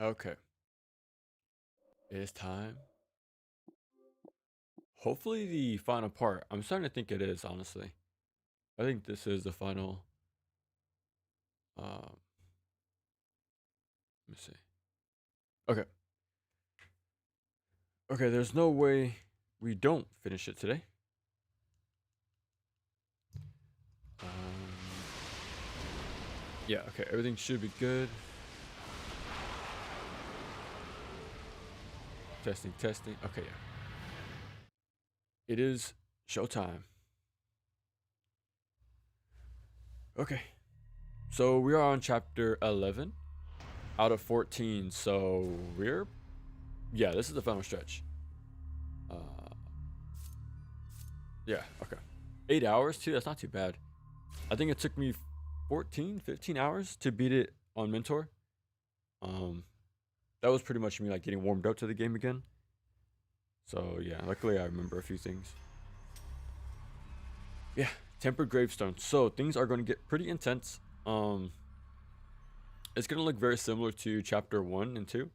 Okay, it's time. Hopefully the final part. I'm starting to think it is, honestly. I think this is the final. Let me see. Okay. Okay, there's no way we don't finish it today. Um, yeah, okay, everything should be good. Testing, testing. Okay, yeah. It is showtime. Okay. So we are on chapter 11 out of 14. So yeah, this is the final stretch. Uh, yeah, okay. 8 hours too, that's not too bad. I think it took me 14, 15 hours to beat it on Mentor. Um, that was pretty much me like getting warmed up to the game again. So yeah, luckily I remember a few things. Yeah, tempered gravestone. So things are going to get pretty intense. It's going to look very similar to chapter 1 and 2,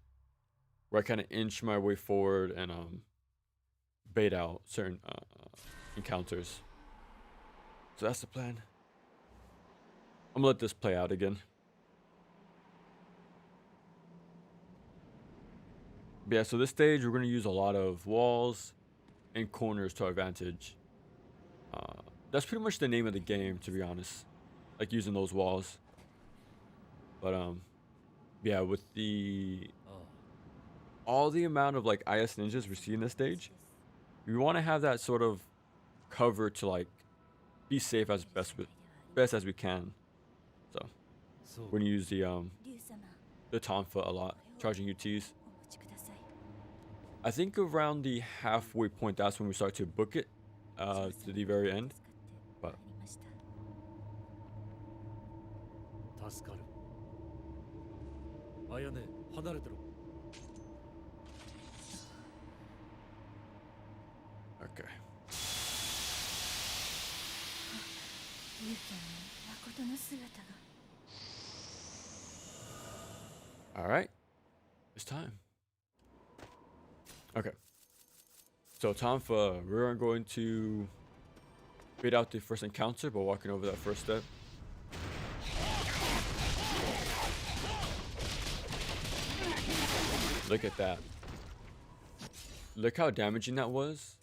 where I kind of inch my way forward and bait out certain encounters. So that's the plan. I'm gonna let this play out again. But yeah, so this stage we're gonna use a lot of walls and corners to our advantage. That's pretty much the name of the game, to be honest. Like using those walls. But yeah, with the all the amount of like IS ninjas we see in this stage, we want to have that sort of cover to like be safe as best as we can. So we're gonna use the Tonfa a lot, charging UTs. I think around the halfway point, that's when we start to book it to the very end. But okay. All right, it's time. Okay. So Tonfa, we're going to bait out the first encounter by walking over that first step. Look at that. Look how damaging that was.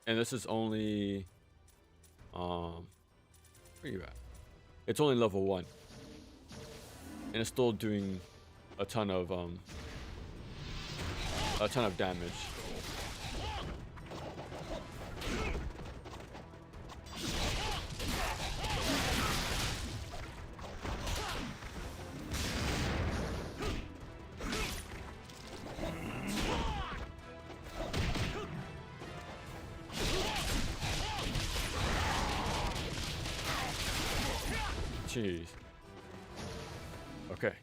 And this is only where are you at? It's only level 1. And it's still doing a ton of damage. Jeez. Okay.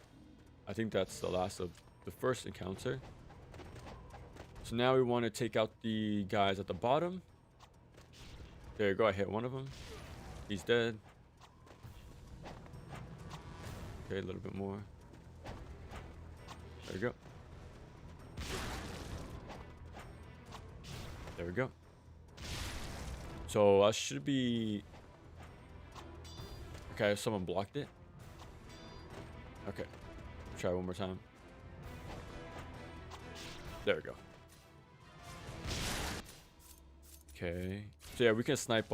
I think that's the last of the first encounter. So now we want to take out the guys at the bottom. There you go. I hit one of them. He's dead. Okay, a little bit more. There we go. There we go. So I should be... Okay, someone blocked it. Okay. Try one more time. There we go. Okay. So yeah, we can snipe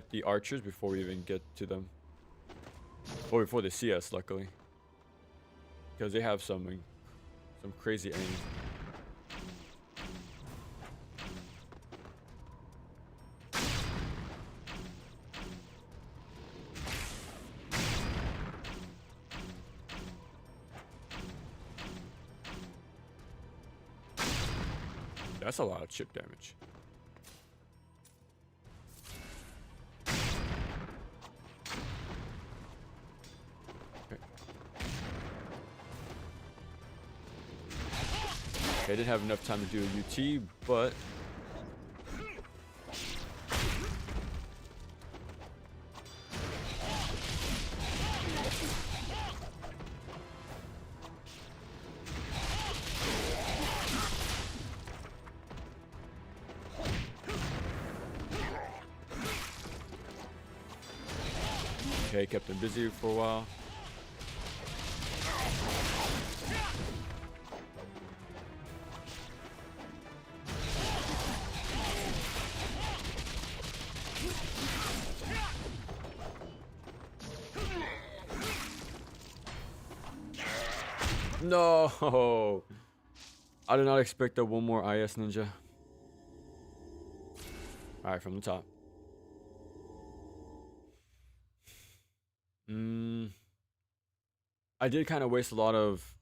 the archers before we even get to them. Or before they see us, luckily. Because they have some crazy aim. That's a lot of chip damage. Okay. Okay, I didn't have enough time to do a UT, but Okay, kept him busy for a while. No! I did not expect that one more IS ninja. Alright, from the top. I did kind of waste a lot of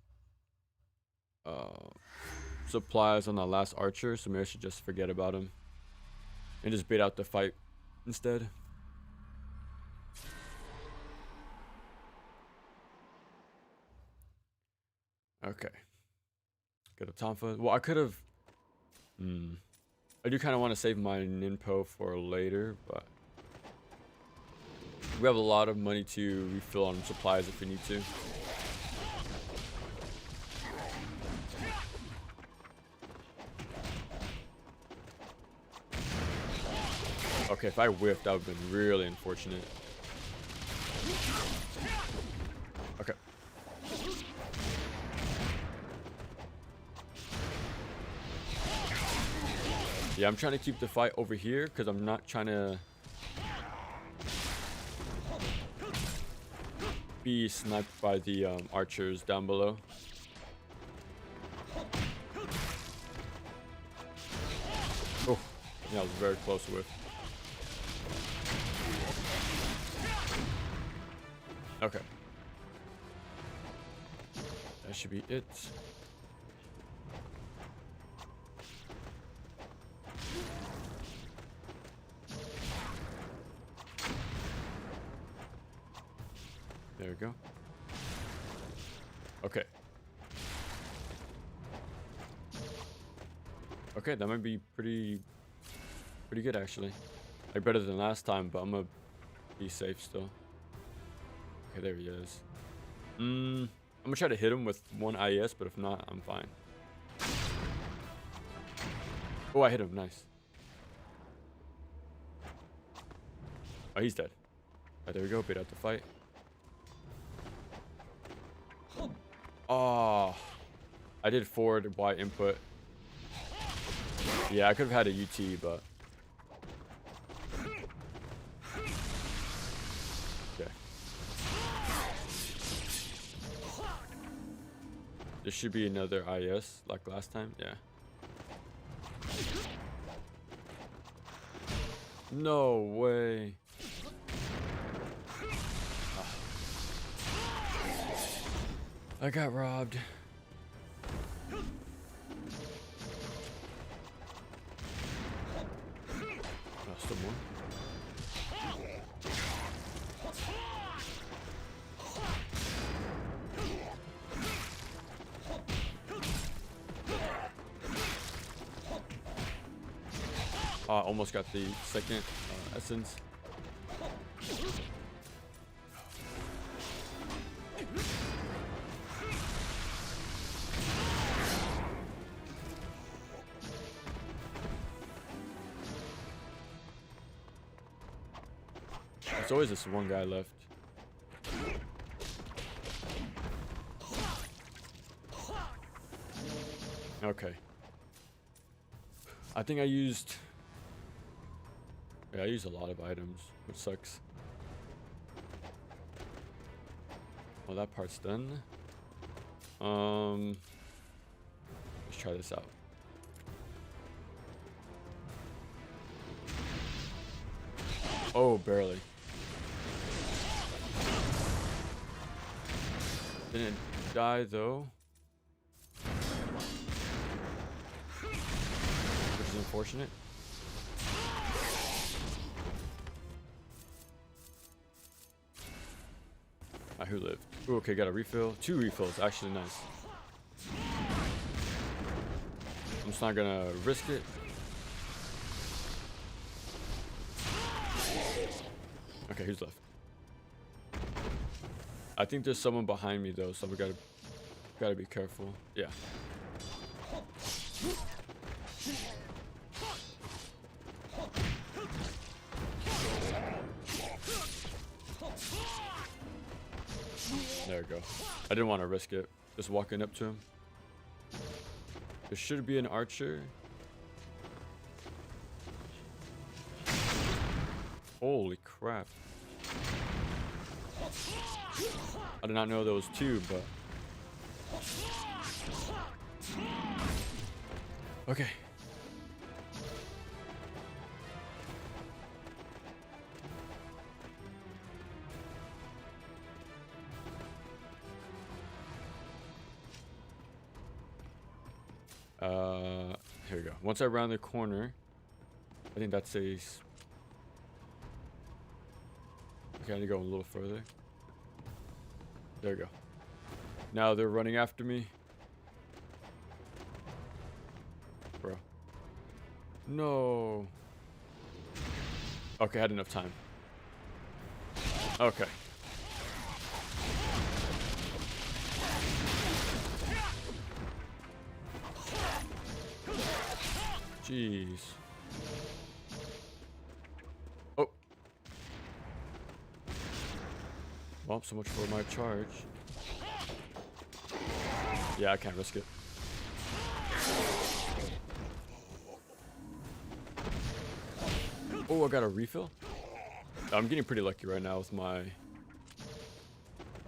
supplies on that last archer, so maybe I should just forget about him and just bait out the fight instead. Okay. Get a Tonfa. Well, I could have. I do kind of want to save my Ninpo for later, but we have a lot of money to refill on supplies if we need to. Okay, if I whiffed, that would have been really unfortunate. Okay. Yeah, I'm trying to keep the fight over here because I'm not trying to be sniped by the archers down below. Oh, yeah, I was very close with. Okay. That should be it. There we go. Okay. Okay, that might be pretty good actually. Like better than last time, but I'm gonna be safe still. Okay, there he is. I'm gonna try to hit him with one IS, but if not, I'm fine. Oh, I hit him. Nice. Oh, he's dead. Alright, there we go. Bait out the fight. Oh, I did forward Y input. Yeah, I could have had a UT, but okay. There should be another IS like last time. Yeah. No way. I got robbed. Oh, still more. Almost got the second essence. There's always this one guy left. Okay. I think I used... Yeah, I used a lot of items, which sucks. Well, that part's done. Let's try this out. Oh, barely. Didn't die though, which is unfortunate. Who lived? Ooh, okay, got a refill. 2 refills, actually nice. I'm just not gonna risk it. Okay, who's left? I think there's someone behind me though, so we gotta be careful. Yeah. There we go. I didn't want to risk it. Just walking up to him. There should be an archer. Holy crap. I did not know there was two, but... Okay. Here we go. Once I round the corner, I think that says... Okay, I need to go a little further. There we go. Now they're running after me. Bro. No. Okay, I had enough time. Okay. Jeez. Oh. Well, so much for my charge. Yeah, I can't risk it. Oh, I got a refill. I'm getting pretty lucky right now with my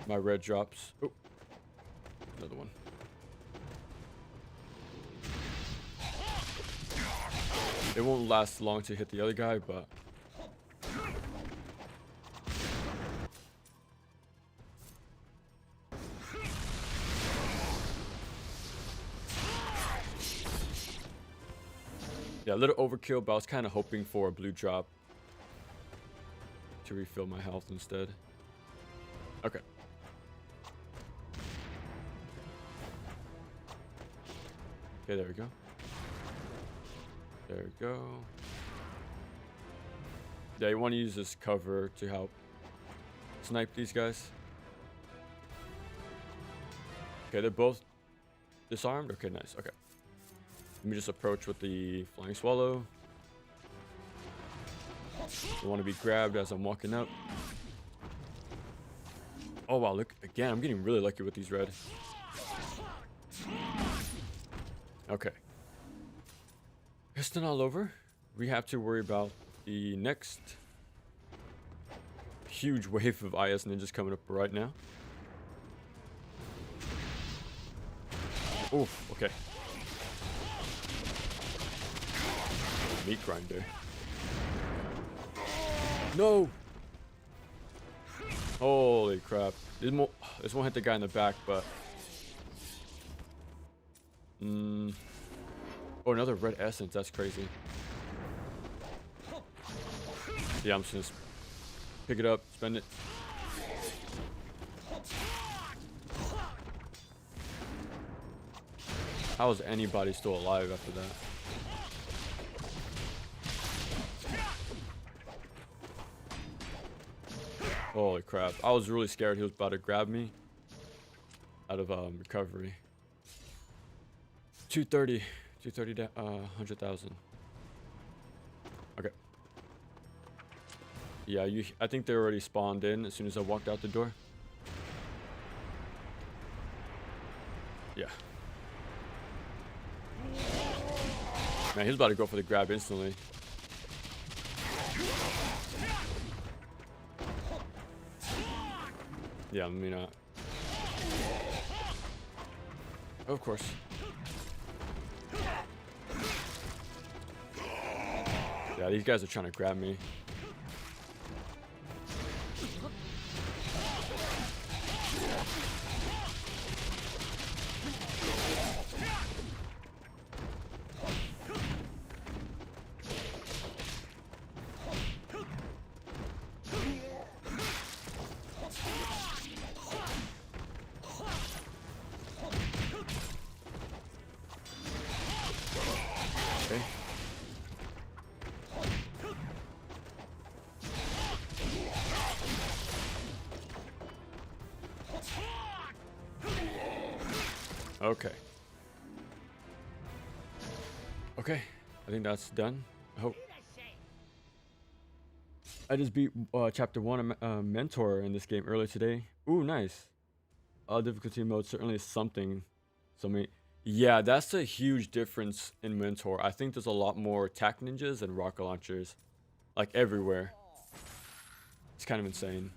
red drops. Oh, another one. It won't last long to hit the other guy, but yeah, a little overkill, but I was kind of hoping for a blue drop to refill my health instead. Okay. Okay, there we go. There we go. Yeah, you want to use this cover to help snipe these guys. Okay, they're both disarmed. Okay, nice. Okay. Let me just approach with the flying swallow. I want to be grabbed as I'm walking up. Oh wow, look again. I'm getting really lucky with these red. Okay. Piston all over. We have to worry about the next huge wave of IS ninjas coming up right now. Oof, okay. Meat grinder. No! Holy crap. This won't hit the guy in the back, but... Oh, another red essence. That's crazy. Yeah, I'm just gonna pick it up, spend it. How is anybody still alive after that? Holy crap. I was really scared he was about to grab me out of recovery. 230. 100,000. Okay. Yeah, I think they already spawned in as soon as I walked out the door. Yeah. Man, he's about to go for the grab instantly. Yeah, let me not. Of course. Yeah, these guys are trying to grab me. Okay. Okay. Okay. I think that's done. I hope. I just beat chapter 1 mentor in this game earlier today. Ooh, nice. Difficulty mode certainly is something. So many. Yeah, that's a huge difference in Mentor. I think there's a lot more attack ninjas and rocket launchers, like everywhere. It's kind of insane.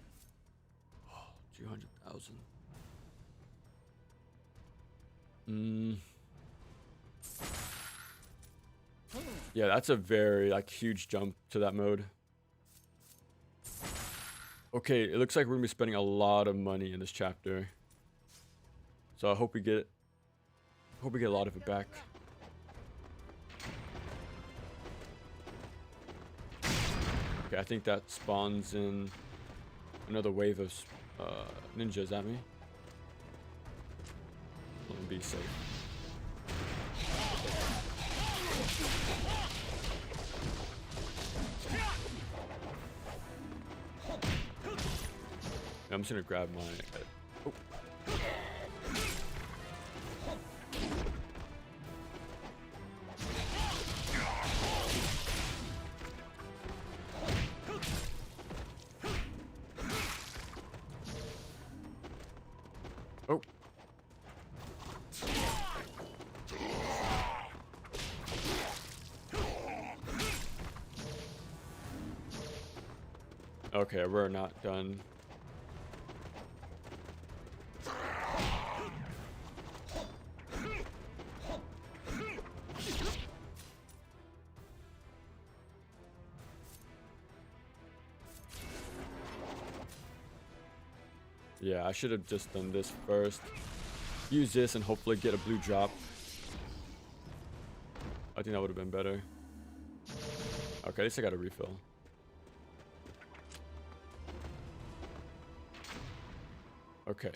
Oh, 200,000. Yeah, that's a very like huge jump to that mode. Okay, it looks like we're gonna be spending a lot of money in this chapter. So I hope we get a lot of it back. Okay, I think that spawns in another wave of ninjas at me. Let me be safe. I'm just gonna grab my. Oh. Oh. Okay, we're not done. Yeah, I should have just done this first. Use this and hopefully get a blue drop. I think that would have been better. Okay, at least I got a refill. Okay.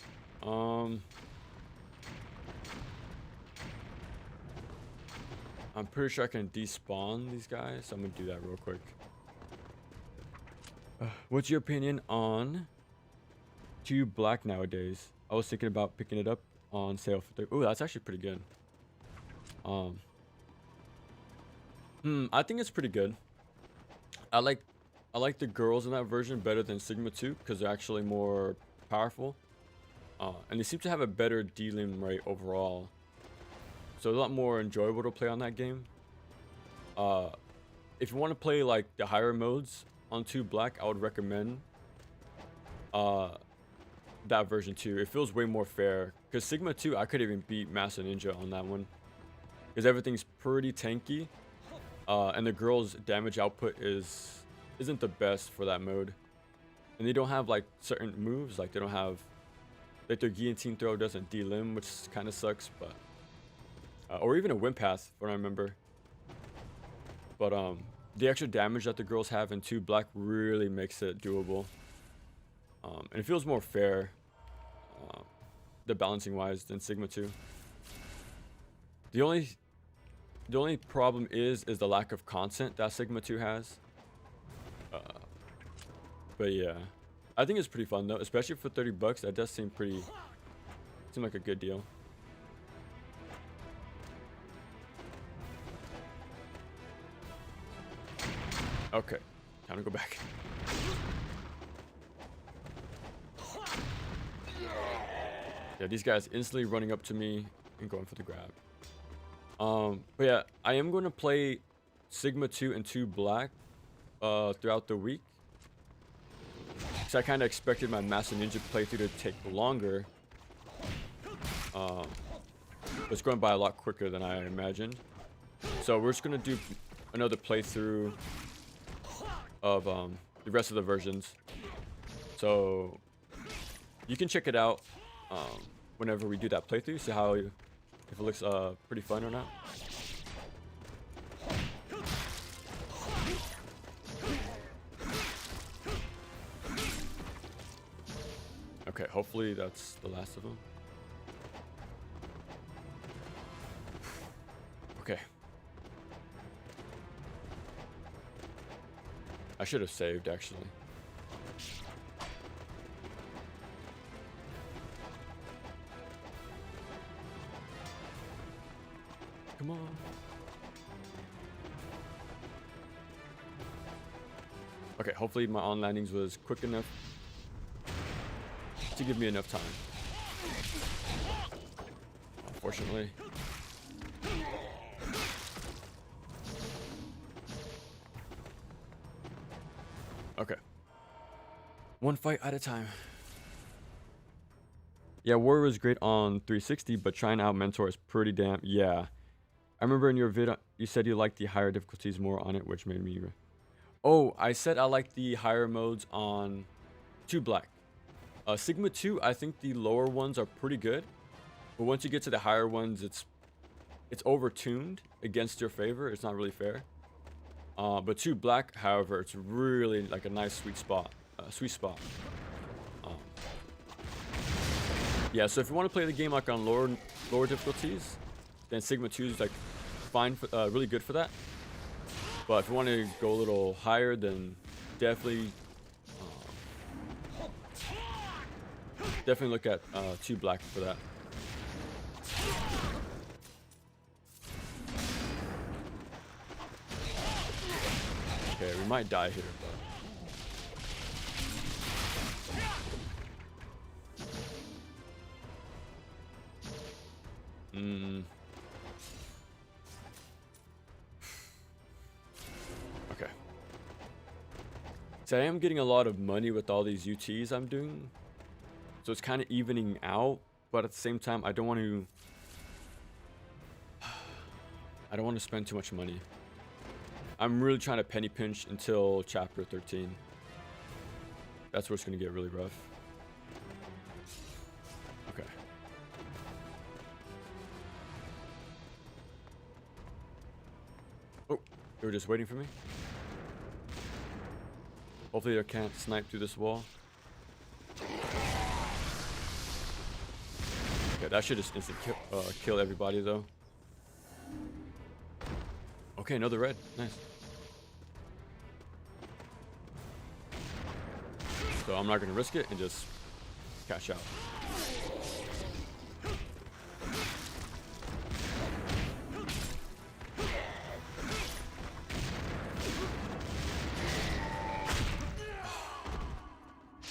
I'm pretty sure I can despawn these guys, so I'm gonna do that real quick. What's your opinion on 2 black nowadays? I was thinking about picking it up on sale for 30. Oh, that's actually pretty good. I think it's pretty good. I like the girls in that version better than Sigma 2 because they're actually more powerful. And they seem to have a better dealing rate overall. So a lot more enjoyable to play on that game. If you want to play like the higher modes on 2 black, I would recommend that version too. It feels way more fair. Because Sigma 2, I could even beat Master Ninja on that one. Because everything's pretty tanky. And the girls' damage output isn't the best for that mode. And they don't have like certain moves. Like they don't have, like their guillotine throw doesn't delimb, which kind of sucks. But or even a wind path, what I remember. But the extra damage that the girls have in 2 black really makes it doable. And it feels more fair, the balancing wise, than Sigma 2. The only problem is the lack of content that Sigma 2 has. But yeah, I think it's pretty fun though, especially for 30 bucks. That does seem like a good deal. Okay, time to go back. Yeah, these guys instantly running up to me and going for the grab. But yeah, I am going to play Sigma 2 and 2 black throughout the week. So I kind of expected my Master Ninja playthrough to take longer. But it's going by a lot quicker than I imagined. So we're just going to do another playthrough of the rest of the versions. So you can check it out whenever we do that playthrough, see how if it looks pretty fun or not. Okay, hopefully that's the last of them. Okay. I should have saved actually. Come on. Okay, hopefully my on landings was quick enough to give me enough time. Unfortunately. Okay. One fight at a time. Yeah, Warrior was great on 360, but trying out Mentor is pretty damn... Yeah. I remember in your video, you said you liked the higher difficulties more on it, which made me... Oh, I said I like the higher modes on 2 Black. Sigma 2, I think the lower ones are pretty good. But once you get to the higher ones, it's over-tuned against your favor. It's not really fair. But 2 Black, however, it's really like a nice sweet spot. Yeah, so if you want to play the game like on lower difficulties, then Sigma 2 is like fine, really good for that. But if you want to go a little higher, then definitely look at 2 Black for that. Okay, we might die here, but... Okay. So I am getting a lot of money with all these UTs I'm doing. So it's kind of evening out, but at the same time, I don't want to spend too much money. I'm really trying to penny pinch until chapter 13. That's where it's going to get really rough. Okay. Oh, they were just waiting for me. Hopefully they can't snipe through this wall. Okay, that should just instant kill everybody though. Okay, another red. Nice. So I'm not going to risk it and just cash out.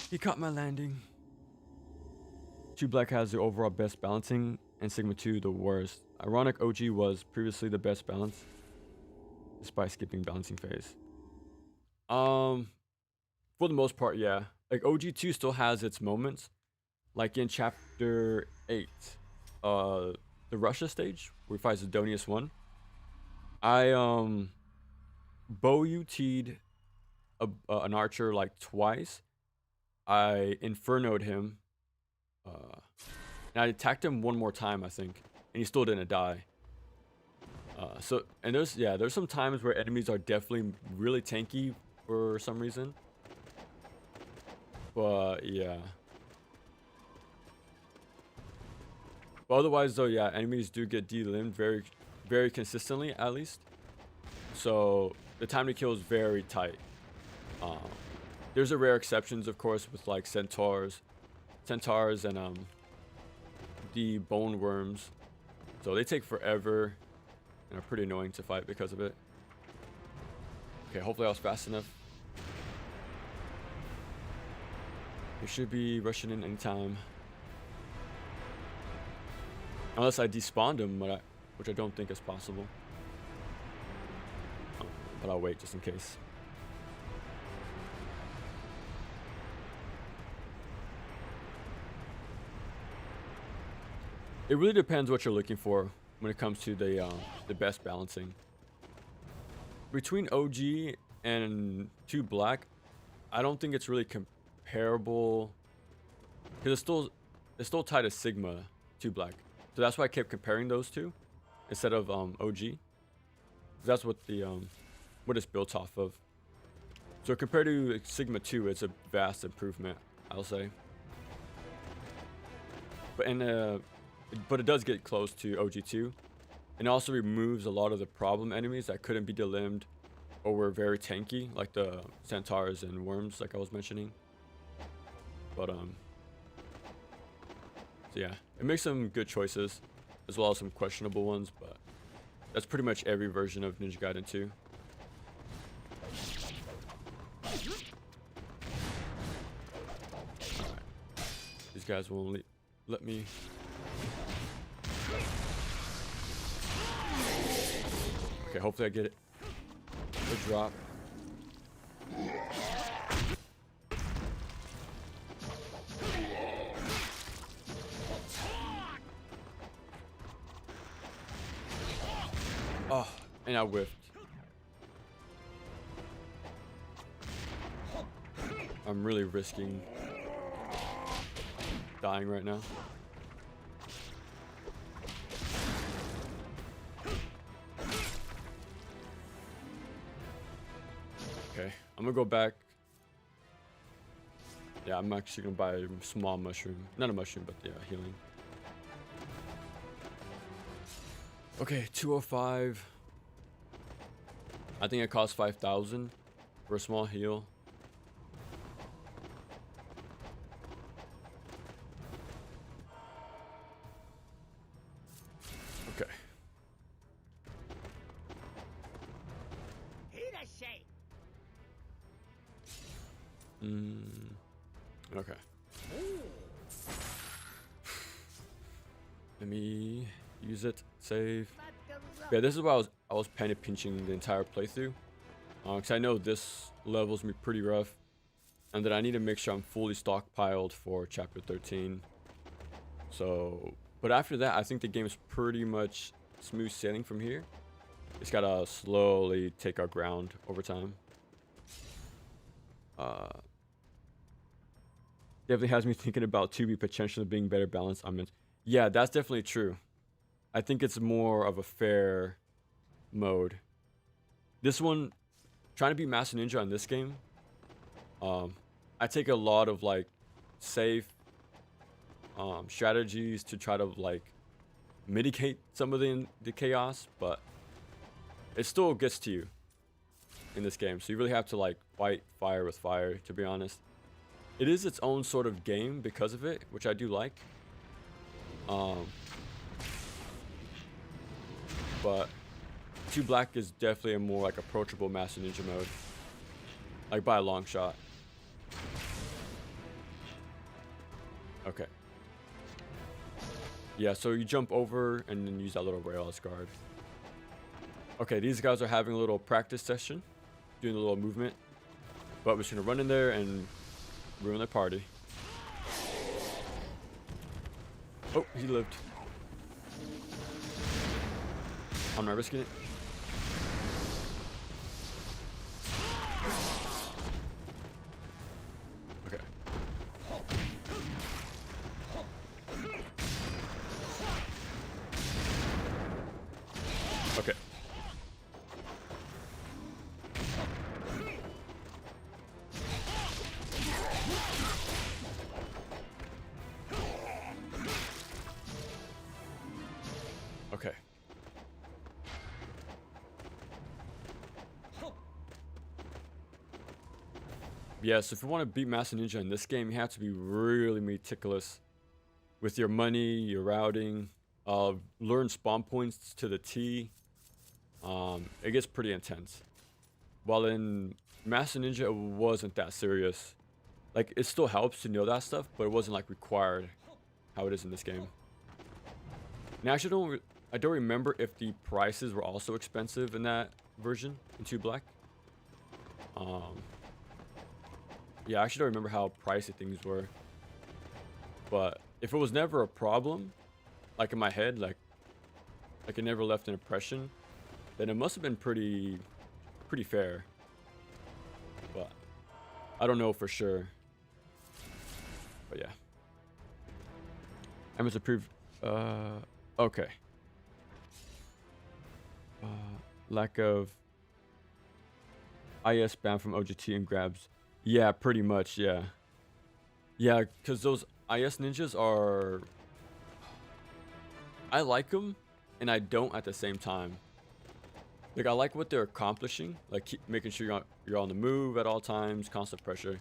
He caught my landing. 2 Black has the overall best balancing and Sigma 2 the worst. Ironic OG was previously the best balance despite skipping balancing phase. For the most part, yeah. Like OG2 still has its moments. Like in chapter 8, the Russia stage where he fights Adonius 1. I bow UT'd an archer like twice. I infernoed him. And I attacked him one more time, I think, and he still didn't die. There's some times where enemies are definitely really tanky for some reason. But yeah. But otherwise though, yeah, enemies do get delimbed very, very consistently at least. So the time to kill is very tight. There's a rare exceptions, of course, with like centaurs and the bone worms. So they take forever and are pretty annoying to fight because of it. Okay, hopefully I was fast enough. They should be rushing in anytime. Unless I despawned him, which I don't think is possible. But I'll wait just in case. It really depends what you're looking for when it comes to the best balancing. Between OG and 2 Black, I don't think it's really comparable because it's still tied to Sigma 2 Black. So that's why I kept comparing those two instead of OG. That's what what it's built off of. So compared to Sigma 2, it's a vast improvement, I'll say. But it does get close to OG2. And also removes a lot of the problem enemies that couldn't be delimbed or were very tanky, like the centaurs and worms, like I was mentioning. But so yeah, it makes some good choices as well as some questionable ones, but that's pretty much every version of Ninja Gaiden 2. Alright. These guys won't leave. let me. Okay, hopefully I get it. Good drop. Oh, and I whiffed. I'm really risking dying right now. Okay, I'm gonna go back. Yeah, I'm actually gonna buy a small mushroom. Not a mushroom, but yeah, healing. Okay, 205. I think it costs 5,000 for a small heal. Okay. Okay. Let me use it. Save. Yeah, this is why I was penny pinching the entire playthrough, because I know this levels me pretty rough, and that I need to make sure I'm fully stockpiled for chapter 13. So, but after that, I think the game is pretty much smooth sailing from here. It's gotta slowly take our ground over time. Definitely has me thinking about 2B potentially being better balanced. I mean, yeah, that's definitely true. I think it's more of a fair mode. This one, trying to be Master Ninja in this game, I take a lot of like safe strategies to try to like mitigate some of the chaos, but it still gets to you in this game. So you really have to like fight fire with fire, to be honest. It is its own sort of game because of it, which I do like. But 2 Black is definitely a more like approachable Master Ninja mode, like by a long shot. Okay. Yeah, so you jump over and then use that little rail as guard. Okay, these guys are having a little practice session, doing a little movement, but we're just gonna run in there and ruin their party. Oh, he lived. I'm not risking it. Okay. Okay. Okay. Yeah, so if you want to beat Master Ninja in this game, you have to be really meticulous with your money, your routing, learn spawn points to the T. It gets pretty intense. While in Master Ninja, it wasn't that serious. Like, it still helps to know that stuff, but it wasn't like required how it is in this game. Now, actually, I don't remember if the prices were also expensive in that version in 2 Black. Yeah, I actually don't remember how pricey things were. But if it was never a problem, like in my head, like it never left an impression, then it must have been pretty fair. But I don't know for sure. But yeah. I must approve. Okay. Lack of IS spam from OGT and grabs. Yeah, pretty much, yeah. Yeah, because those IS ninjas are... I like them, and I don't at the same time. Like, I like what they're accomplishing. Like, keep making sure you're on the move at all times, constant pressure.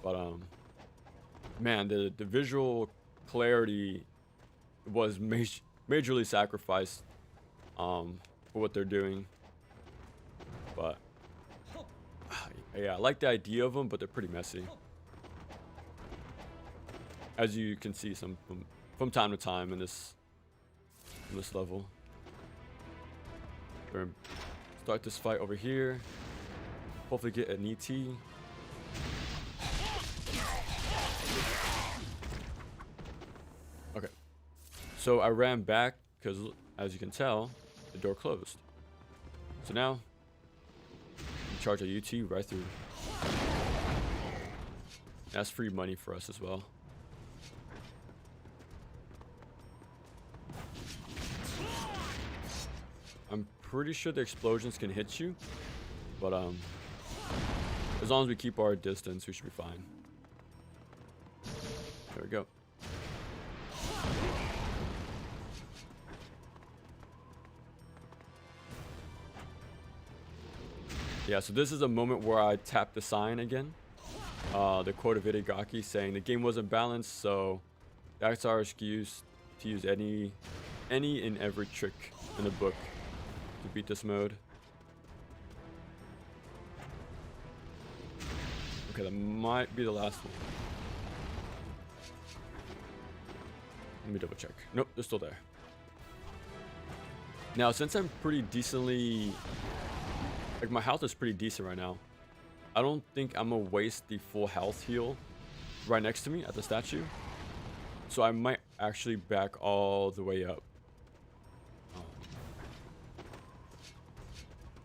But, man, the visual clarity was majorly sacrificed for what they're doing. But... yeah, I like the idea of them, but they're pretty messy. as you can see from time to time in this level. We're gonna start this fight over here. Hopefully get an ET. Okay. So I ran back because, as you can tell, the door closed. So now, we charge a UT right through. That's free money for us as well. I'm pretty sure the explosions can hit you, but as long as we keep our distance, we should be fine. There we go. Yeah, so this is a moment where I tap the sign again. The quote of Itagaki saying the game wasn't balanced, so that's our excuse to use any and every trick in the book to beat this mode. Okay, that might be the last one. Let me double check. Nope, they're still there. Now, since I'm pretty decently, like my health is pretty decent right now, I don't think I'm gonna waste the full health heal right next to me at the statue. So I might actually back all the way up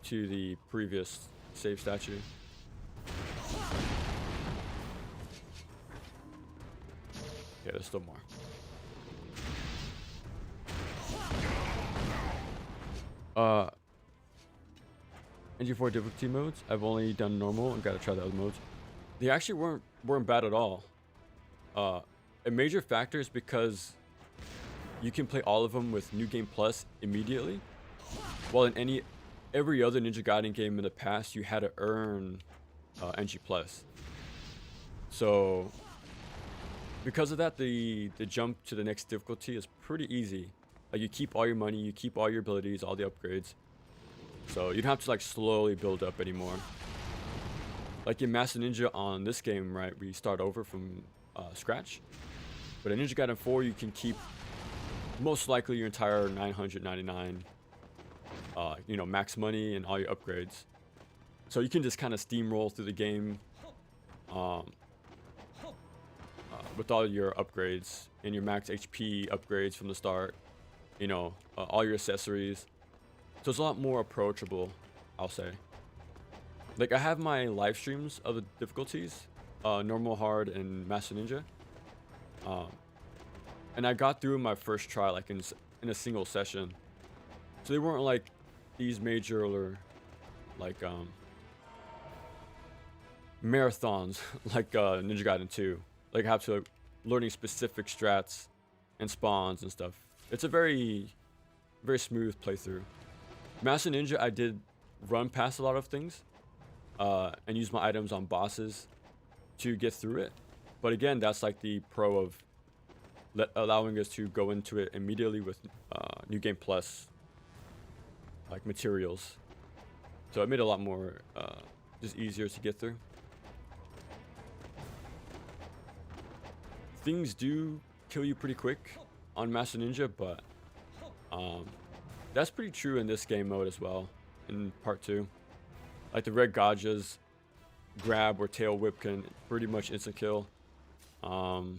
to the previous save statue. Okay, there's still more. NG4 difficulty modes. I've only done normal and gotta try the other modes. They actually weren't bad at all. A major factor is because you can play all of them with New Game Plus immediately, while in every other Ninja Gaiden game in the past you had to earn NG Plus. So because of that, the jump to the next difficulty is pretty easy. Like you keep all your money, you keep all your abilities, all the upgrades. So you don't have to like slowly build up anymore. Like in Master Ninja on this game, right, we start over from scratch. But in Ninja Gaiden 4, you can keep most likely your entire 999, max money and all your upgrades. So you can just kind of steamroll through the game with all your upgrades and your max HP upgrades from the start. All your accessories. So it's a lot more approachable, I'll say. Like I have my live streams of the difficulties, normal, hard, and Master Ninja. And I got through my first try like in a single session. So they weren't like these major like marathons like Ninja Gaiden 2. Like I have to learning specific strats and spawns and stuff. It's a very smooth playthrough. Master Ninja, I did run past a lot of things and use my items on bosses to get through it. But again, that's like the pro of allowing us to go into it immediately with New Game Plus like materials. So it made it a lot more just easier to get through. Things do kill you pretty quick on Master Ninja, but that's pretty true in this game mode as well, in part 2. Like the red Gaja's grab or tail whip can pretty much instant kill. Oh,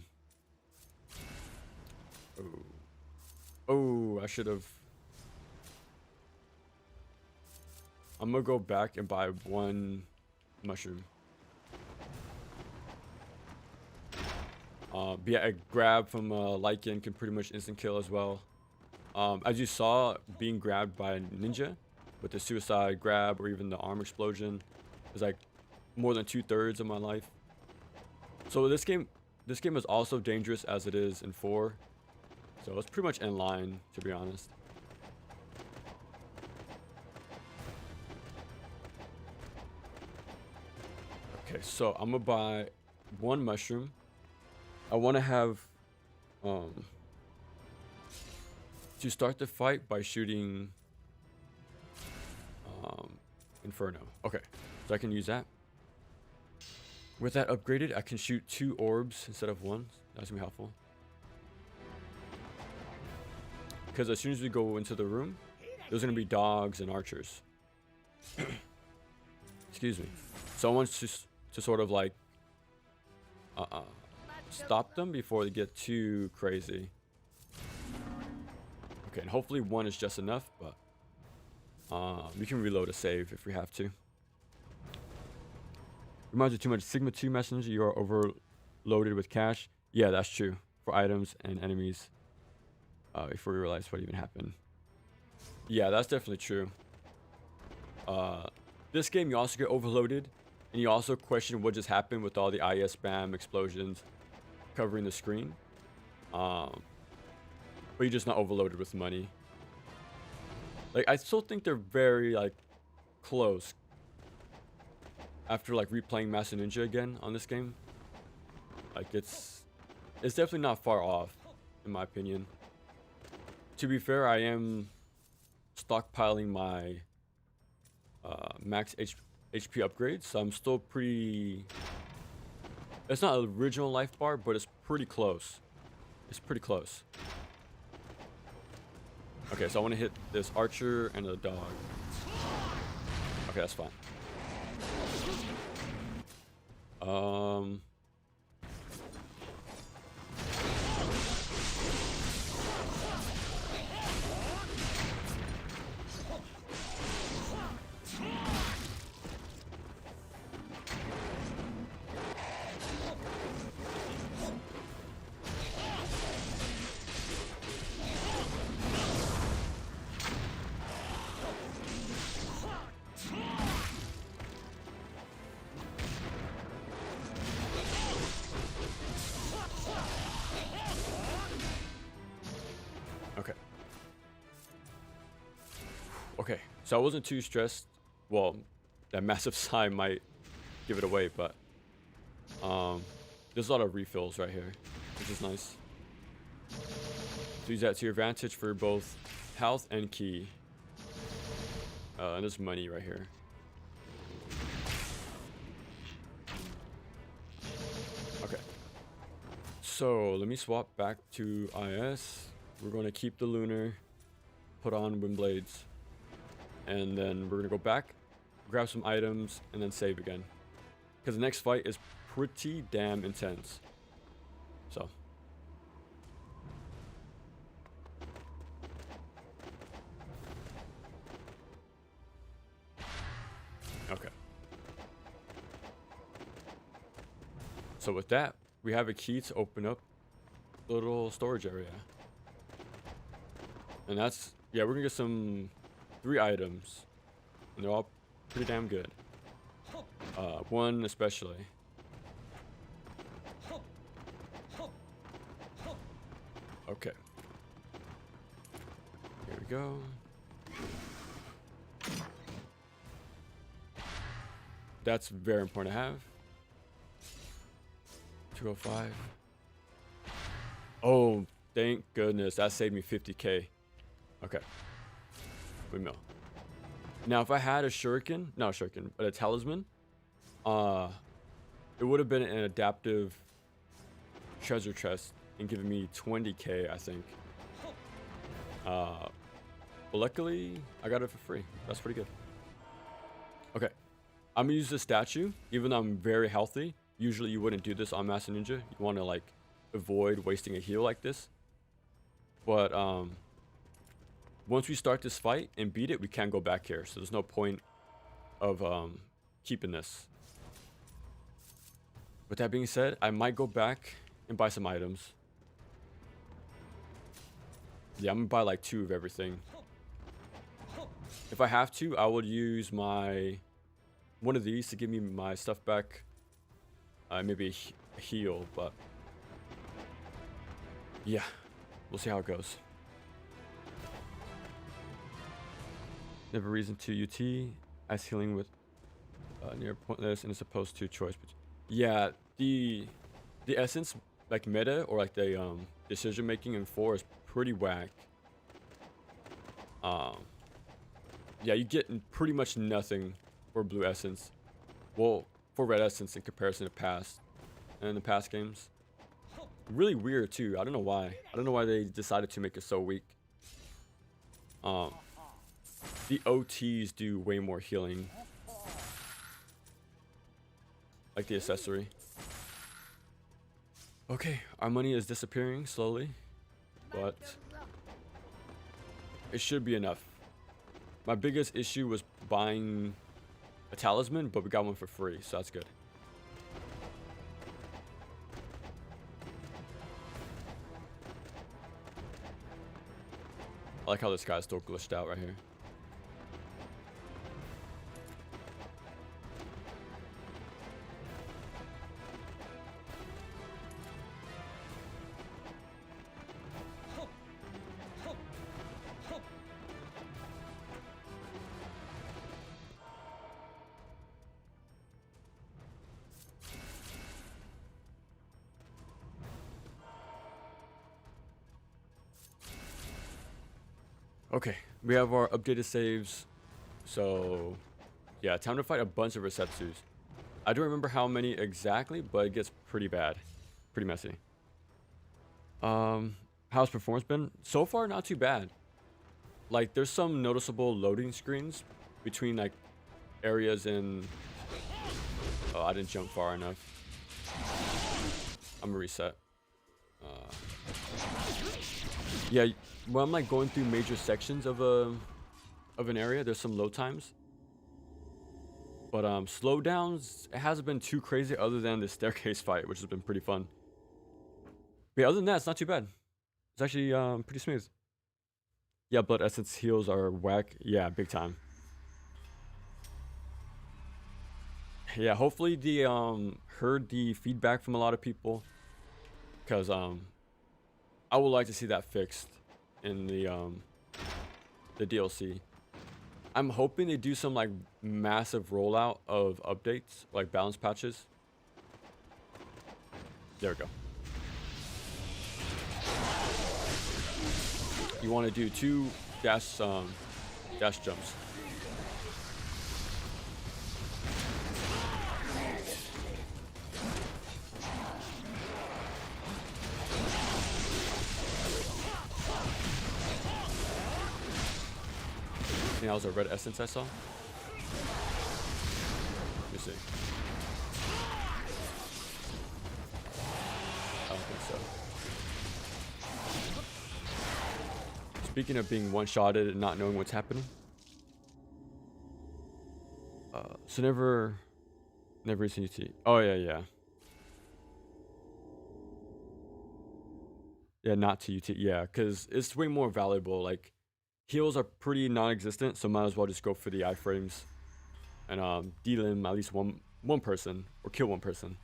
I should have. I'm gonna go back and buy one mushroom. But yeah, a grab from Lycan can pretty much instant kill as well. As you saw, being grabbed by a ninja with the suicide grab or even the arm explosion is like more than 2/3 of my life. So this game is also dangerous as it is in 4. So it's pretty much in line, to be honest. Okay, so I'm gonna buy one mushroom. I want to have to start the fight by shooting Inferno. Okay, so I can use that. With that upgraded, I can shoot 2 orbs instead of 1. That's gonna be helpful. Because as soon as we go into the room, there's gonna be dogs and archers. Excuse me. So I want to sort of like stop them before they get too crazy. Okay, and hopefully one is just enough, but we can reload a save if we have to. Reminds you too much Sigma 2 Messenger. You are overloaded with cash. Yeah, that's true. For items and enemies. Before we realize what even happened. Yeah, that's definitely true. This game, you also get overloaded. And you also question what just happened with all the IS spam explosions covering the screen. But you're just not overloaded with money. Like, I still think they're very, like, close. After, like, replaying Master Ninja again on this game. Like, it's definitely not far off, in my opinion. To be fair, I am stockpiling my max HP upgrades, so I'm still pretty... It's not an original life bar, but it's pretty close. It's pretty close. Okay, so I want to hit this archer and a dog. Okay, that's fine. Okay, so I wasn't too stressed. Well, that massive sigh might give it away, but there's a lot of refills right here, which is nice. So use that to your advantage for both health and key. And there's money right here. Okay. So let me swap back to IS. We're going to keep the lunar, put on wind blades. And then we're going to go back, grab some items, and then save again. Because the next fight is pretty damn intense. So. Okay. So with that, we have a key to open up the little storage area. And that's, yeah, we're going to get some... 3 items, and they're all pretty damn good. One especially. Okay. Here we go. That's very important to have. 205. Oh, thank goodness. That saved me 50k. Okay. Windmill. Now, if I had a shuriken, not a shuriken, but a talisman, it would have been an adaptive treasure chest and given me 20k, I think. But luckily, I got it for free. That's pretty good. Okay, I'm gonna use this statue, even though I'm very healthy. Usually, you wouldn't do this on Master Ninja. You want to like avoid wasting a heal like this. But once we start this fight and beat it, we can't go back here. So there's no point of keeping this. With that being said, I might go back and buy some items. Yeah, I'm gonna buy like 2 of everything. If I have to, I will use one of these to give me my stuff back. Maybe a heal, but yeah, we'll see how it goes. Never reason to UT as healing with near pointless and it's opposed to choice. But yeah, the essence like meta or like the decision making in 4 is pretty whack. Yeah, you get pretty much nothing for blue essence. Well, for red essence in comparison to past and the past games. really weird too. I don't know why. I don't know why they decided to make it so weak. Um, the OTs do way more healing, like the accessory. Okay, our money is disappearing slowly, but it should be enough. My biggest issue was buying a talisman, but we got one for free, so that's good. I like how this guy's still glitched out right here. Okay, we have our updated saves. So, yeah, time to fight a bunch of Resetsus. I don't remember how many exactly, but it gets pretty bad. Pretty messy. How's performance been? So far, not too bad. Like, there's some noticeable loading screens between, like, areas in... Oh, I didn't jump far enough. I'm gonna reset. Yeah, when I'm like going through major sections of an area, there's some load times. But slowdowns, it hasn't been too crazy other than the staircase fight, which has been pretty fun. But yeah, other than that, it's not too bad. It's actually pretty smooth. Yeah, blood essence heals are whack. Yeah, big time. Yeah, hopefully the heard the feedback from a lot of people, because I would like to see that fixed in the DLC. I'm hoping they do some like massive rollout of updates, like balance patches. There we go. You want to do 2 dash jumps. I think that was a red essence I saw. Let me see. I don't think so. Speaking of being one-shotted and not knowing what's happening. So never seen UT. Oh yeah. Yeah, not to UT. Yeah, because it's way more valuable. Like, heals are pretty non-existent, so might as well just go for the iframes and delim at least one person or kill one person.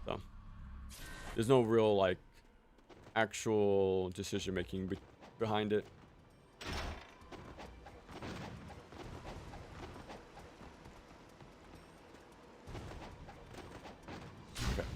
So there's no real like actual decision making behind it. Okay.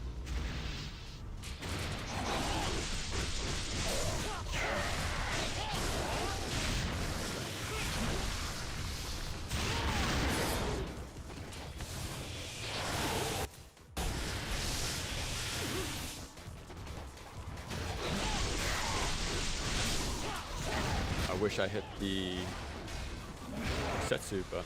I wish I hit the Setsu, but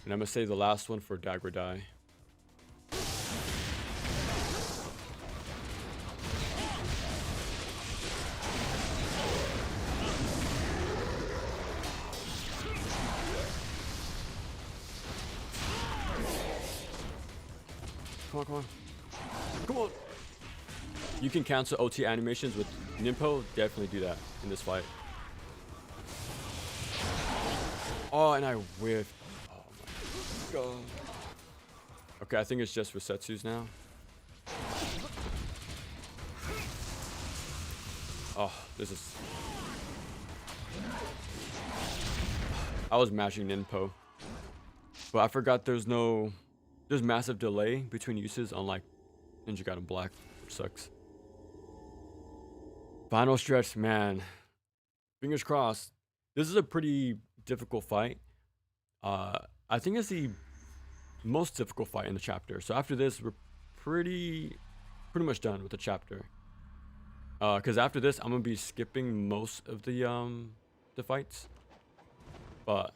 and I'm gonna save the last one for Dagger Die. come on, come on. Come on. You can cancel OT animations with Ninpo. Definitely do that in this fight. Oh, and I whiffed. Oh my god. Okay, I think it's just for Setsus now. Oh, this is... I was mashing Ninpo. But I forgot there's massive delay between uses, unlike Ninja Gaiden Black, which sucks. Final stretch, man. Fingers crossed. This is a pretty difficult fight. I think it's the most difficult fight in the chapter. So after this, we're pretty much done with the chapter. Because after this, I'm gonna be skipping most of the fights. But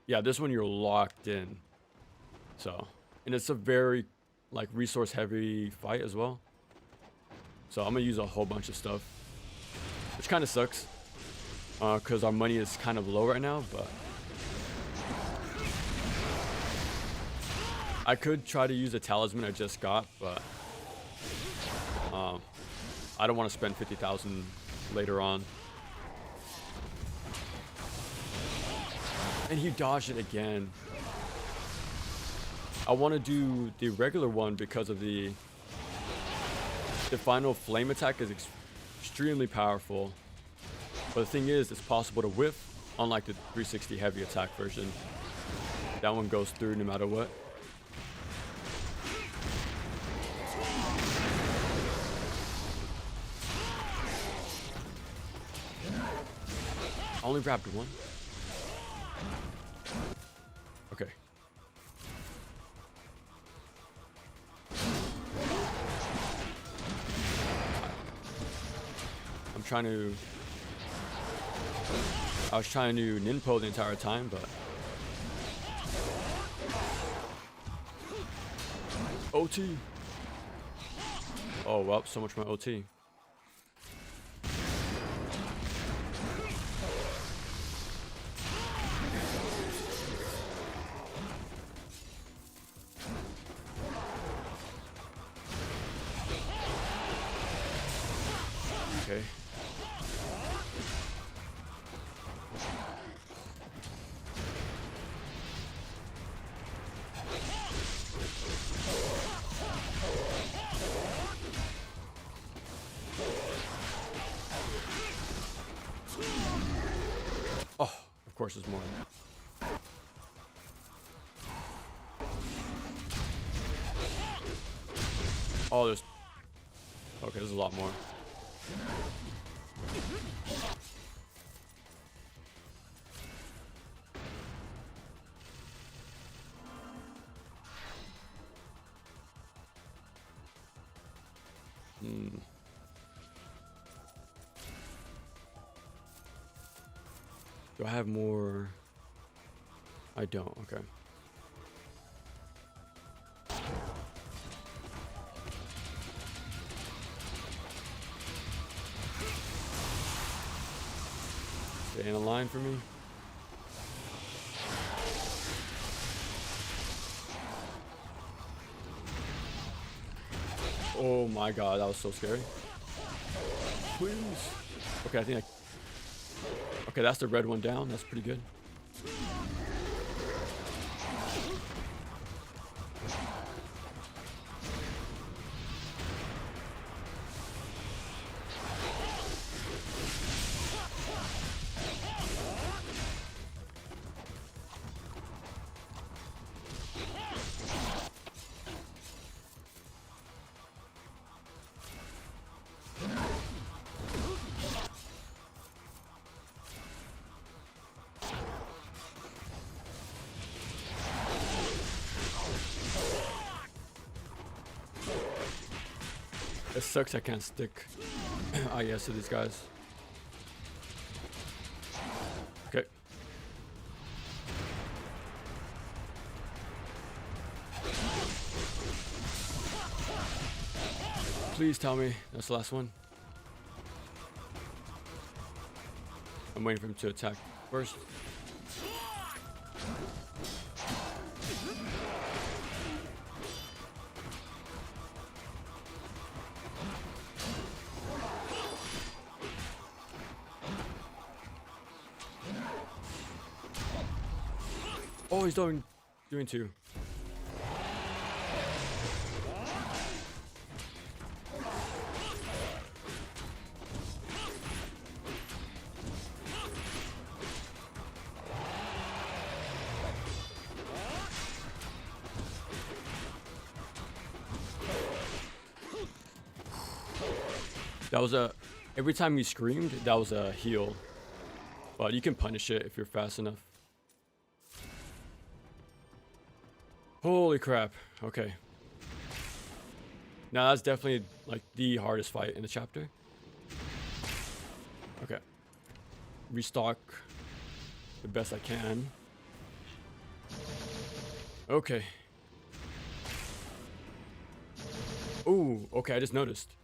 yeah, this one you're locked in. So, and it's a very like resource heavy fight as well. So I'm gonna use a whole bunch of stuff, which kind of sucks. Because our money is kind of low right now, but I could try to use a talisman I just got, but I don't want to spend 50,000 later on. And he dodged it again. I want to do the regular one because of the final flame attack is extremely powerful. But the thing is, it's possible to whiff, unlike the 360 heavy attack version. That one goes through no matter what. I only grabbed one. Okay. I was trying to ninpo the entire time, but OT. Oh well, so much for my OT. Okay. Oh, of course there's more. Oh, there's... Okay, there's a lot more. Do I have more? I don't. Okay. Stay in a line for me. Oh my god, that was so scary. Please. Okay, I think I... Okay, that's the red one down. That's pretty good. It sucks I can't stick IS to these guys. Okay. Please tell me that's the last one. I'm waiting for him to attack first. Oh, he's doing two. That was every time he screamed, that was a heal. But you can punish it if you're fast enough. Holy crap. Okay. Now that's definitely like the hardest fight in the chapter. Okay. Restock the best I can. Okay. Ooh, okay, I just noticed.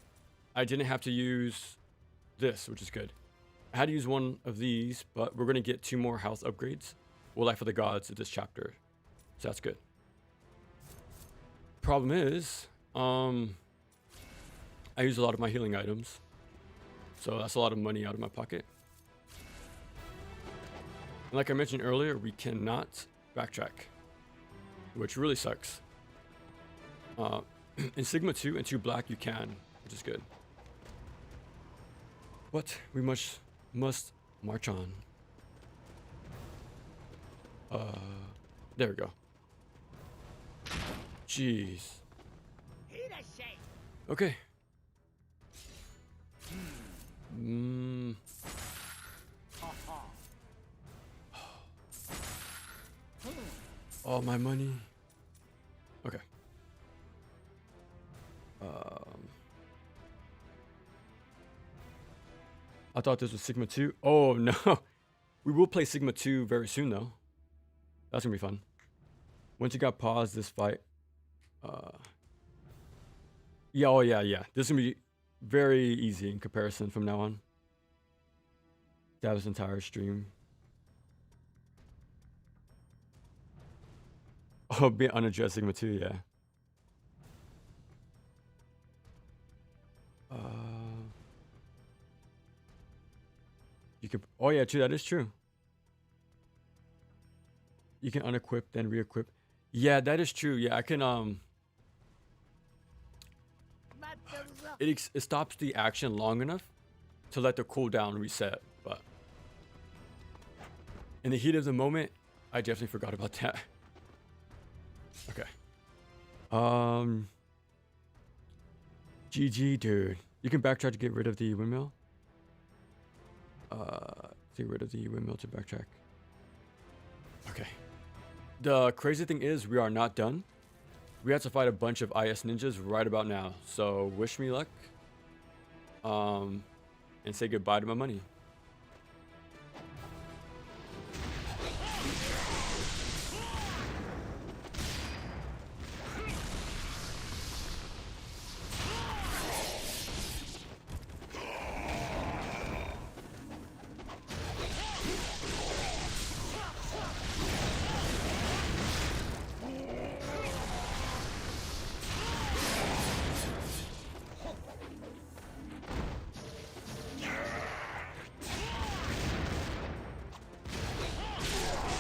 I didn't have to use this, which is good. I had to use one of these, but we're gonna get 2 more health upgrades. Well, Life of the Gods in this chapter. So that's good. Problem is, I use a lot of my healing items. So that's a lot of money out of my pocket. And like I mentioned earlier, we cannot backtrack, which really sucks. In Sigma 2 and 2 Black, you can, which is good. But we must march on. There we go. Jeez. Okay. All my money. Okay. I thought this was Sigma 2. Oh no. We will play Sigma 2 very soon though. That's gonna be fun. Once you got paused this fight. Yeah, oh yeah. This is gonna be very easy in comparison from now on. That was entire stream. Oh, be unaddressed Sigma 2, yeah. You could. Oh yeah, true. That is true. You can unequip then re-equip. Yeah, that is true. Yeah, I can. It stops the action long enough to let the cooldown reset, but in the heat of the moment, I definitely forgot about that. Okay. GG, dude. You can backtrack to get rid of the windmill. Get rid of the windmill to backtrack. Okay. The crazy thing is we are not done. We have to fight a bunch of IS ninjas right about now. So wish me luck. And say goodbye to my money.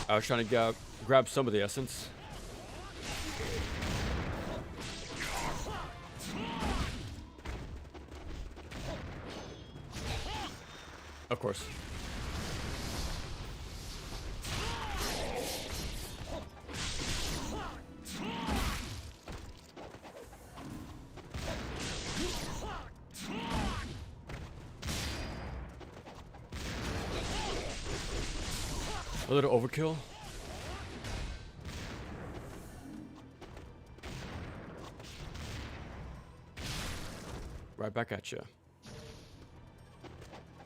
I was trying to grab some of the essence. Of course. A little overkill. Right back at you.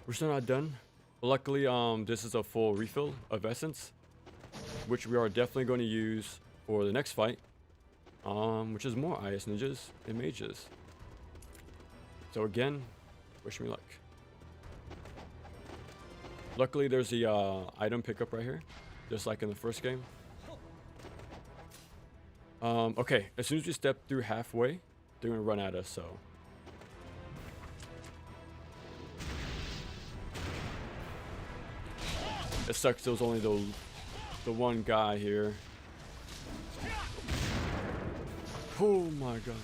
We're still not done. But luckily, this is a full refill of essence, which we are definitely going to use for the next fight, which is more IS ninjas and mages. So again, wish me luck. Luckily, there's the item pickup right here, just like in the first game. Okay, as soon as we step through halfway, they're gonna run at us, so. It sucks there was only the one guy here. Oh my god.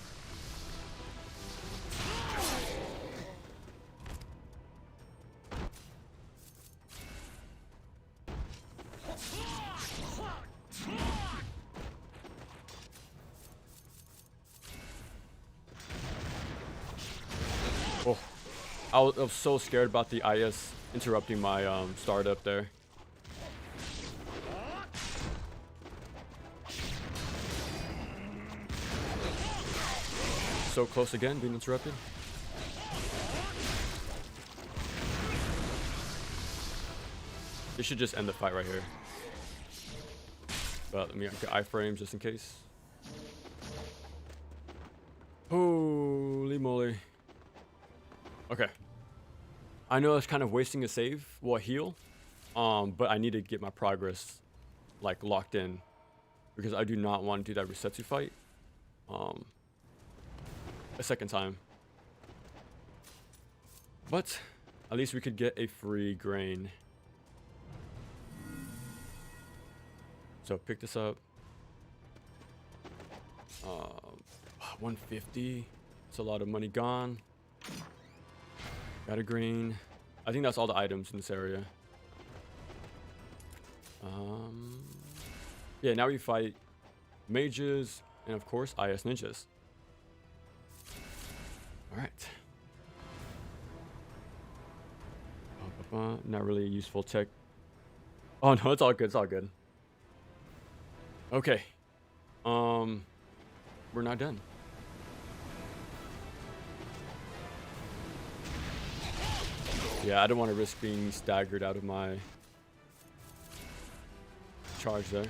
Oh, I was so scared about the IS interrupting my startup there. So close again, being interrupted. This should just end the fight right here. But let me get iframes just in case. Holy moly. Okay. I know it's kind of wasting a save, well, a heal. But I need to get my progress like locked in because I do not want to do that Resetsu fight a second time. But at least we could get a free grain. So pick this up. 150. It's a lot of money gone. Got a green. I think that's all the items in this area. Yeah, now we fight mages and of course IS ninjas. Alright. Not really useful tech. Oh no, it's all good, it's all good. Okay. We're not done. Yeah, I don't want to risk being staggered out of my charge there.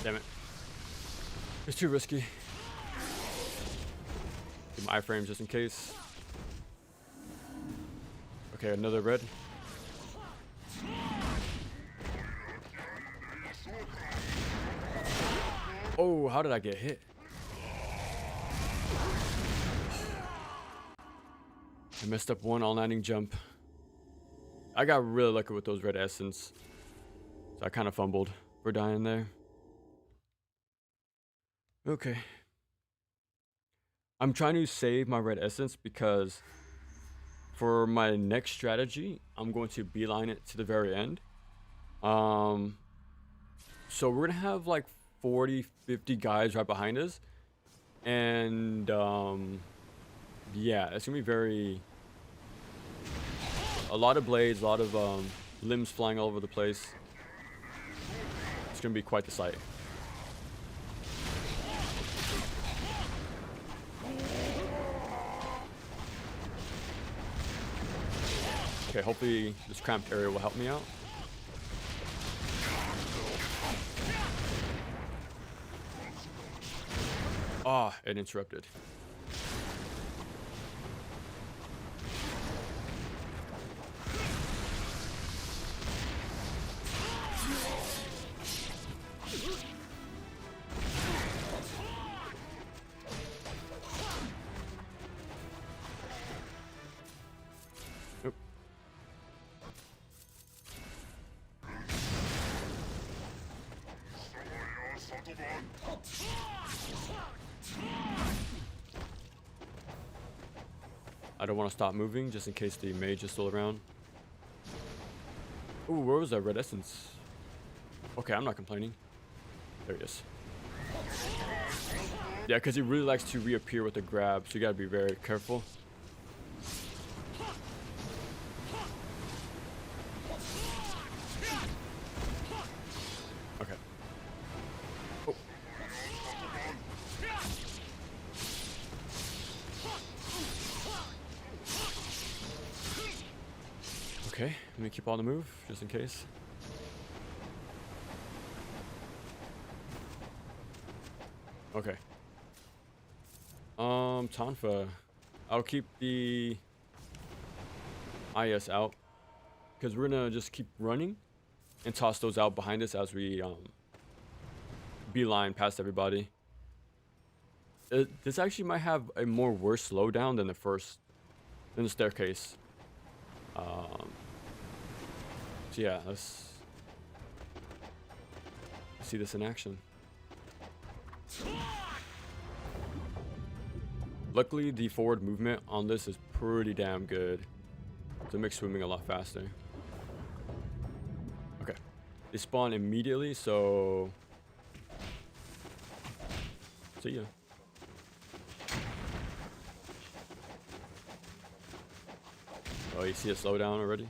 Damn it. It's too risky. Get my iframes just in case. Okay, another red. Oh, how did I get hit? I messed up one all-landing jump. I got really lucky with those red essence. So I kind of fumbled for dying there. Okay. I'm trying to save my red essence because for my next strategy, I'm going to beeline it to the very end. So we're gonna have like 40-50 guys right behind us. And yeah, it's gonna be a lot of blades, a lot of limbs flying all over the place. It's gonna be quite the sight. Okay, hopefully this cramped area will help me out. Ah, it interrupted. Oop. I don't want to stop moving just in case the mage is still around. Ooh, where was that red essence? Okay, I'm not complaining. There he is. Yeah, because he really likes to reappear with a grab, so you gotta be very careful. Okay. Oh. Let me keep on the move, just in case. Okay. Tonfa. I'll keep the IS out, because we're gonna just keep running and toss those out behind us as we beeline past everybody. This actually might have a more worse slowdown than the staircase. So yeah, let's see this in action. Luckily, the forward movement on this is pretty damn good to make swimming a lot faster. Okay, they spawn immediately, so see ya. Oh, you see a slowdown already?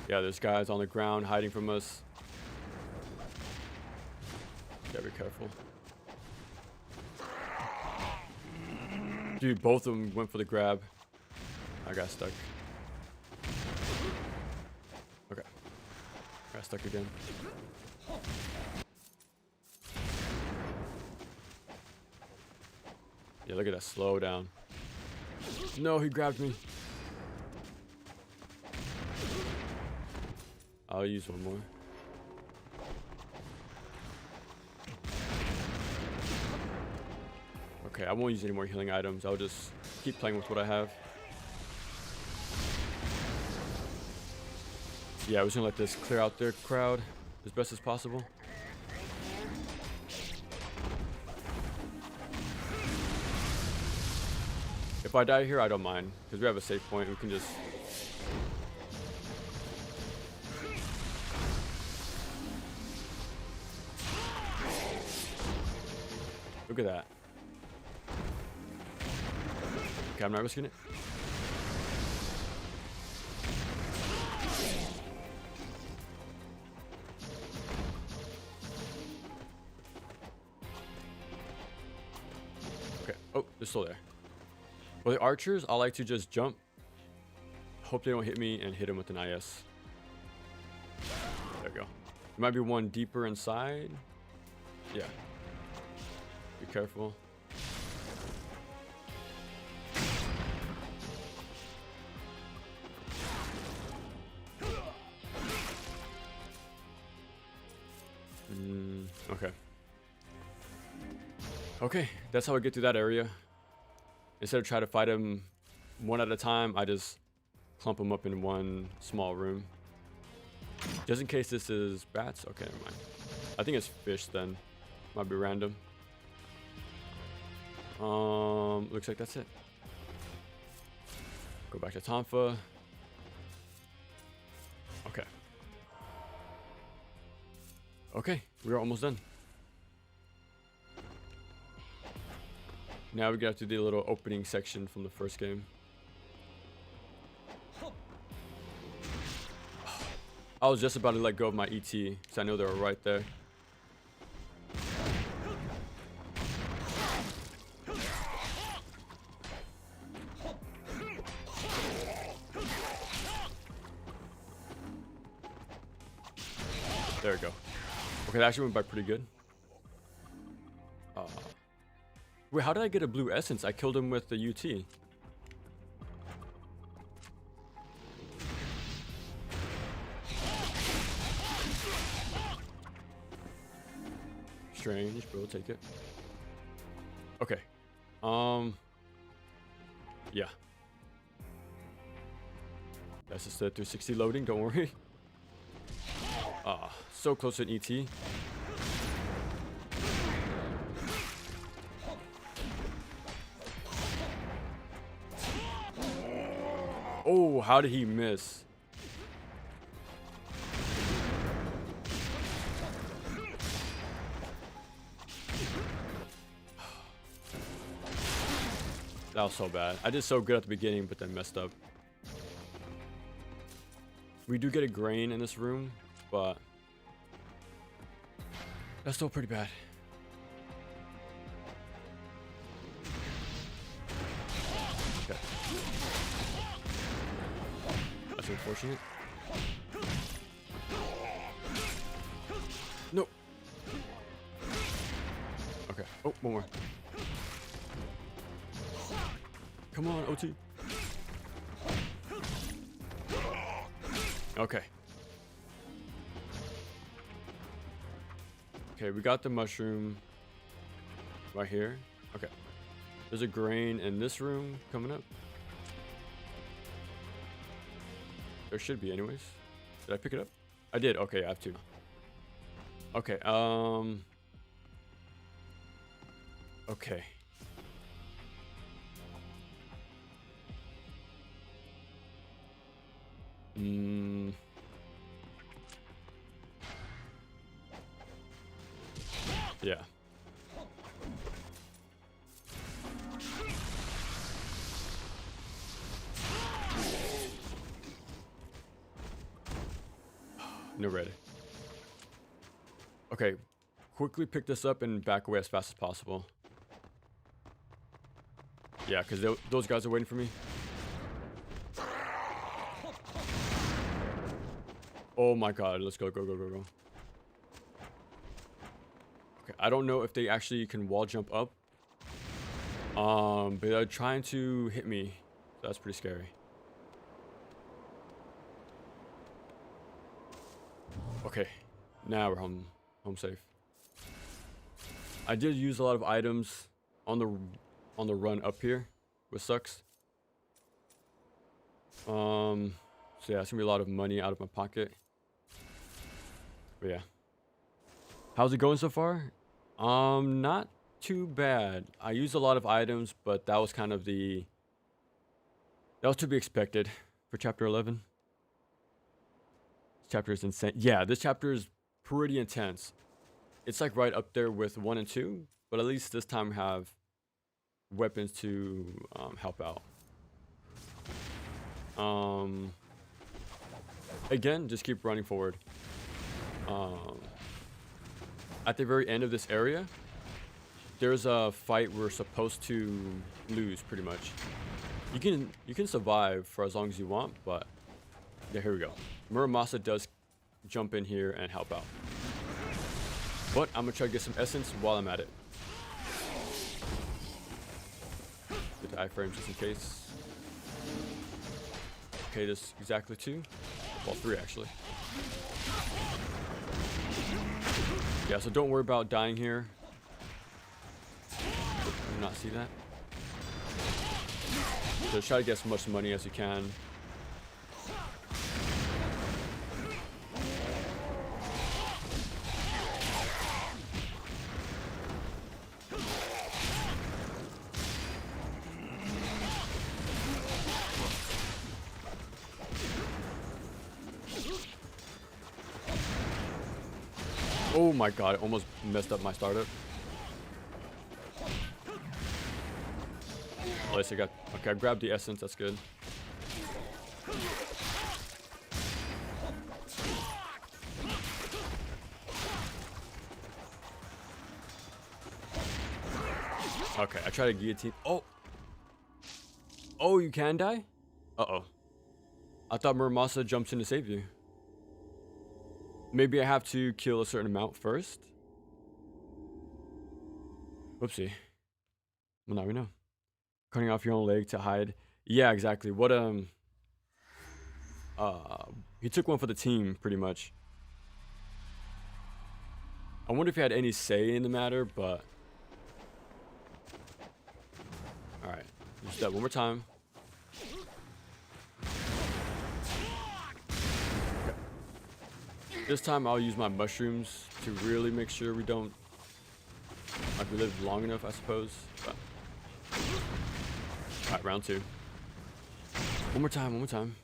Yeah, there's guys on the ground hiding from us. Gotta be careful. Dude, both of them went for the grab. I got stuck. Okay. Got stuck again. Yeah, look at that slowdown. No, he grabbed me. I'll use one more. Okay, I won't use any more healing items. I'll just keep playing with what I have. Yeah, I was gonna let this clear out their crowd as best as possible. If I die here, I don't mind, because we have a safe point. We can just... Look at that. Okay, I'm not risking it. Okay. Oh, they're still there. Well, the archers, I like to just jump. Hope they don't hit me and hit him with an IS. There we go. There might be one deeper inside. Yeah. Be careful. Okay. Okay, that's how I get through that area. Instead of trying to fight him one at a time, I just clump them up in one small room. Just in case this is bats. Okay, never mind. I think it's fish then. Might be random. Looks like that's it. Go back to Tonfa. Okay. Okay, we're almost done. Now we got to do the little opening section from the first game. I was just about to let go of my ET, because I know they were right there. There we go. Okay, that actually went by pretty good. Wait, how did I get a blue essence? I killed him with the UT. Strange, but we'll take it. Okay. Yeah. That's just the 360 loading, don't worry. So close to an ET. Oh, how did he miss? That was so bad. I did so good at the beginning, but then messed up. We do get a grain in this room, but That's still pretty bad. Okay. That's unfortunate. No. Okay. Oh, one more. Come on, OT. Okay. Okay, we got the mushroom right here. Okay. There's a grain in this room coming up. There should be anyways. Did I pick it up? I did. Okay, I have two. Okay, okay. Yeah. No red. Okay, quickly pick this up and back away as fast as possible. Yeah, because those guys are waiting for me. Oh my god, let's go, go, go, go, go. Okay, I don't know if they actually can wall jump up. But they're trying to hit me. So that's pretty scary. Okay, now we're home safe. I did use a lot of items on the run up here, which sucks. So yeah, it's gonna be a lot of money out of my pocket. But yeah, how's it going so far? Not too bad. I used a lot of items, but that was kind of that was to be expected for chapter 11. This chapter is insane. Yeah, this chapter is pretty intense. It's like right up there with 1 and 2, but at least this time we have weapons to help out. Again, just keep running forward. At the very end of this area, there's a fight we're supposed to lose pretty much. You can survive for as long as you want, but yeah, here we go. Muramasa does jump in here and help out. But I'm gonna try to get some essence while I'm at it. Get the iframes just in case. Okay, there's exactly 2. Well, 3 actually. Yeah, so don't worry about dying here. Do not see that. So try to get as much money as you can. Oh my god, I almost messed up my startup. At least I got... Okay, I grabbed the essence, that's good. Okay, I try to guillotine... Oh! Oh, you can die? Uh-oh. I thought Muramasa jumps in to save you. Maybe I have to kill a certain amount first? Whoopsie. Well, now we know. Cutting off your own leg to hide. Yeah, exactly. What, he took one for the team, pretty much. I wonder if he had any say in the matter, but... Alright. Let's do that one more time. This time I'll use my mushrooms to really make sure we don't, like, we live long enough, I suppose. But... Alright, round 2. One more time, one more time.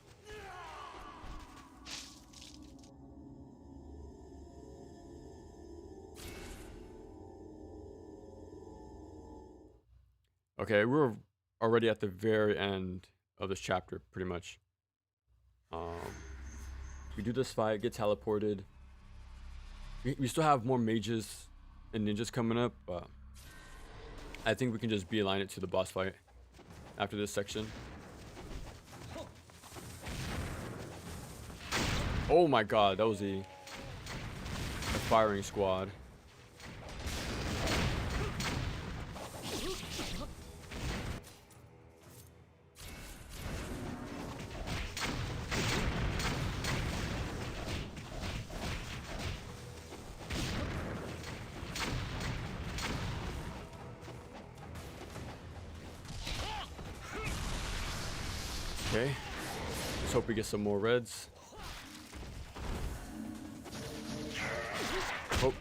Okay, we're already at the very end of this chapter, pretty much. We do this fight, get teleported. We still have more mages and ninjas coming up, but I think we can just beeline it to the boss fight after this section. Oh my god, that was a firing squad. Okay, let's hope we get some more reds. Oh.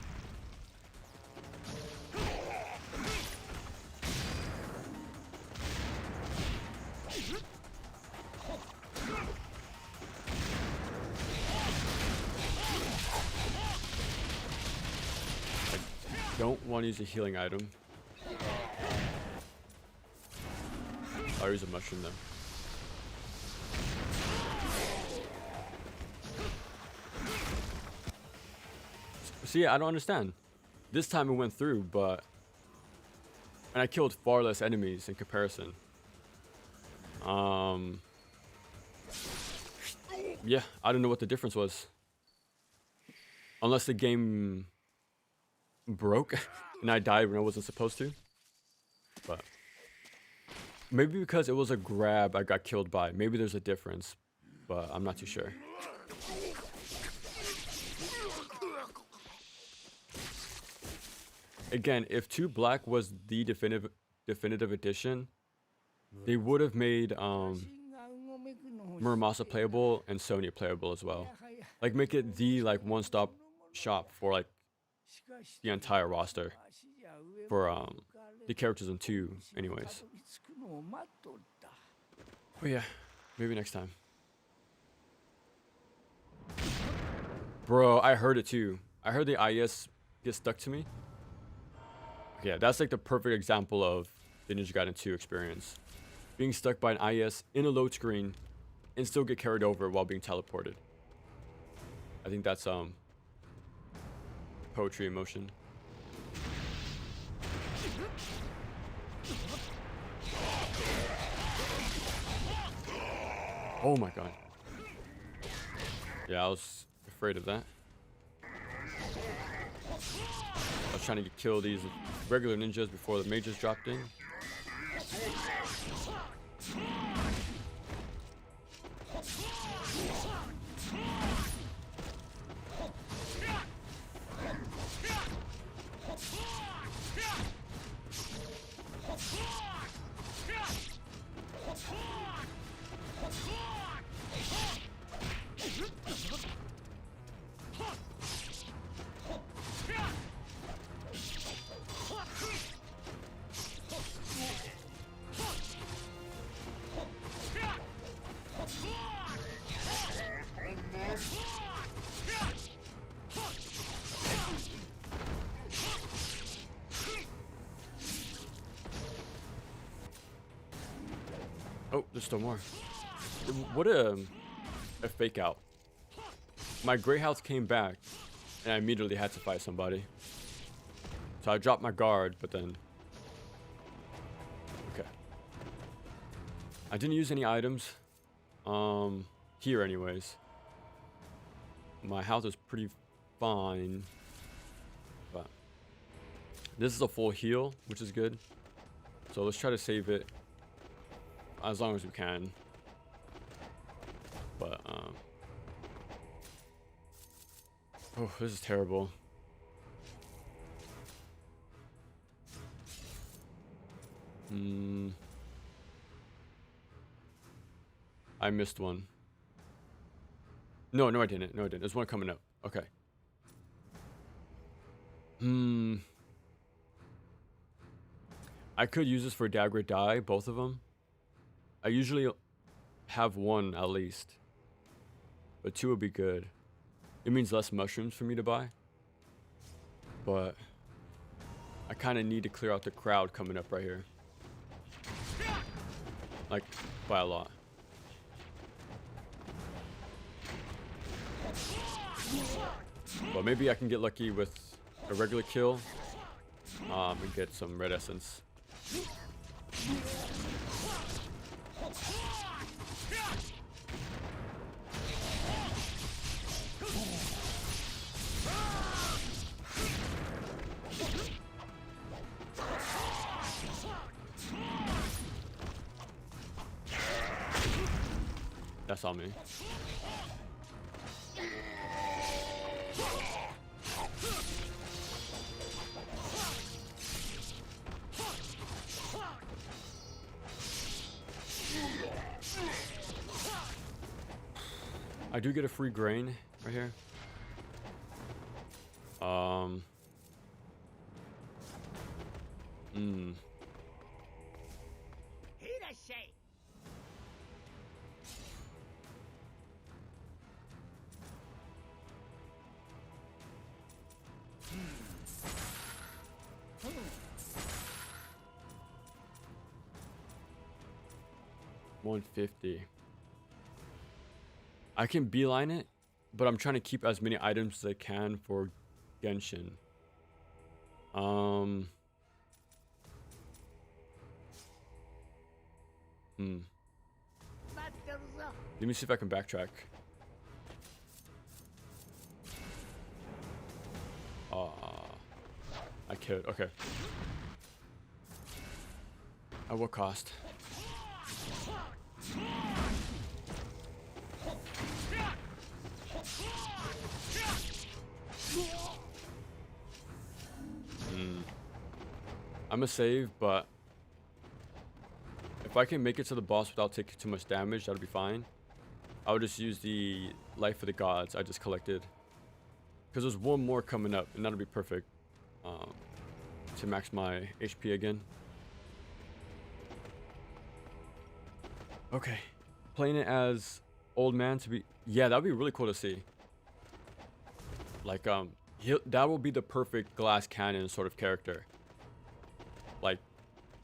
I don't want to use a healing item. I'll use a mushroom though. See, I don't understand. This time it went through, but... And I killed far less enemies in comparison. Yeah, I don't know what the difference was. Unless the game broke and I died when I wasn't supposed to. But... Maybe because it was a grab I got killed by. Maybe there's a difference, but I'm not too sure. Again, if 2 Black was the definitive edition, they would have made Muramasa playable and Sonya playable as well. Like make it the like one-stop shop for like the entire roster for the characters in 2 anyways. But yeah, maybe next time. Bro, I heard it too. I heard the IS get stuck to me. Yeah, that's like the perfect example of the Ninja Gaiden 2 experience. Being stuck by an IS in a load screen and still get carried over while being teleported. I think that's poetry in motion. Oh my god. Yeah, I was afraid of that. I was trying to kill these regular ninjas before the mages dropped in. Oh, there's still more. What a fake out. My gray house came back and I immediately had to fight somebody. So I dropped my guard, but then... Okay. I didn't use any items. Here anyways. My health is pretty fine. But this is a full heal, which is good. So let's try to save it as long as we can. But oh, this is terrible. I missed one. No, I didn't. No, I didn't. There's one coming up. Okay. I could use this for dagger die, both of them. I usually have one at least, but 2 would be good. It means less mushrooms for me to buy, but I kind of need to clear out the crowd coming up right here, like by a lot. But maybe I can get lucky with a regular kill and get some red essence. That's on me. I do get a free grain right here. $150. I can beeline it, but I'm trying to keep as many items as I can for Genshin. Let me see if I can backtrack. I could. Okay. At what cost? I'm gonna save, but if I can make it to the boss without taking too much damage, that'll be fine. I would just use the Life of the Gods I just collected, because there's one more coming up, and that'll be perfect to max my HP again. Okay, playing it as old man to be, yeah, that'd be really cool to see. Like that will be the perfect glass cannon sort of character. Like,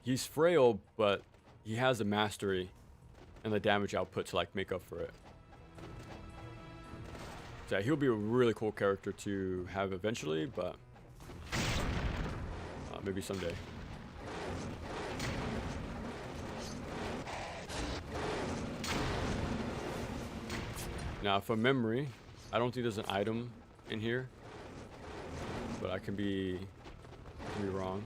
he's frail, but he has the mastery and the damage output to like make up for it. So yeah, he'll be a really cool character to have eventually, but maybe someday. Now, from memory, I don't think there's an item in here, but I can be wrong.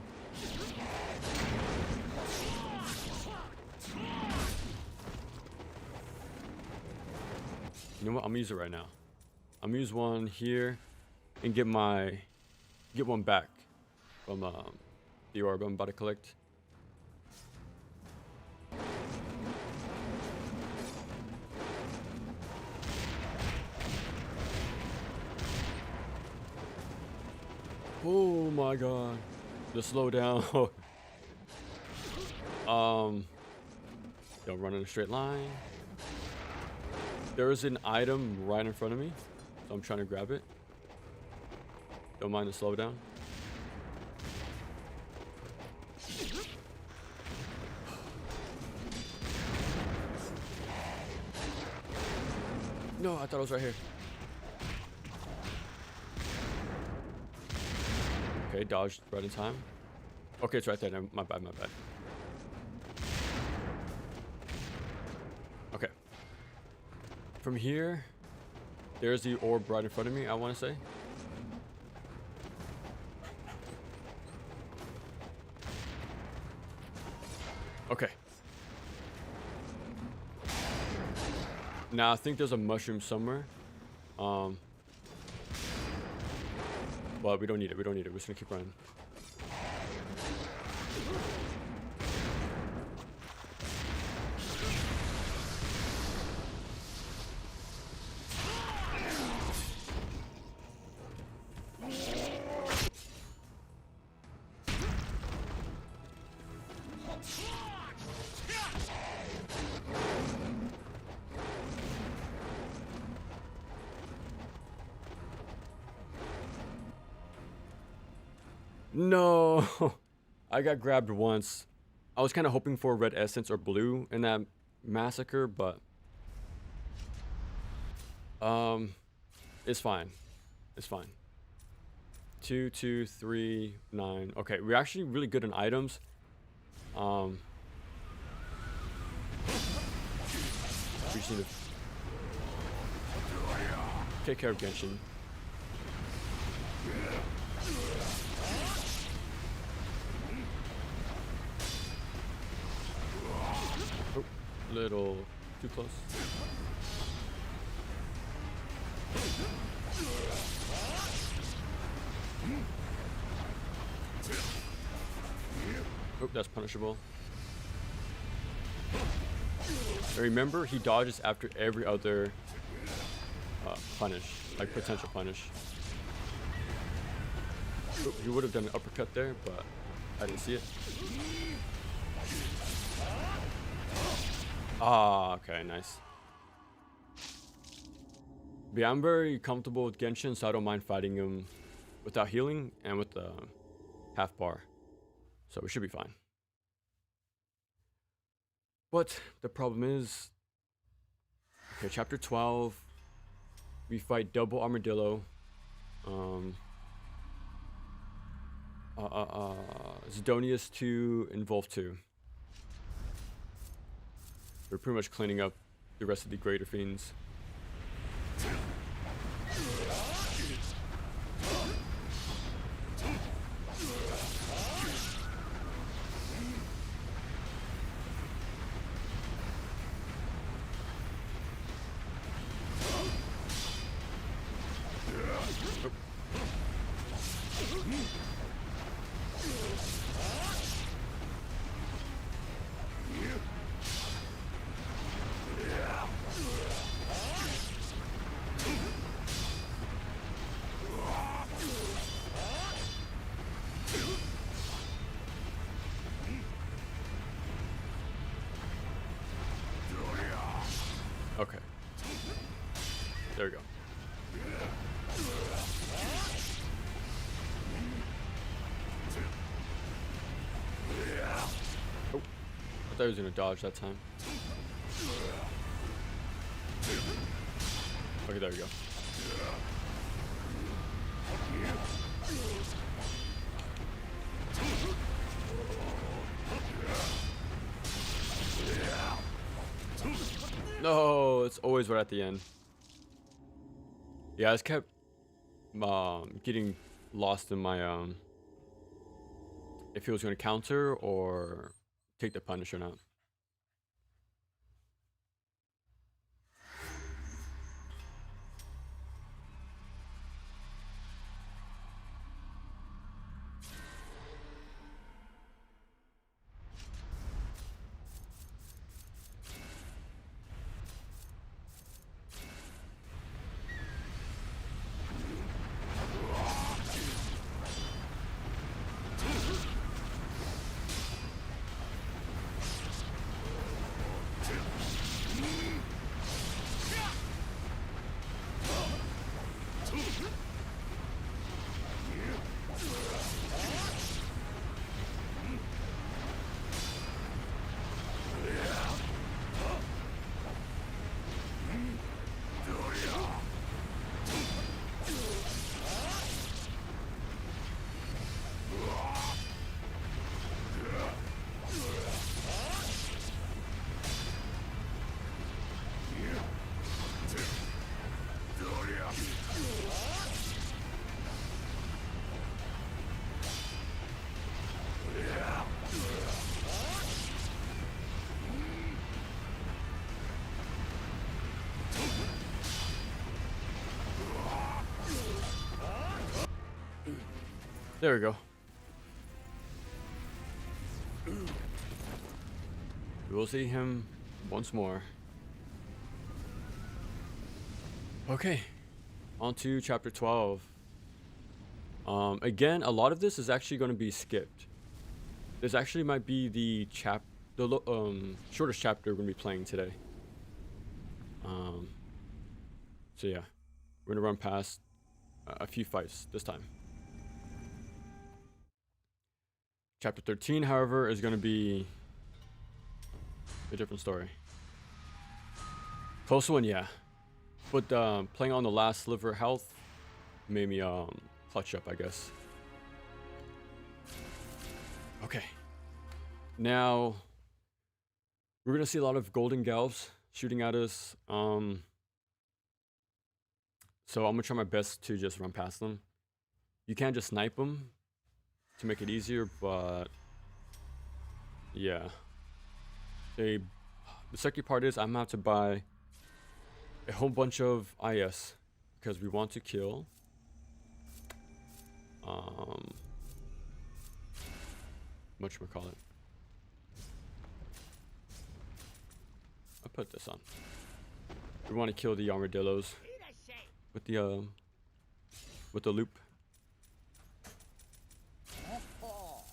You know what? I'm gonna use it right now. I'm gonna use one here and get one back from the orb I'm about to collect. Oh my god. The slowdown. Don't run in a straight line. There is an item right in front of me, so I'm trying to grab it. Don't mind the slowdown. No, I thought it was right here. Okay, dodged right in time. Okay, it's right there. No, my bad, my bad. Okay. From here, there's the orb right in front of me, I want to say. Okay. Now, I think there's a mushroom somewhere. But we don't need it. We don't need it. We're just gonna keep running. No, I got grabbed once. I was kind of hoping for red essence or blue in that massacre, but it's fine. It's fine. 2, 2, 3, 9. Okay, we're actually really good in items. We just need to take care of Genshin. Oh, little too close. Oh, that's punishable. And remember, he dodges after every other punish, like potential punish. Oh, he would have done an uppercut there, but I didn't see it. Ah, okay, nice. But yeah, I'm very comfortable with Genshin, so I don't mind fighting him without healing and with the half bar. So we should be fine. But the problem is, okay, chapter 12, we fight double armadillo. Zidonius 2 and Wolf 2. We're pretty much cleaning up the rest of the greater fiends. Okay. There we go. Oh, I thought he was gonna dodge that time. Okay, there we go. No, it's always right at the end. Yeah, I just kept getting lost in my if he was going to counter or take the punish or not. There we go. We will see him once more. Okay, on to chapter 12. Again, a lot of this is actually going to be skipped. This actually might be the shortest chapter we're going to be playing today. So yeah, we're going to run past a few fights this time. Chapter 13, however, is going to be a different story. Close one, yeah. But playing on the last sliver health made me clutch up, I guess. Okay. Now we're gonna see a lot of golden galvs shooting at us. So I'm gonna try my best to just run past them. You can't just snipe them to make it easier, but yeah. The second part is I'm gonna have to buy a whole bunch of IS because we want to kill whatchamacallit. I'll put this on. We want to kill the armadillos with the loop.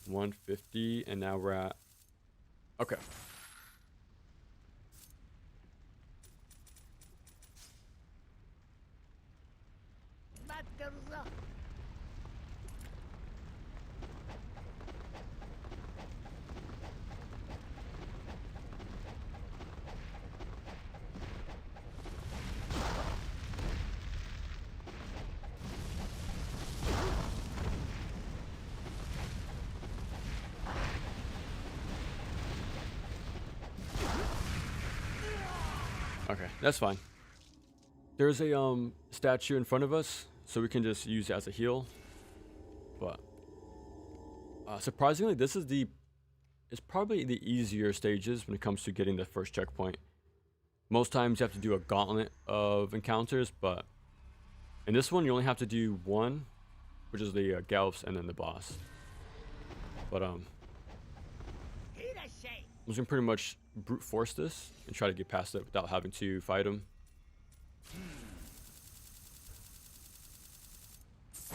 150, and now we're at, okay. Okay, that's fine. There's a statue in front of us, so we can just use it as a heal. But surprisingly, it's probably the easier stages when it comes to getting the first checkpoint. Most times you have to do a gauntlet of encounters, but in this one you only have to do one, which is the galps and then the boss. But I'm just gonna pretty much brute force this and try to get past it without having to fight him.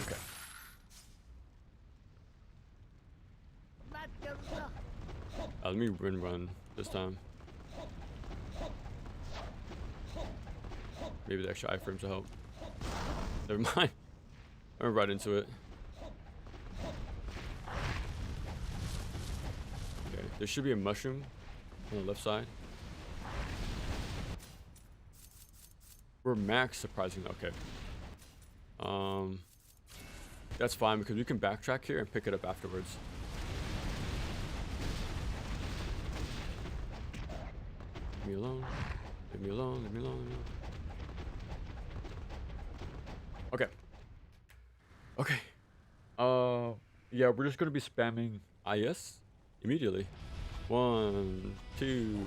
Okay. Let me run this time. Maybe the extra iframes will help. Never mind. I went right into it. Okay, there should be a mushroom on the left side. We're max, surprisingly. Okay. That's fine because we can backtrack here and pick it up afterwards. Leave me alone. Leave me alone. Leave me alone. Leave me alone. Okay. Okay. Yeah, we're just gonna be spamming IS immediately. 1, 2,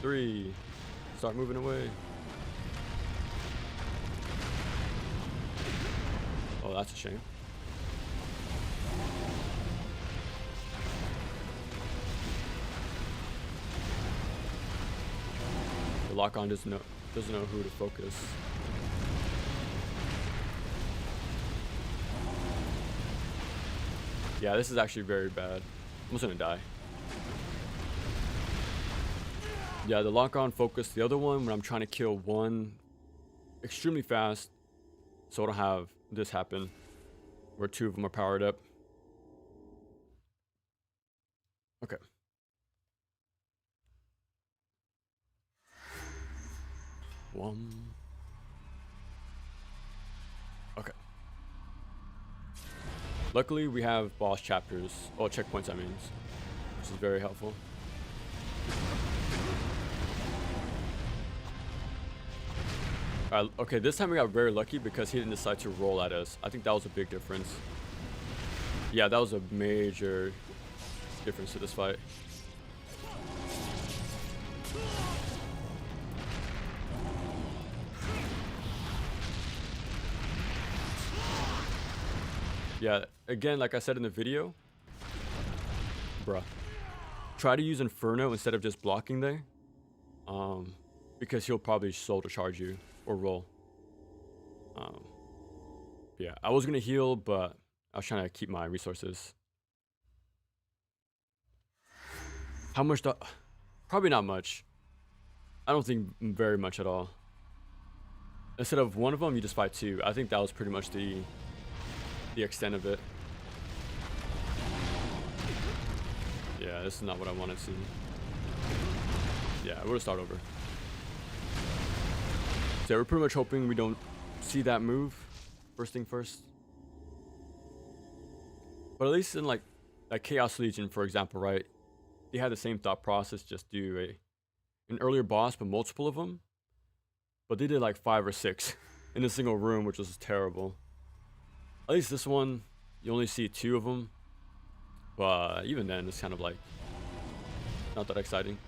3. Start moving away. Oh, that's a shame. The lock-on doesn't know who to focus. Yeah, this is actually very bad. I'm just gonna die. Yeah, the lock-on focus. The other one, when I'm trying to kill one extremely fast, so I don't have this happen, where two of them are powered up. Okay. One. Okay. Luckily, we have boss chapters, checkpoints, I mean, which is very helpful. Okay, this time we got very lucky because he didn't decide to roll at us. I think that was a big difference. Yeah, that was a major difference to this fight. Yeah, again, like I said in the video, bruh, try to use Inferno instead of just blocking there, because he'll probably shoulder charge you or roll. Yeah, I was gonna heal, but I was trying to keep my resources. How much? Probably not much. I don't think very much at all. Instead of one of them, you just fight two. I think that was pretty much the extent of it. Yeah, this is not what I wanted to see. Yeah, we'll start over. So we're pretty much hoping we don't see that move. First thing first. But at least in like Chaos Legion, for example, right? They had the same thought process, just do an earlier boss, but multiple of them. But they did like 5 or 6 in a single room, which was terrible. At least this one, you only see 2 of them. But even then, it's kind of like not that exciting.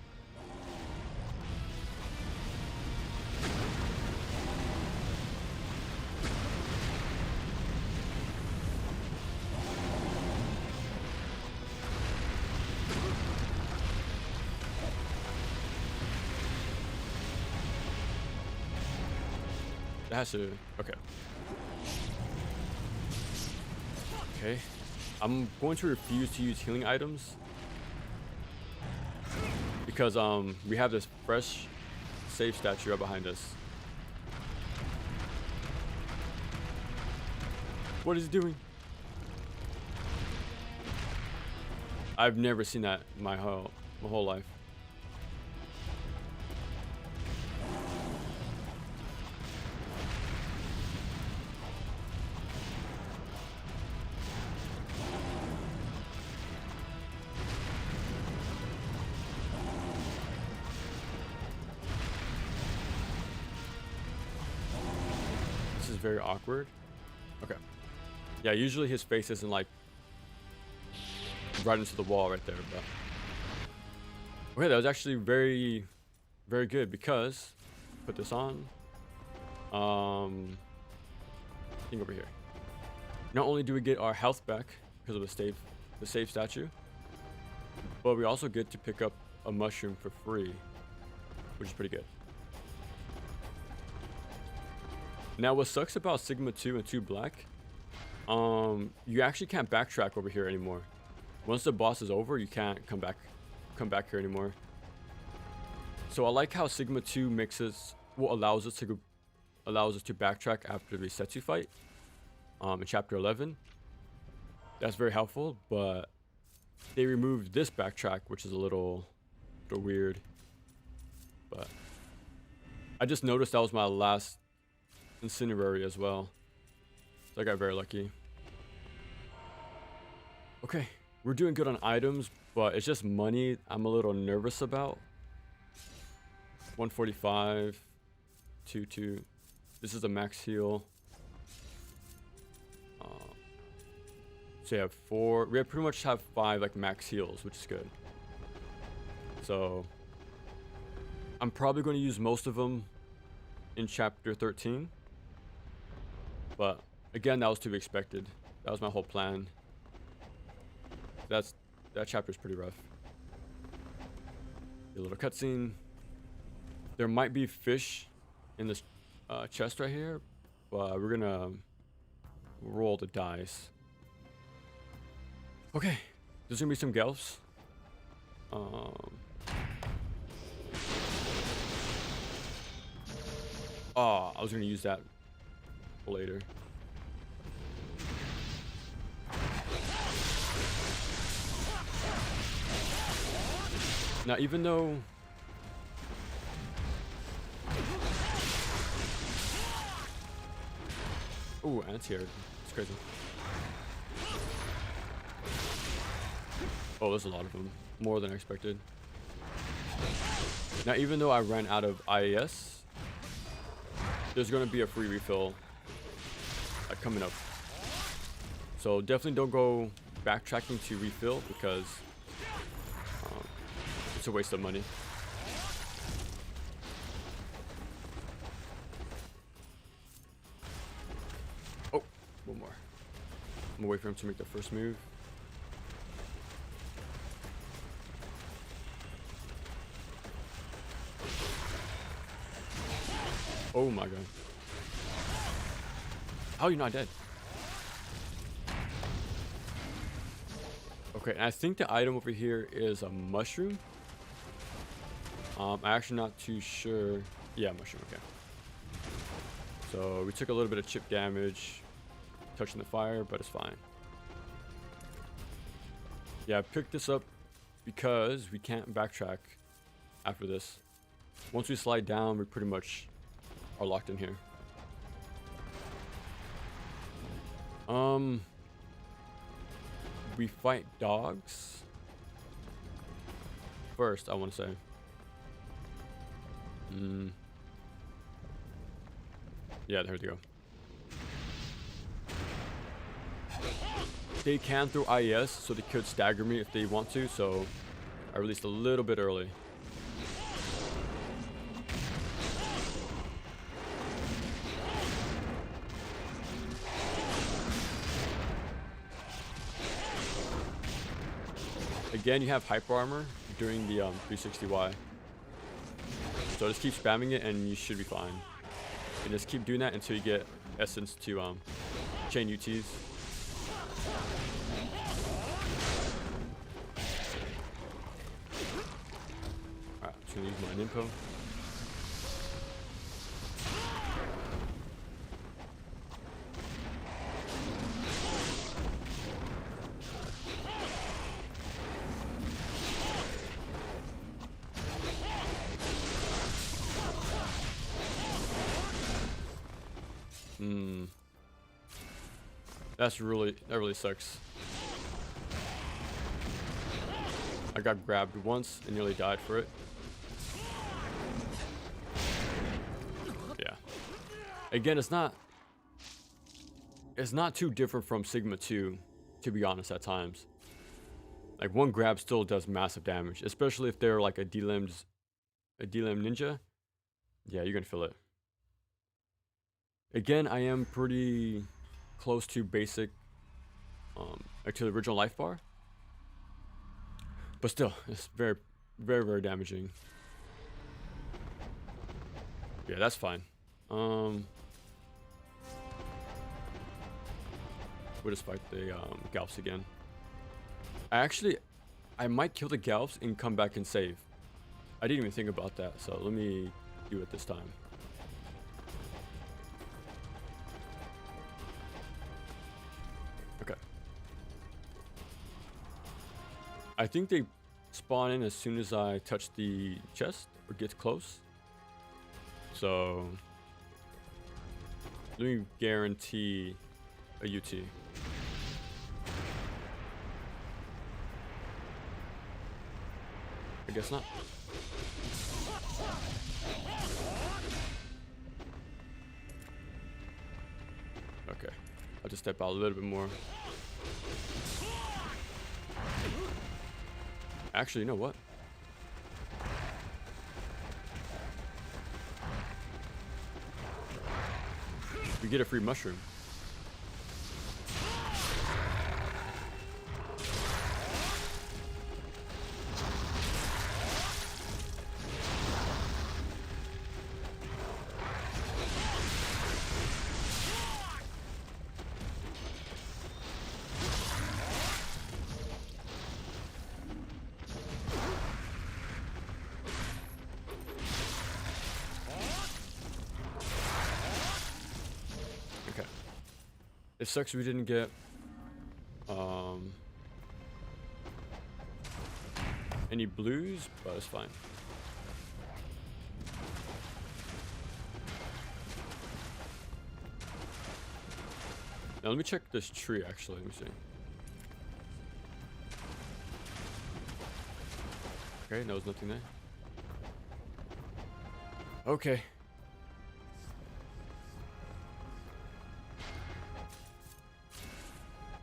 That has to, okay. Okay. I'm going to refuse to use healing items because we have this fresh save statue right behind us. What is he doing? I've never seen that in my whole life. This is very awkward. Okay. Yeah, usually his face isn't like right into the wall right there, but okay, that was actually very, very good because put this on. Thing over here. Not only do we get our health back because of the save statue, but we also get to pick up a mushroom for free, which is pretty good. Now, what sucks about Sigma 2 and 2 Black, you actually can't backtrack over here anymore. Once the boss is over, you can't come back here anymore. So I like how Sigma 2 allows us to backtrack after the Setsu fight in chapter 11. That's very helpful, but they removed this backtrack, which is a little weird. But I just noticed that was my last incinerary as well, so I got very lucky. Okay, we're doing good on items, but it's just money I'm a little nervous about. 145, 2. This is a max heal. So you have 4. We pretty much have 5 like max heals, which is good. So I'm probably going to use most of them in chapter 13. But again, that was to be expected. That was my whole plan. That chapter is pretty rough. A little cutscene. There might be fish in this chest right here, but we're gonna roll the dice. Okay, there's gonna be some gelfs. Oh, I was gonna use that later. Now, even though ooh, ants here. It's crazy. Oh, there's a lot of them. More than I expected. Now, even though I ran out of IAS, there's going to be a free refill coming up. So definitely don't go backtracking to refill because it's a waste of money. Oh, one more. I'm gonna wait for him to make the first move. Oh my god. How are you not dead? Okay, and I think the item over here is a mushroom. I'm actually not too sure. Yeah, mushroom, okay. So we took a little bit of chip damage touching the fire, but it's fine. Yeah, I picked this up because we can't backtrack after this. Once we slide down, we pretty much are locked in here. we fight dogs first, I want to say. Yeah, there we go. They can throw IES, so they could stagger me if they want to, so I released a little bit early. Again, you have hyper armor during the 360Y. So just keep spamming it and you should be fine. And just keep doing that until you get essence to chain UTs. Alright, I'm just gonna use my Nimpo. That really sucks. I got grabbed once and nearly died for it. Yeah. Again, it's not too different from Sigma 2, to be honest, at times. Like one grab still does massive damage, especially if they're like a D-limb ninja. Yeah, you're gonna feel it. Again, I am pretty close to basic, like to the original life bar, but still, it's very, very, very damaging. Yeah, that's fine. We'll just fight the Galps again. I might kill the Galps and come back and save. I didn't even think about that, so let me do it this time. Okay. I think they spawn in as soon as I touch the chest or get close. So let me guarantee a UT. I guess not. Okay, I'll just step out a little bit more. Actually, you know what? We get a free mushroom. Okay. It sucks we didn't get any blues, but it's fine. Now let me check this tree actually, let me see. Okay, no, there's nothing there. Okay.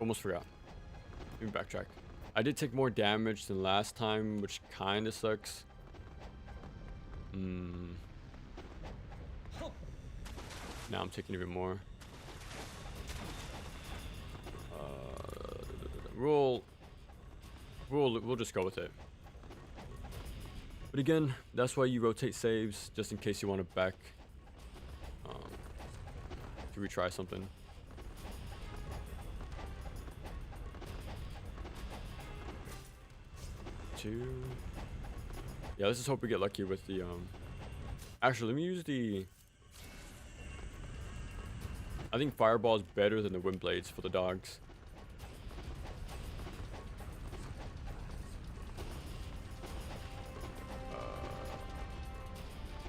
Almost forgot. Let me backtrack. I did take more damage than last time, which kind of sucks. Now I'm taking even more. We'll just go with it. But again, that's why you rotate saves, just in case you want to back to retry something. Yeah, let's just hope we get lucky with the actually let me use the I think fireball is better than the wind blades for the dogs.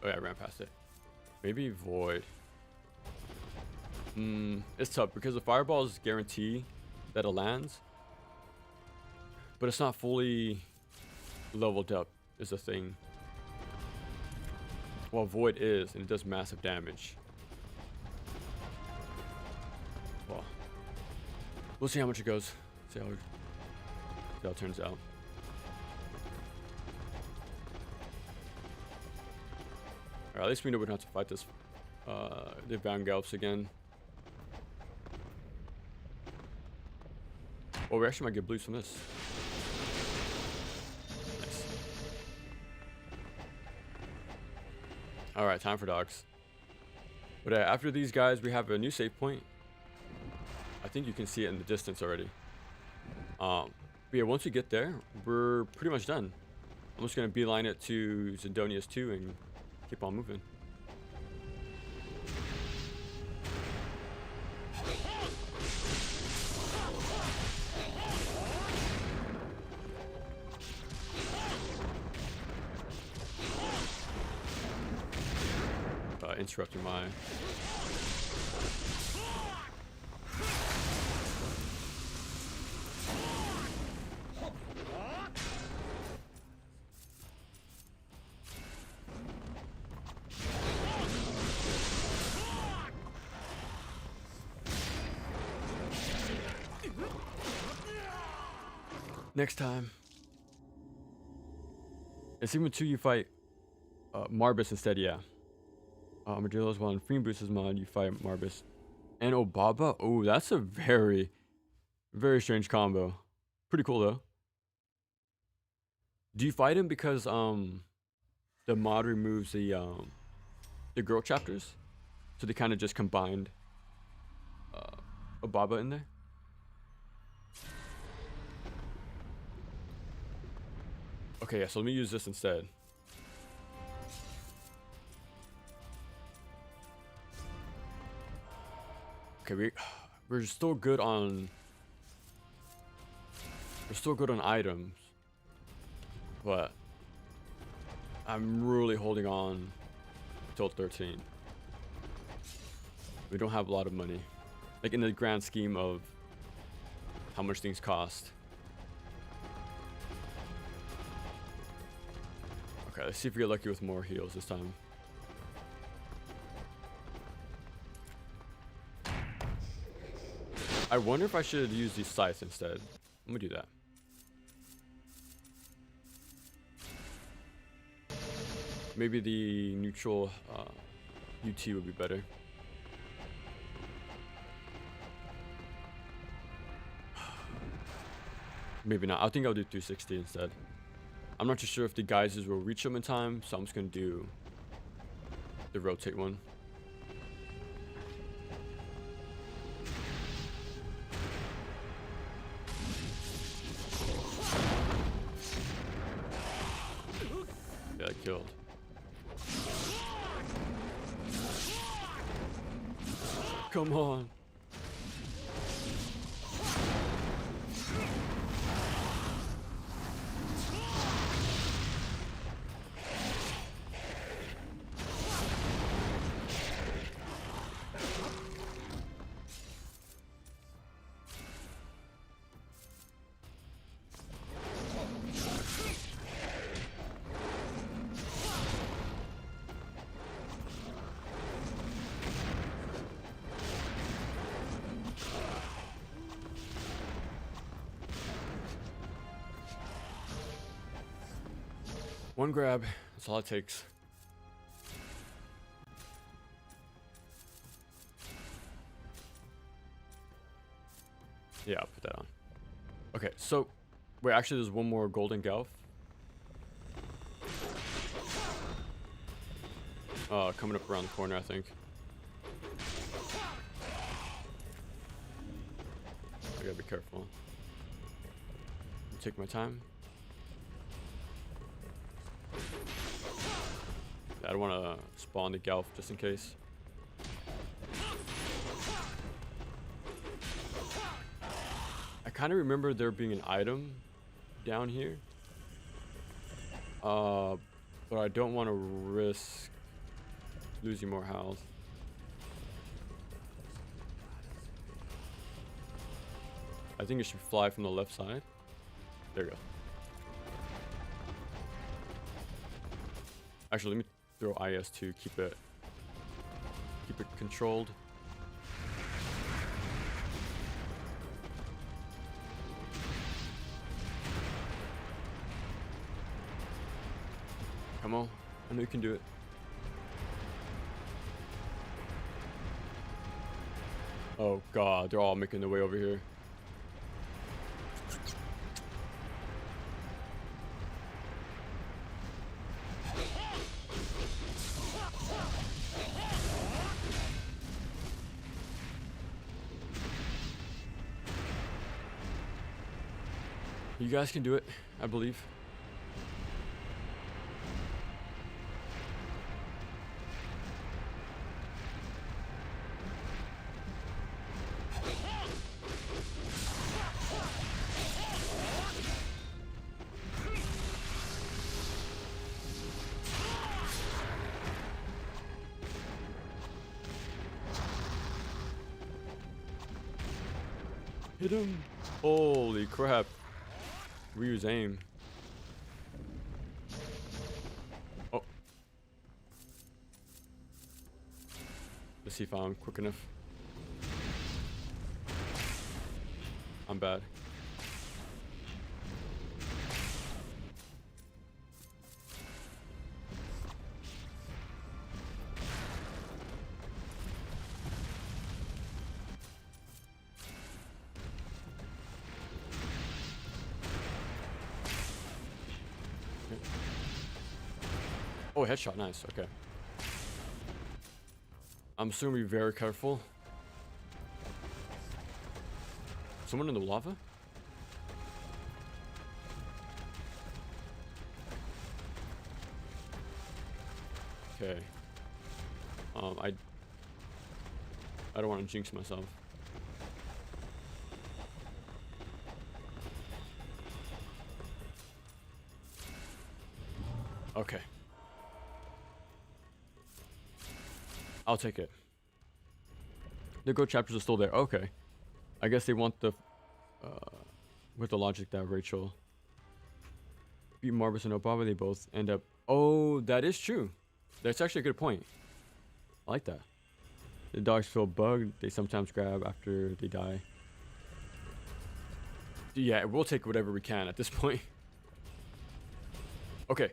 Oh yeah, I ran past it. Maybe void. It's tough because the fireballs guarantee that it lands. but it's not fully leveled up is the thing. While Void is, and it does massive damage. Well, we'll see how much it goes. See how it turns out. Alright, at least we know we don't have to fight this the Vangalps again. Well, we actually might get blues from this. Nice. Alright, time for dogs. But after these guys, we have a new save point. I think you can see it in the distance already. But yeah, once we get there, we're pretty much done. I'm just going to beeline it to Zidonius 2 and keep on moving. Interrupting my... Next time. In Sigma 2 you fight Marbus instead, yeah. Armadillos, while in Free Boosters mod you fight Marbus and Obaba. Oh, that's a very, very strange combo. Pretty cool though. Do you fight him because the mod removes the girl chapters, so they kind of just combined Obaba in there? Okay, yeah, so let me use this instead. Okay, we're still good on items, but I'm really holding on till 13. We don't have a lot of money, like in the grand scheme of how much things cost. Okay, let's see if we get lucky with more heals this time. I wonder if I should use these scythes instead. I'm gonna do that. Maybe the neutral UT would be better. Maybe not. I think I'll do 360 instead. I'm not too sure if the geysers will reach them in time, so I'm just gonna do the rotate one. Yeah, that killed. Come on. One grab, that's all it takes. Yeah, I'll put that on. Okay, so wait, actually there's one more golden Gelf. Coming up around the corner, I think. I gotta be careful. Take my time. I don't want to spawn the Gelf just in case. I kind of remember there being an item down here. But I don't want to risk losing more health. I think it should fly from the left side. There you go. Actually, let me throw IS to keep it controlled. Come on, I know you can do it. Oh god, they're all making their way over here. You guys can do it, I believe. Hit him! Holy crap. Ryu's aim. Oh. Let's see if I'm quick enough. I'm bad. Oh, headshot, nice, okay. I'm assuming be very careful. Someone in the lava? Okay. I don't want to jinx myself. Okay. I'll take it. The go chapters are still there. Okay. I guess they want the with the logic that Rachel beat Marvis and Obama, they both end up. Oh, that is true. That's actually a good point. I like that. The dogs feel bugged. They sometimes grab after they die. Yeah, we'll take whatever we can at this point. Okay.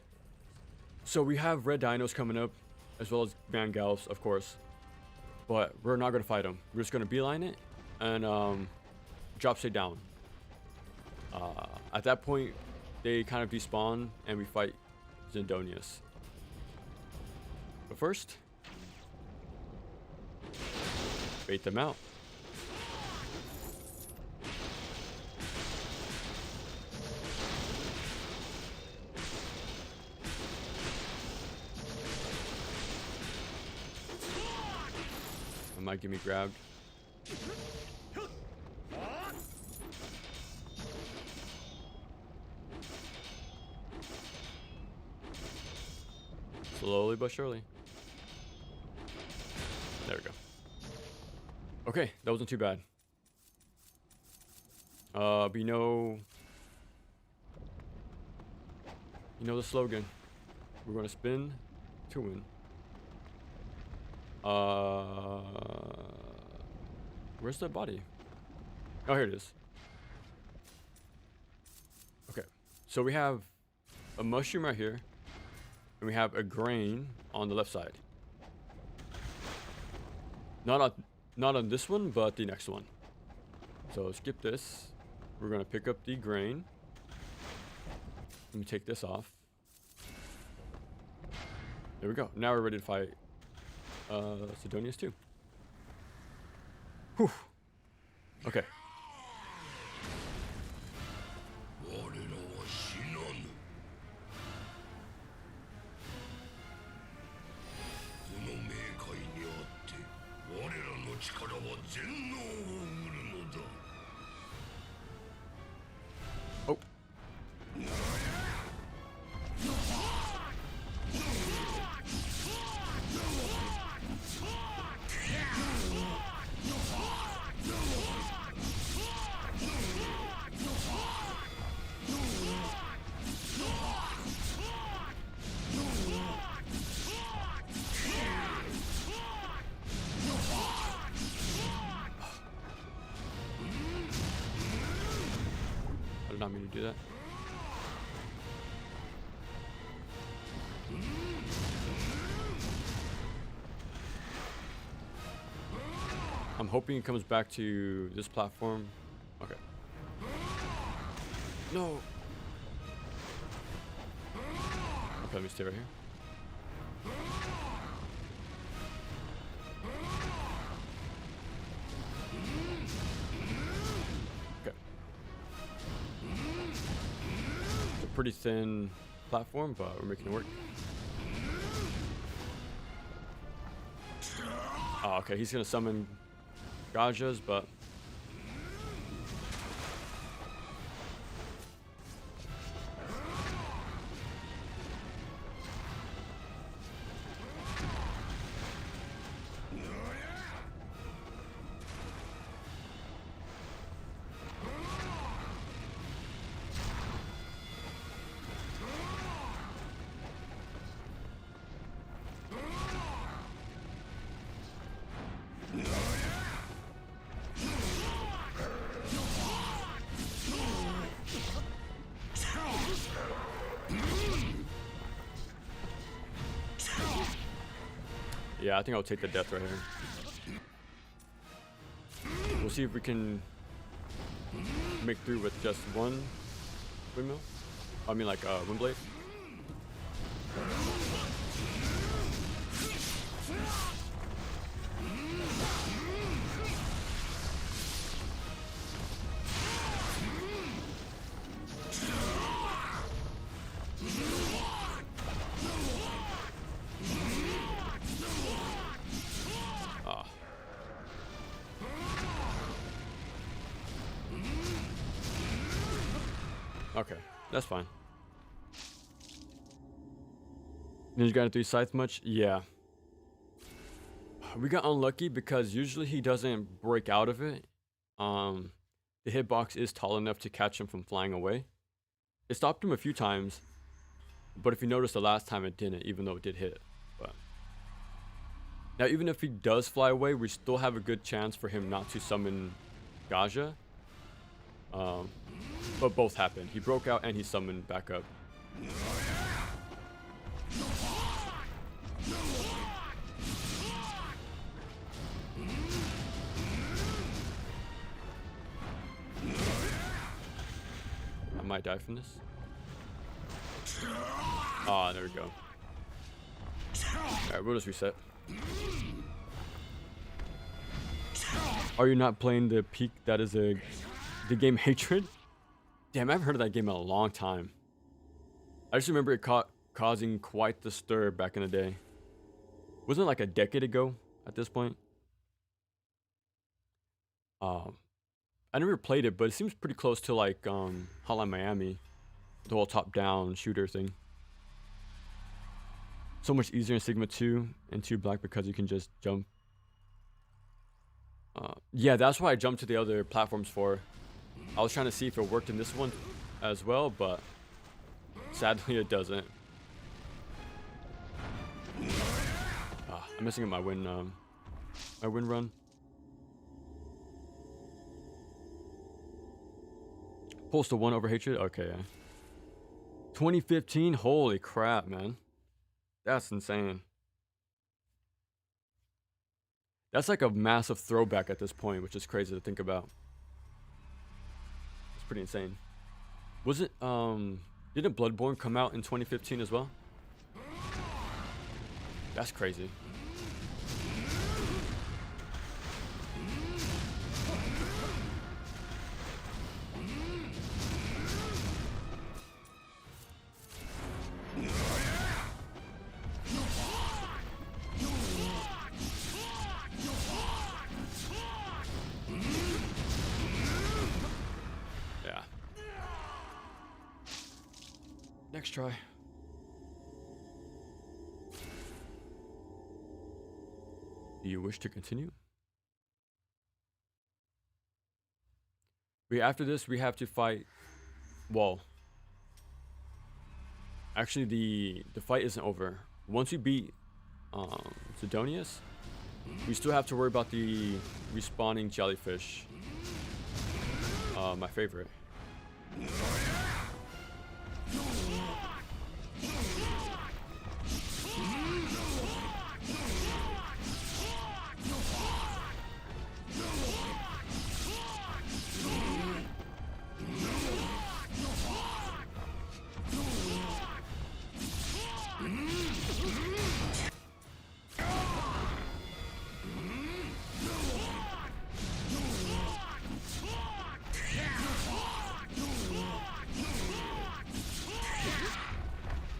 So we have red dinos coming up, as well as Van Gals, of course. But we're not going to fight them. We're just going to beeline it and drop straight down. At that point, they kind of despawn and we fight Zindonius. But first, bait them out. Might get me grabbed. Slowly but surely. There we go. Okay, that wasn't too bad. But you know the slogan. We're gonna spin to win. Where's the body? Oh, here it is. Okay, so we have a mushroom right here, and we have a grain on the left side. Not on this one, but the next one. So skip this. We're gonna pick up the grain. Let me take this off. There we go. Now we're ready to fight Sidonius 2. Whew. Okay. Oh. not mean to do that. I'm hoping it comes back to this platform. Okay. No. Okay, let me stay right here. Okay. It's a pretty thin platform, but we're making it work. Oh, okay, he's gonna summon Gajas, but yeah, I think I'll take the death right here. We'll see if we can make through with just one windmill. I mean, like wind blade. Okay, that's fine. Ninja Gaiden 3 scythe much? Yeah. We got unlucky because usually he doesn't break out of it. The hitbox is tall enough to catch him from flying away. It stopped him a few times, but if you notice the last time it didn't, even though it did hit. But now even if he does fly away, we still have a good chance for him not to summon Gaja. But both happened. He broke out and he summoned back up. I might die from this. Ah, there we go. Alright, we'll just reset. Are you not playing the peak that is the game Hatred? Damn, I haven't heard of that game in a long time. I just remember it causing quite the stir back in the day. Wasn't it like a decade ago at this point? I never played it, but it seems pretty close to like Hotline Miami, the whole top-down shooter thing. So much easier in Sigma 2 and 2 Black because you can just jump. Yeah, that's why I jumped to the other platforms for. I was trying to see if it worked in this one as well, but sadly it doesn't. I'm messing up my win run. Pulse to 1 over Hatred? Okay. 2015? Holy crap, man. That's insane. That's like a massive throwback at this point, which is crazy to think about. It's pretty insane. Was it, didn't Bloodborne come out in 2015 as well? That's crazy. Next try. Do you wish to continue? After this, we have to fight. Well, actually, the fight isn't over. Once we beat Sidonius, we still have to worry about the respawning jellyfish. My favorite.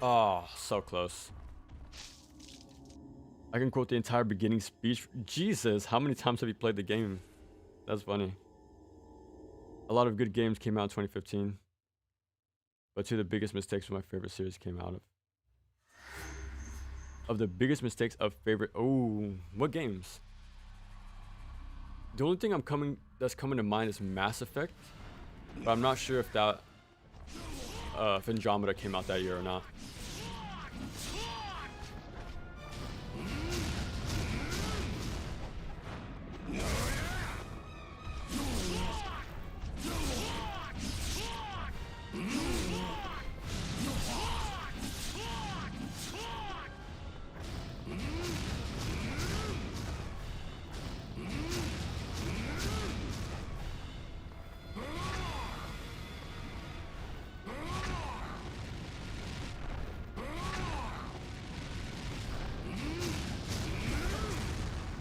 Oh, so close. I can quote the entire beginning speech. Jesus, how many times have you played the game? That's funny. A lot of good games came out in 2015. But two of the biggest mistakes my favorite series came out of. Of the biggest mistakes of favorite... Oh, what games? The only thing that's coming to mind is Mass Effect. But I'm not sure if that... if Andromeda came out that year or not.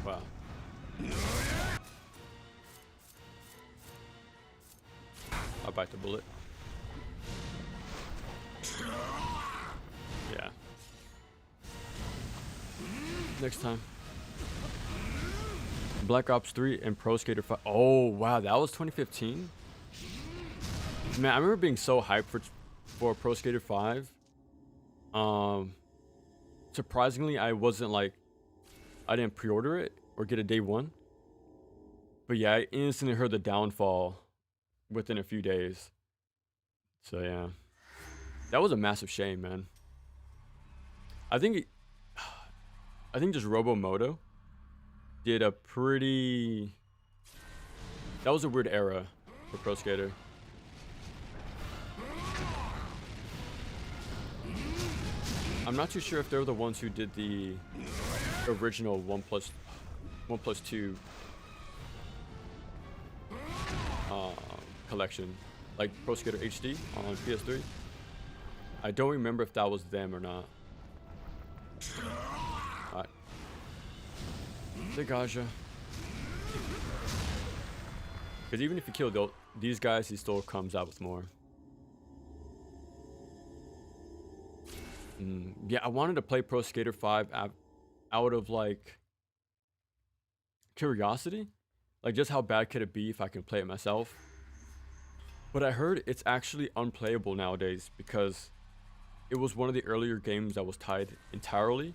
Wow. I'll bite the bullet. Yeah. Next time. Black Ops 3 and Pro Skater 5. Oh, wow. That was 2015? Man, I remember being so hyped for Pro Skater 5. Surprisingly, I wasn't like... I didn't pre-order it or get it day one. But yeah, I instantly heard the downfall within a few days. So yeah. That was a massive shame, man. I think just Robomoto did a pretty... That was a weird era for Pro Skater. I'm not too sure if they were the ones who did the original 1+2 collection, like Pro Skater HD on PS3. I don't remember if that was them or not. Alright. Degaja. Because even if you kill these guys, he still comes out with more. Yeah, I wanted to play Pro Skater 5 out of like curiosity, like just how bad could it be if I can play it myself. But I heard it's actually unplayable nowadays because it was one of the earlier games that was tied entirely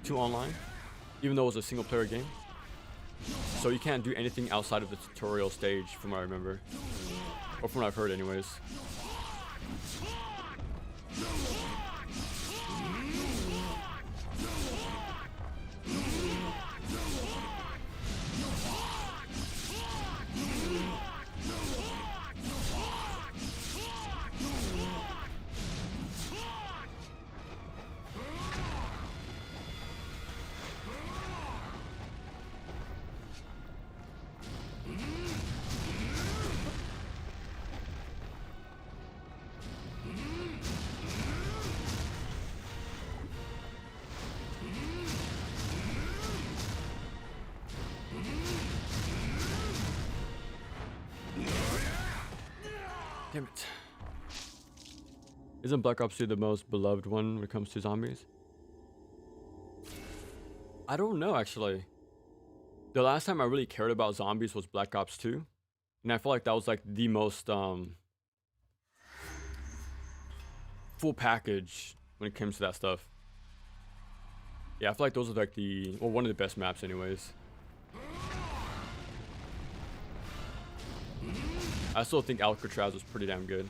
to online, even though it was a single player game. So you can't do anything outside of the tutorial stage, from what I remember, or from what I've heard anyways. Damn it. Isn't Black Ops 2 the most beloved one when it comes to zombies? I don't know, actually. The last time I really cared about zombies was Black Ops 2. And I feel like that was like the most full package when it comes to that stuff. Yeah, I feel like those are like one of the best maps anyways. I still think Alcatraz was pretty damn good.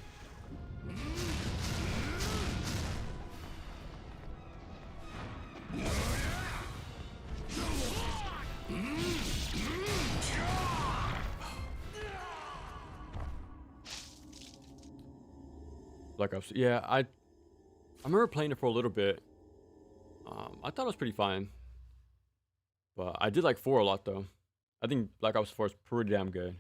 Black Ops. Yeah, I remember playing it for a little bit. I thought it was pretty fine, but I did like 4 a lot though. I think Black Ops 4 is pretty damn good.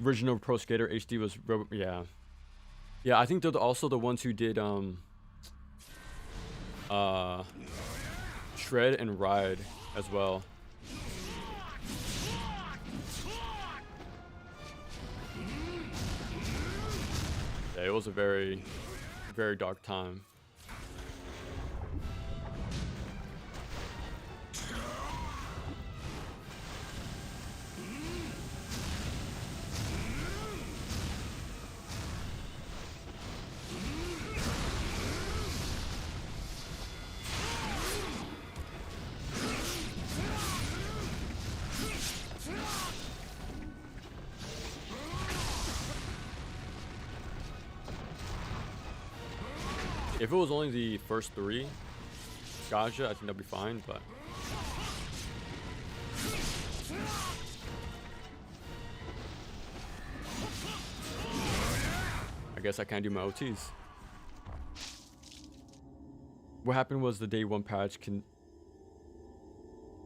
Original Pro Skater HD was yeah. Yeah, I think they're also the ones who did Shred and Ride as well. Yeah, it was a very, very dark time. If it was only the first 3, Gaja, I think that'd be fine, but I guess I can't do my OTs. What happened was the day 1 patch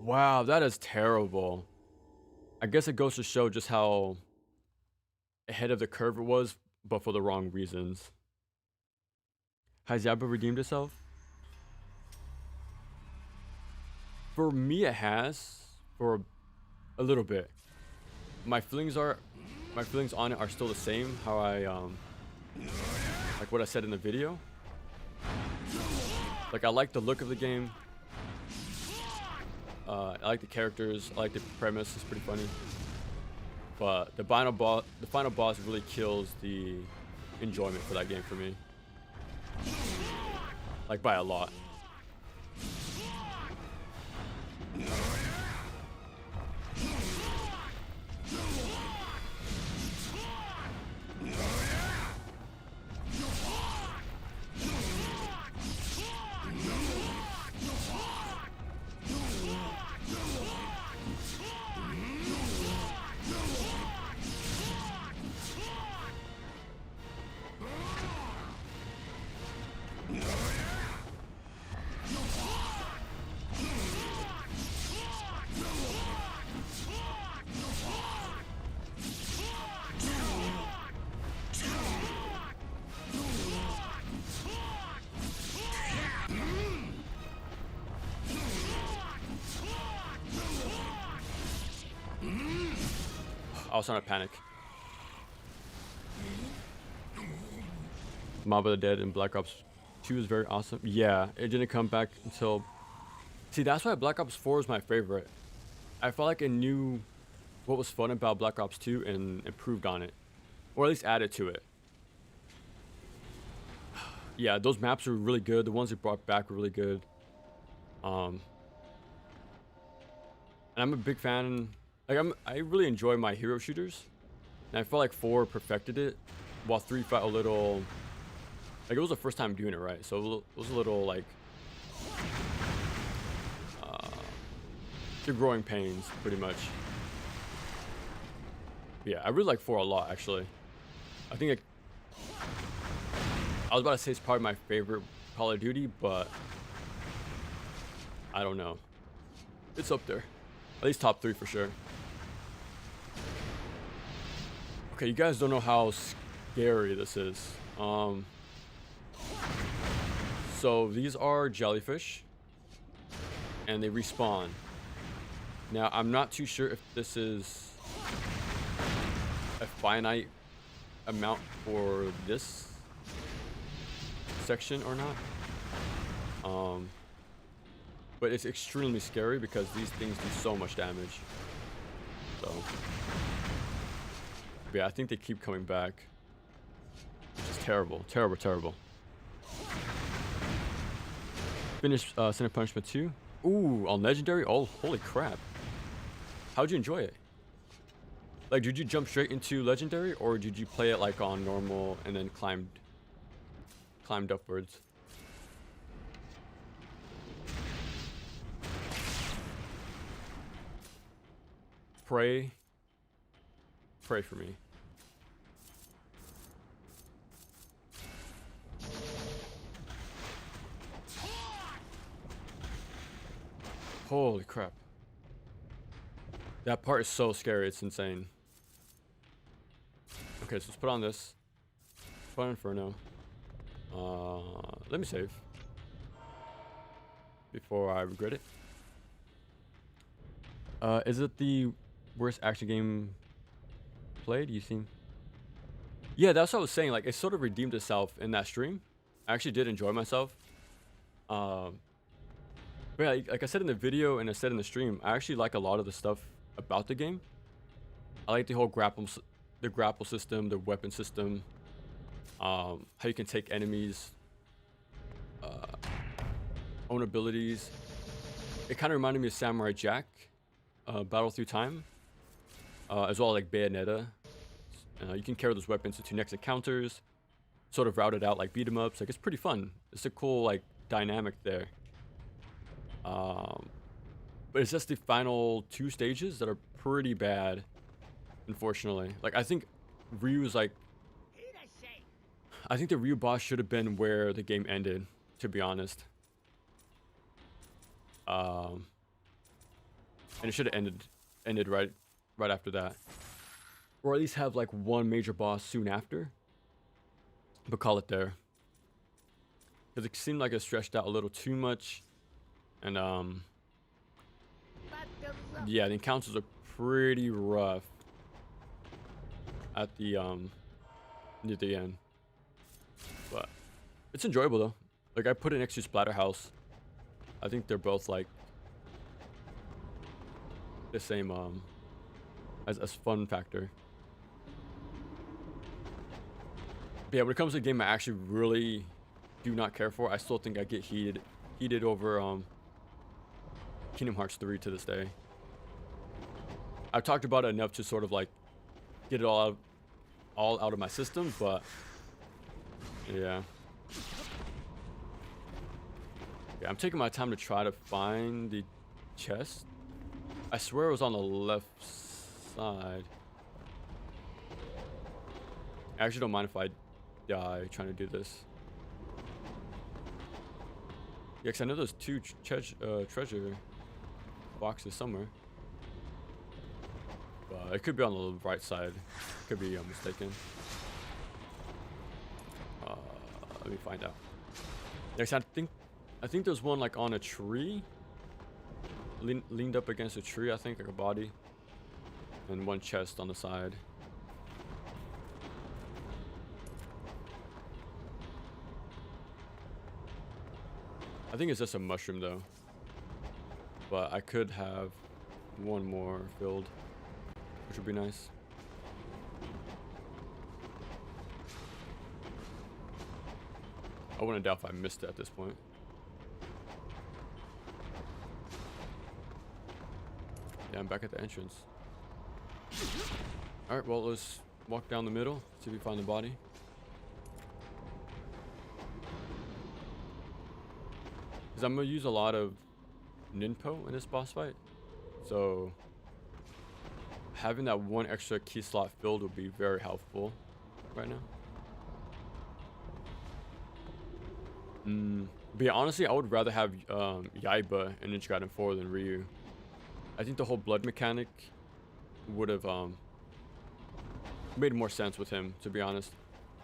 Wow, that is terrible. I guess it goes to show just how ahead of the curve it was, but for the wrong reasons. Has Yaba redeemed itself? For me, it has. For a little bit. My feelings on it are still the same. How I like what I said in the video. Like, I like the look of the game. I like the characters. I like the premise. It's pretty funny. But the final boss really kills the enjoyment for that game for me. Like, by a lot. I was trying to panic. Mob of the Dead in Black Ops 2 is very awesome. Yeah, it didn't come back until... See, that's why Black Ops 4 is my favorite. I felt like it knew what was fun about Black Ops 2 and improved on it. Or at least added to it. Yeah, those maps are really good. The ones they brought back were really good. And I'm a big fan... Like, I really enjoy my hero shooters, and I felt like 4 perfected it, while 3 felt a little, like, it was the first time doing it right, so it was a little, like, the growing pains, pretty much. But yeah, I really like 4 a lot, actually. I think I was about to say it's probably my favorite Call of Duty, but I don't know. It's up there. At least top 3 for sure. Okay, you guys don't know how scary this is. So these are jellyfish, and they respawn. Now, I'm not too sure if this is a finite amount for this section or not. But it's extremely scary because these things do so much damage. So, yeah, I think they keep coming back. Which is terrible, terrible, terrible. Finished Sin and Punishment 2. Ooh, on Legendary? Oh, holy crap. How'd you enjoy it? Like, did you jump straight into Legendary, or did you play it like on normal and then climbed upwards? Pray for me. Holy crap. That part is so scary, it's insane. Okay, so let's put on this. Put on Inferno. Let me save. Before I regret it. Is it the worst action game played? You seem... Yeah, that's what I was saying. Like, it sort of redeemed itself in that stream. I actually did enjoy myself. But yeah, like I said in the video and I said in the stream, I actually like a lot of the stuff about the game. I like the whole grapple system, the weapon system, how you can take enemies, own abilities. It kind of reminded me of Samurai Jack, Battle Through Time, as well as like Bayonetta. You can carry those weapons into next encounters, sort of route it out like beat 'em ups. Like, it's pretty fun. It's a cool like dynamic there. But it's just the final 2 stages that are pretty bad, unfortunately. Like, I think Ryu's like, I think the Ryu boss should have been where the game ended, to be honest. And it should have ended right after that, or at least have like one major boss soon after, but call it there, because it seemed like it stretched out a little too much. And yeah, the encounters are pretty rough at the near the end, but it's enjoyable though. Like, I put it next to Splatterhouse. I think they're both like the same as fun factor. But yeah, when it comes to a game I actually really do not care for, I still think I get heated over Kingdom Hearts 3 to this day. I've talked about it enough to sort of like get it all out of my system, but yeah. Yeah, I'm taking my time to try to find the chest. I swear it was on the left side. I actually don't mind if I die trying to do this. Yeah, because I know there's 2 treasure boxes somewhere. But it could be on the right side. Could be mistaken. Let me find out. Next, I think there's one like on a tree. Leaned up against a tree, I think, like a body. And one chest on the side. I think it's just a mushroom though. But I could have one more filled, which would be nice. I wouldn't doubt if I missed it at this point. Yeah, I'm back at the entrance. Alright, well, let's walk down the middle, see if we find the body. Because I'm going to use a lot of Ninpo in this boss fight. So having that one extra key slot filled would be very helpful right now. But yeah, honestly, I would rather have Yaiba in Ninja Gaiden 4 than Ryu. I think the whole blood mechanic would have made more sense with him, to be honest.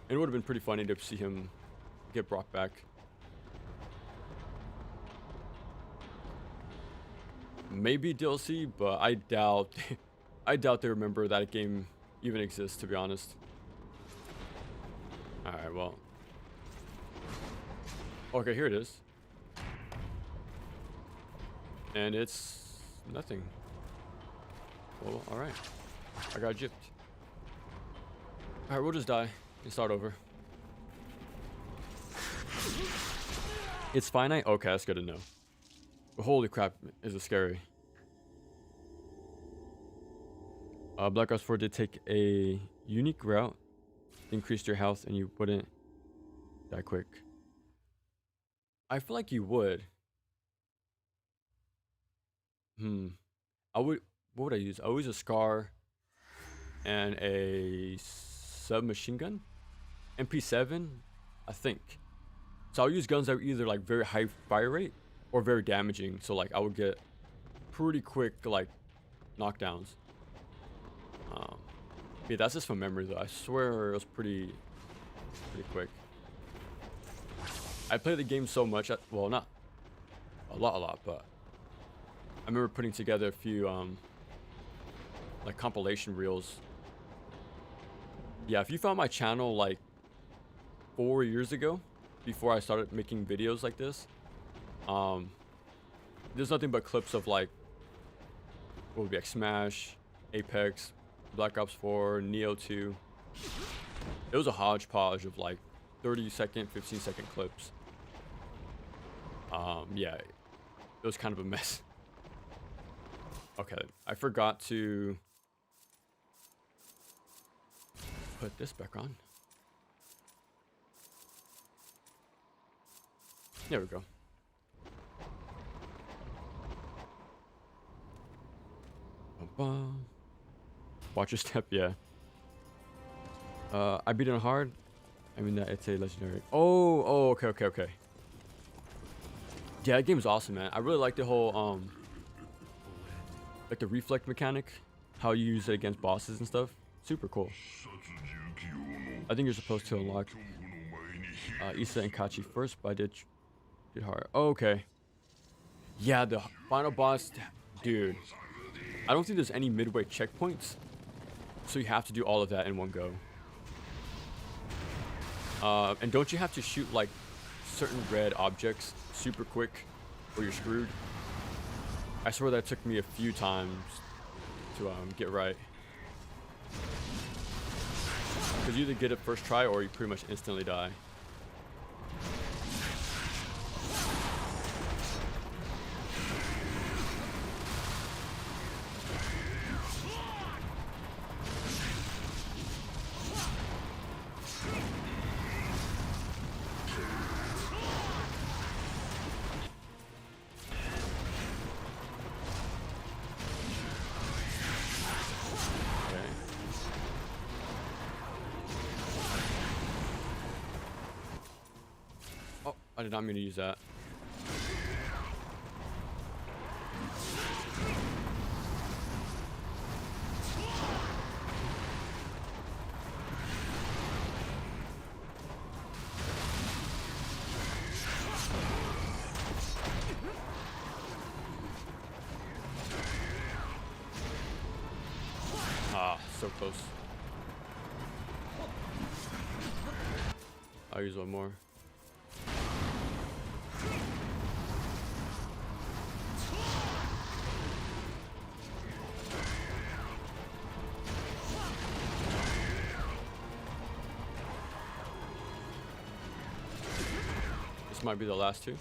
It would have been pretty funny to see him get brought back. Maybe DLC, but I doubt they remember that game even exists, to be honest. Alright, well. Okay, here it is. And it's nothing. Well, alright. I got gypped. Alright, we'll just die and start over. It's finite? Okay, that's good to know. But holy crap, is it scary. Black Ops 4 did take a unique route. Increased your health and you wouldn't die quick. I feel like you would. What would I use? I would use a Scar and a submachine gun. MP7, I think. So I'll use guns that are either like very high fire rate or very damaging. So like I would get pretty quick like knockdowns. Yeah, that's just from memory though. I swear it was pretty quick. I played the game so much, well, not a lot, but I remember putting together a few like compilation reels. Yeah, if you found my channel like 4 years ago, before I started making videos like this, there's nothing but clips of like what would be like Smash, Apex, Black Ops 4, Neo 2. It was a hodgepodge of like 30-second, 15-second clips. Yeah, it was kind of a mess. Okay, I forgot to put this back on. There we go. Watch your step, yeah. I beat it on hard. I mean, it's a legendary. Oh, okay. Yeah, that game's awesome, man. I really like the whole like the reflect mechanic, how you use it against bosses and stuff. Super cool. I think you're supposed to unlock Issa and Kachi first, but I did hard. Oh, okay. Yeah, the final boss, dude. I don't think there's any midway checkpoints, so you have to do all of that in one go. And don't you have to shoot like certain red objects super quick or you're screwed? I swear that took me a few times to get right. Because you either get it first try or you pretty much instantly die. I did not mean to use that. Ah, so close. I'll use one more. Might be the last two.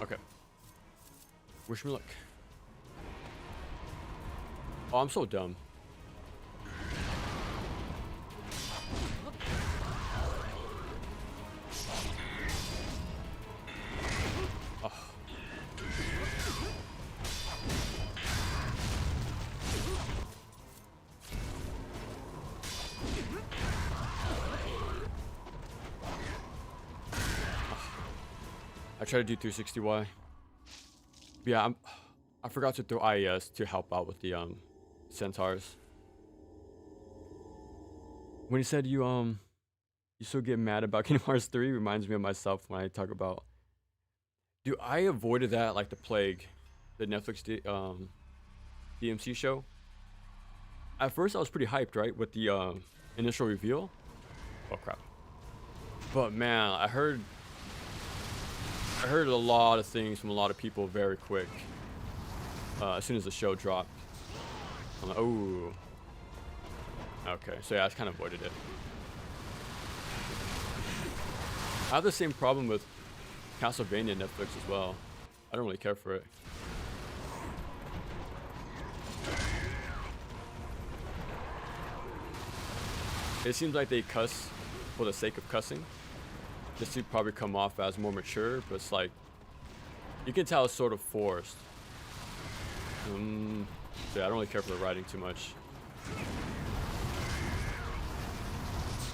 Okay. Wish me luck. Oh, I'm so dumb. I tried to do 360Y. Yeah, I forgot to throw IES to help out with the centaurs. When you said you still get mad about Kingdom Hearts 3, reminds me of myself when I talk about. Dude, I avoided that like the plague, the Netflix DMC show. At first, I was pretty hyped, right, with the initial reveal. Oh crap! But man, I heard a lot of things from a lot of people very quick. As soon as the show dropped, I'm like, oh. Okay, so yeah, I kind of avoided it. I have the same problem with Castlevania Netflix as well. I don't really care for it. It seems like they cuss for the sake of cussing. This would probably come off as more mature, but it's like, you can tell it's sort of forced. So yeah, I don't really care for the writing too much.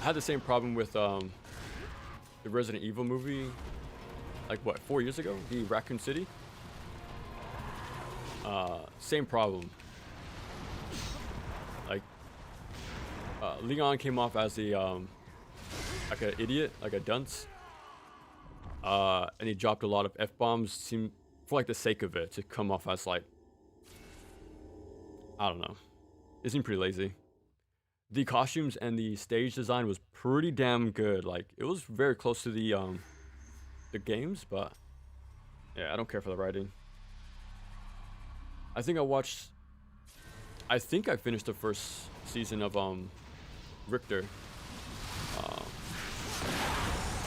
I had the same problem with the Resident Evil movie, like what, 4 years ago, the Raccoon City. Same problem. Like Leon came off as a like an idiot, like a dunce, and he dropped a lot of f-bombs. Seem for like the sake of it to come off as like, I don't know. It seemed pretty lazy. The costumes and the stage design was pretty damn good. Like it was very close to the games, but yeah, I don't care for the writing. I think I finished the first season of Richter. Um,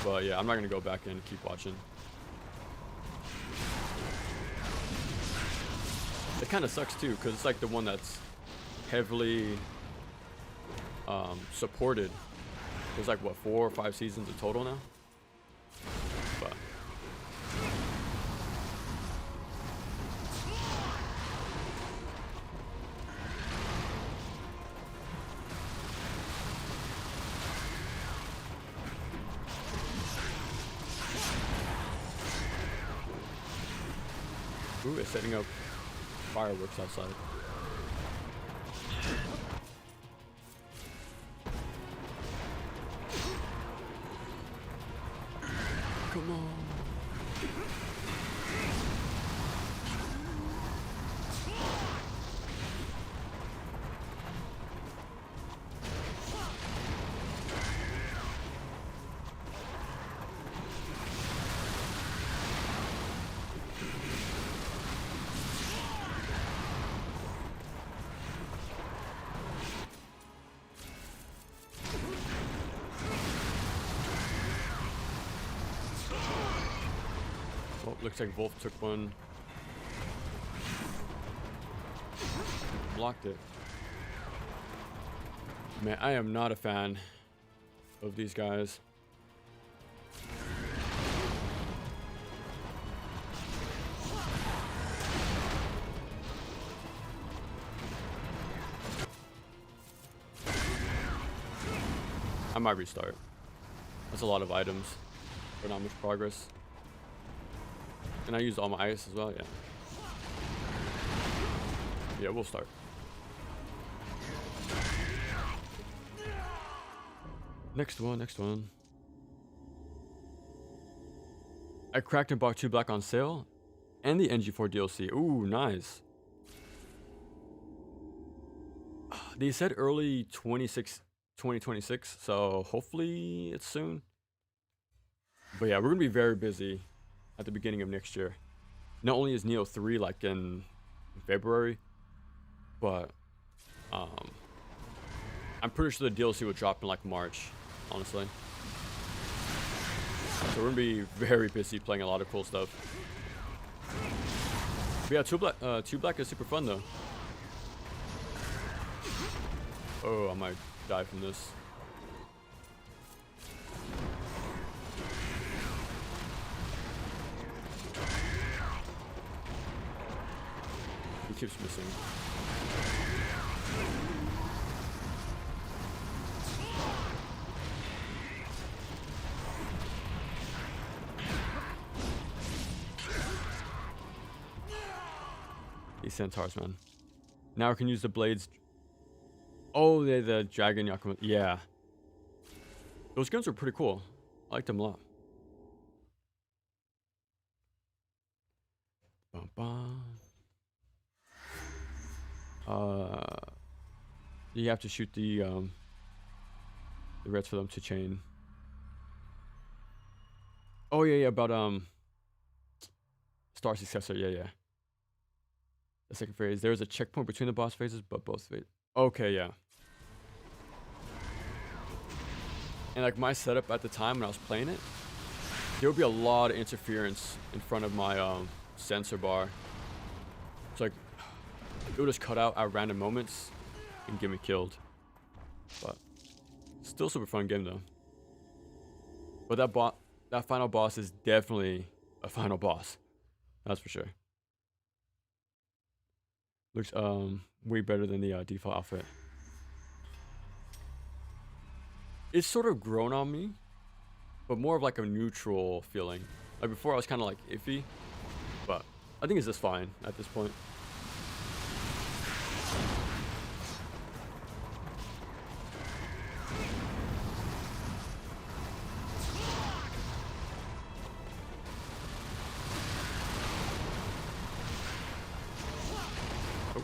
but yeah, I'm not gonna go back and keep watching. It kind of sucks too, because it's like the one that's heavily supported. There's like what, 4 or 5 seasons in total now. But ooh, it's setting up fireworks outside. Come on. Well, looks like Wolf took one. Blocked it. Man, I am not a fan of these guys. I might restart. That's a lot of items for not much progress. And I used all my ice as well, yeah. Yeah, we'll start. Next one. I cracked and bought 2 Black on sale and the NG4 DLC. Ooh, nice. They said early 2026, so hopefully it's soon. But yeah, we're gonna be very busy at the beginning of next year. Not only is Neo 3 like in February, but I'm pretty sure the DLC will drop in like March, honestly. So we're gonna be very busy playing a lot of cool stuff. But yeah, 2 Black is super fun though. Oh, I might die from this. He keeps missing. These centaurs, man. Now I can use the blades. Oh, they're the dragon Yakuma. Yeah. Those guns are pretty cool. I liked them a lot. Bum, bum. You have to shoot the reds for them to chain. Oh yeah, about Star Successor, yeah. The second phase. There's a checkpoint between the boss phases, but both phases. Okay, yeah. And like my setup at the time when I was playing it, there would be a lot of interference in front of my sensor bar. It's like it would just cut out at random moments and get me killed. But still super fun game though. But that final boss is definitely a final boss. That's for sure. Looks way better than the default outfit. It's sort of grown on me, but more of like a neutral feeling. Like before I was kind of like iffy, but I think it's just fine at this point. Oh.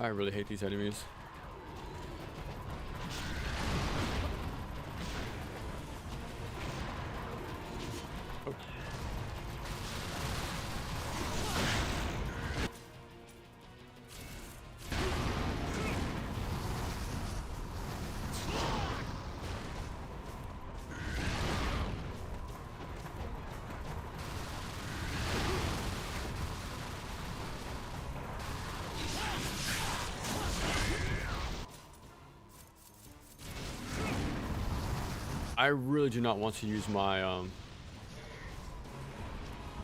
I really hate these enemies. Oh. I really do not want to use my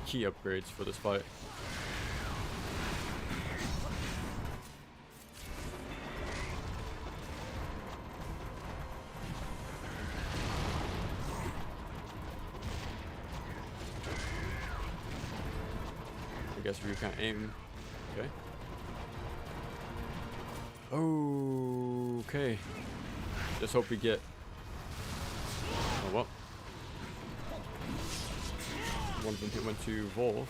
key upgrades for this fight. I guess we can't aim. Okay. Okay. Just hope we get. Oh well. One of them went to Volv.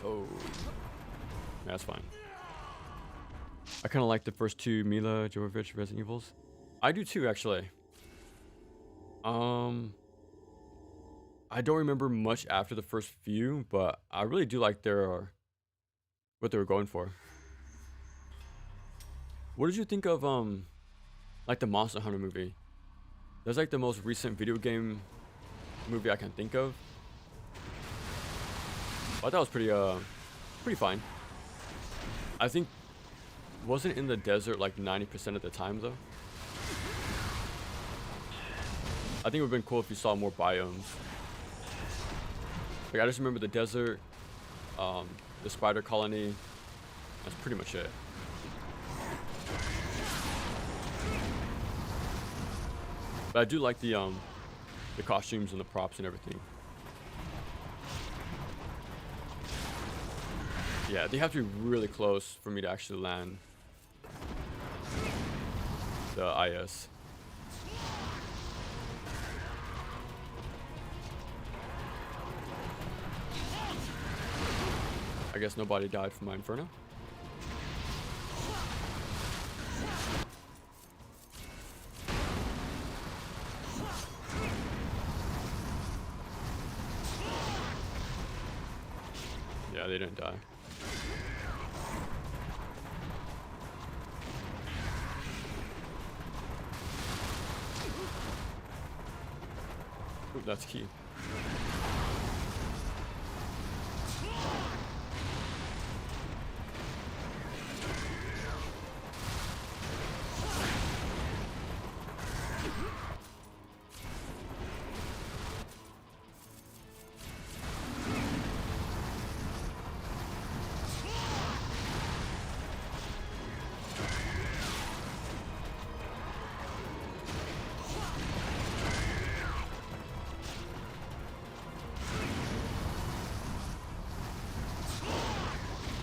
Oh. That's fine. I kind of like the first two Mila Jovovich Resident Evils. I do too, actually. I don't remember much after the first few, but I really do like their what they were going for. What did you think of like the Monster Hunter movie? That's like the most recent video game movie I can think of. I thought it was pretty fine. I think wasn't in the desert like 90% of the time though. I think it would have been cool if you saw more biomes. Like I just remember the desert, the spider colony. That's pretty much it. But I do like the costumes and the props and everything. Yeah, they have to be really close for me to actually land the IS. I guess nobody died from my Inferno. Yeah, they didn't die. Ooh, that's key.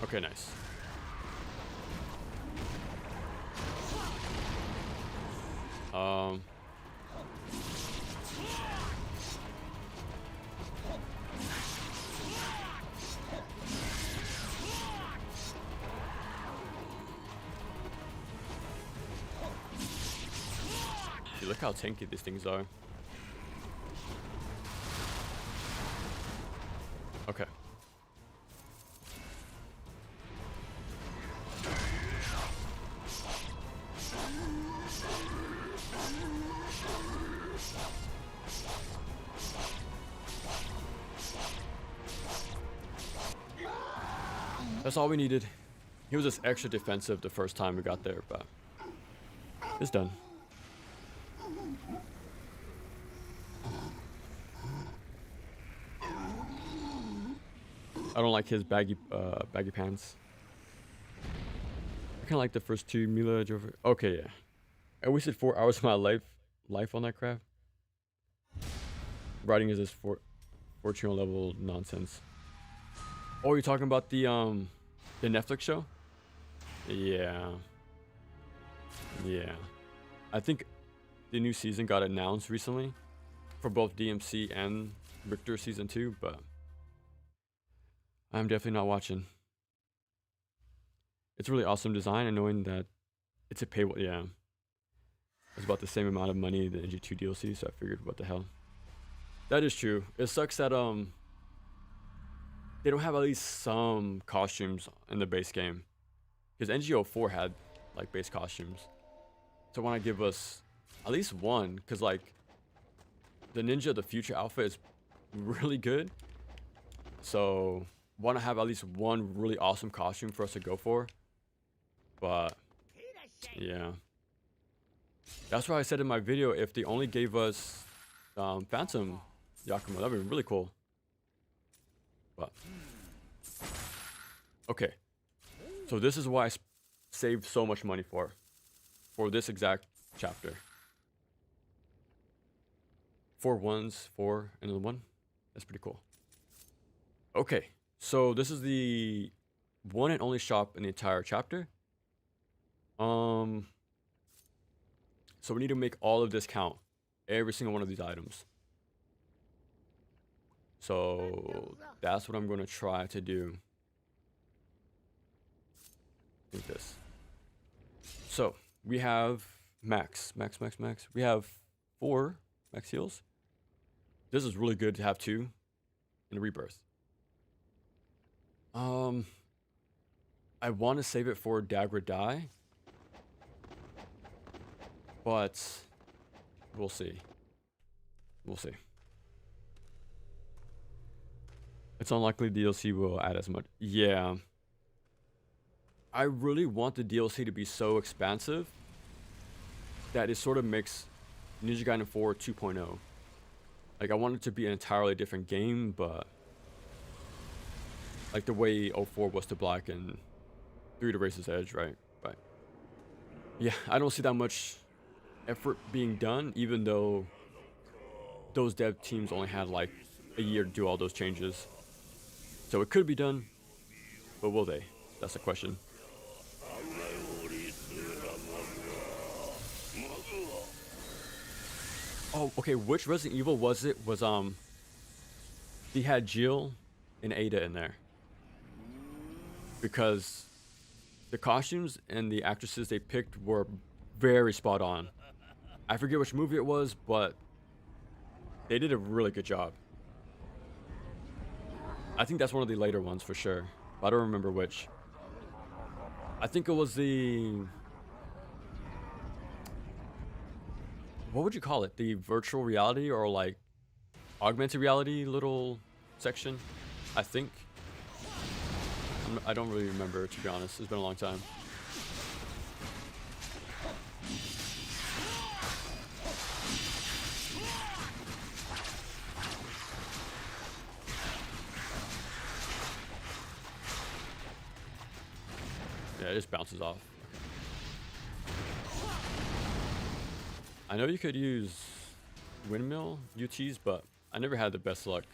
Okay, nice. Dude, look how tanky these things are. Okay. That's all we needed. He was just extra defensive the first time we got there, but it's done. I don't like his baggy pants. I kind of like the first two. Mila Jovovich. Okay, yeah. I wasted 4 hours of my life on that crap. Writing is this 14 level nonsense. Oh, you're talking about the Netflix show? Yeah. Yeah. I think the new season got announced recently for both DMC and Richter season 2, but I'm definitely not watching. It's really awesome design, and knowing that it's a paywall. Yeah, it's about the same amount of money the NG2 DLC, so I figured, what the hell. That is true. It sucks that they don't have at least some costumes in the base game, because NGO4 had like base costumes. So why not give us at least one? Because like the Ninja of the Future outfit is really good, so want to have at least one really awesome costume for us to go for. But yeah, that's why I said in my video, if they only gave us Phantom Yakima, that'd be really cool. But okay, so this is why I saved so much money for this exact chapter. 4 ones, 4 and then 1. That's pretty cool. Okay, so this is the one and only shop in the entire chapter. So we need to make all of this count, every single one of these items. So that's what I'm going to try to do. Like this. So we have max. We have 4 max heals. This is really good to have 2 in rebirth. I want to save it for Dagger Die, but we'll see. We'll see. It's unlikely DLC will add as much. Yeah. I really want the DLC to be so expansive that it sort of makes Ninja Gaiden 4 2.0. Like, I want it to be an entirely different game, but like the way 04 was to Black and 3 to Razor's Edge, right? But yeah, I don't see that much effort being done, even though those dev teams only had like a year to do all those changes. So it could be done, but will they? That's the question. Oh, okay, which Resident Evil was it? Was they had Jill and Ada in there, because the costumes and the actresses they picked were very spot on. I forget which movie it was, but they did a really good job. I think that's one of the later ones for sure, but I don't remember which. I think it was the... what would you call it? The virtual reality or like augmented reality little section, I think. I don't really remember, to be honest. It's been a long time. Yeah, it just bounces off. I know you could use windmill UTs, but I never had the best luck.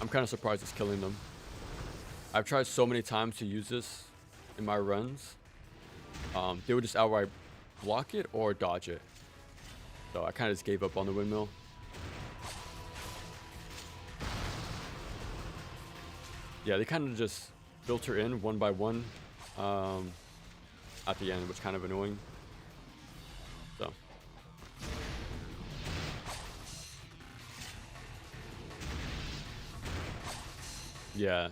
I'm kind of surprised it's killing them. I've tried so many times to use this in my runs. They would just outright block it or dodge it. So I kind of just gave up on the windmill. Yeah, they kind of just filter in one by one at the end, which is kind of annoying. So. Yeah.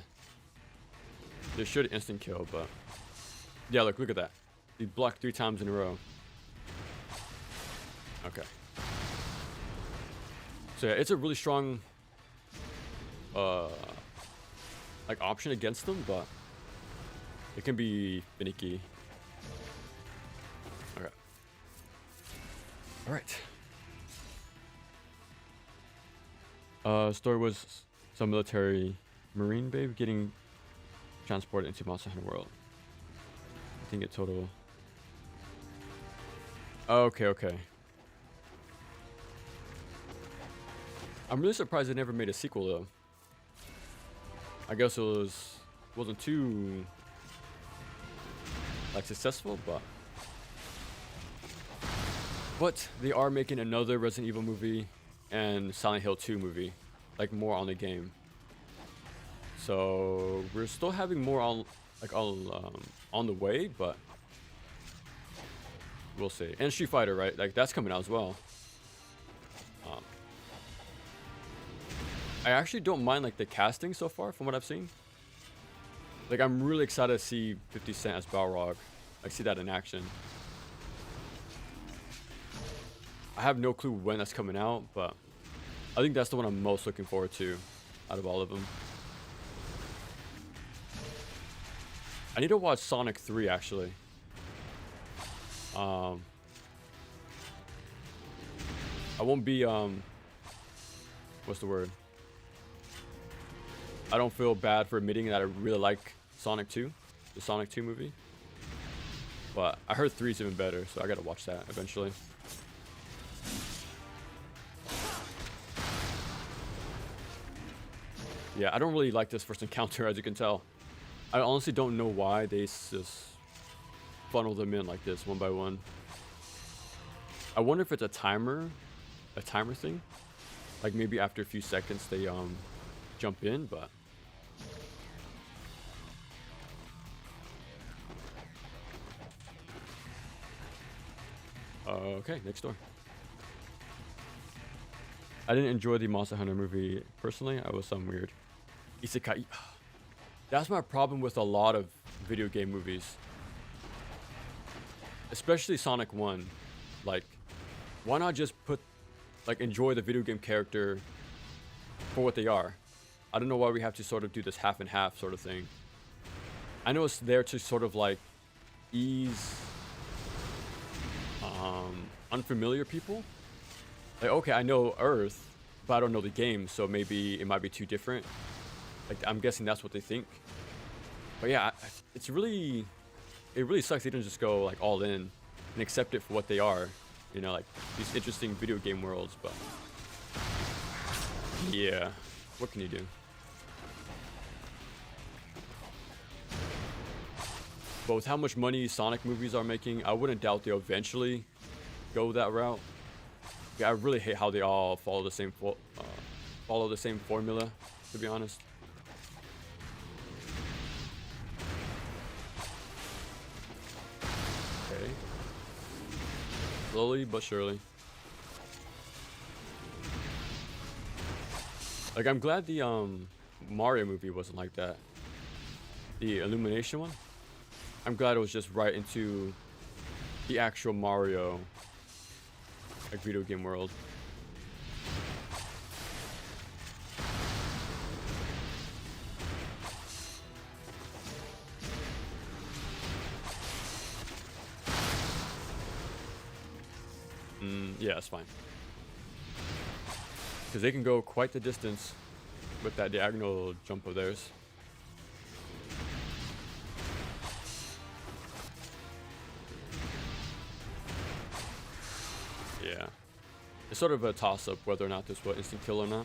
They should instant kill, but... yeah, look at that. You blocked 3 times in a row. Okay. So yeah, it's a really strong like option against them, but it can be finicky. Okay. Alright. Story was some military marine babe getting transported into Monster Hunter World. I think it total. Okay, okay. I'm really surprised they never made a sequel though. I guess it wasn't too like successful, but they are making another Resident Evil movie and Silent Hill 2 movie, like more on the game. So we're still having more on on the way, but we'll see. And Street Fighter, right? Like that's coming out as well. I actually don't mind like the casting so far from what I've seen. Like I'm really excited to see 50 Cent as Balrog. Like see that in action. I have no clue when that's coming out, but I think that's the one I'm most looking forward to out of all of them. I need to watch Sonic 3 actually. I won't be what's the word? I don't feel bad for admitting that I really like Sonic 2, the Sonic 2 movie. But I heard 3 is even better, so I gotta watch that eventually. Yeah, I don't really like this first encounter, as you can tell. I honestly don't know why they just funnel them in like this, one by one. I wonder if it's a timer thing. Like maybe after a few seconds they jump in, but okay, next door. I didn't enjoy the Monster Hunter movie personally. I was some weird isekai. That's my problem with a lot of video game movies, especially Sonic 1. Like, why not just enjoy the video game character for what they are? I don't know why we have to sort of do this half and half sort of thing. I know it's there to sort of like ease unfamiliar people. Like, okay, I know Earth, but I don't know the game, so maybe it might be too different. Like, I'm guessing that's what they think. But yeah, it really sucks they didn't just go like all in and accept it for what they are. You know, like these interesting video game worlds, but yeah, what can you do? But with how much money Sonic movies are making, I wouldn't doubt they'll eventually go that route. Yeah, I really hate how they all follow the same formula, to be honest. Okay. Slowly but surely. Like, I'm glad the Mario movie wasn't like that. The Illumination one. I'm glad it was just right into the actual Mario like video game world. Yeah, that's fine. Because they can go quite the distance with that diagonal jump of theirs. Yeah. It's sort of a toss-up whether or not this will instant kill or not.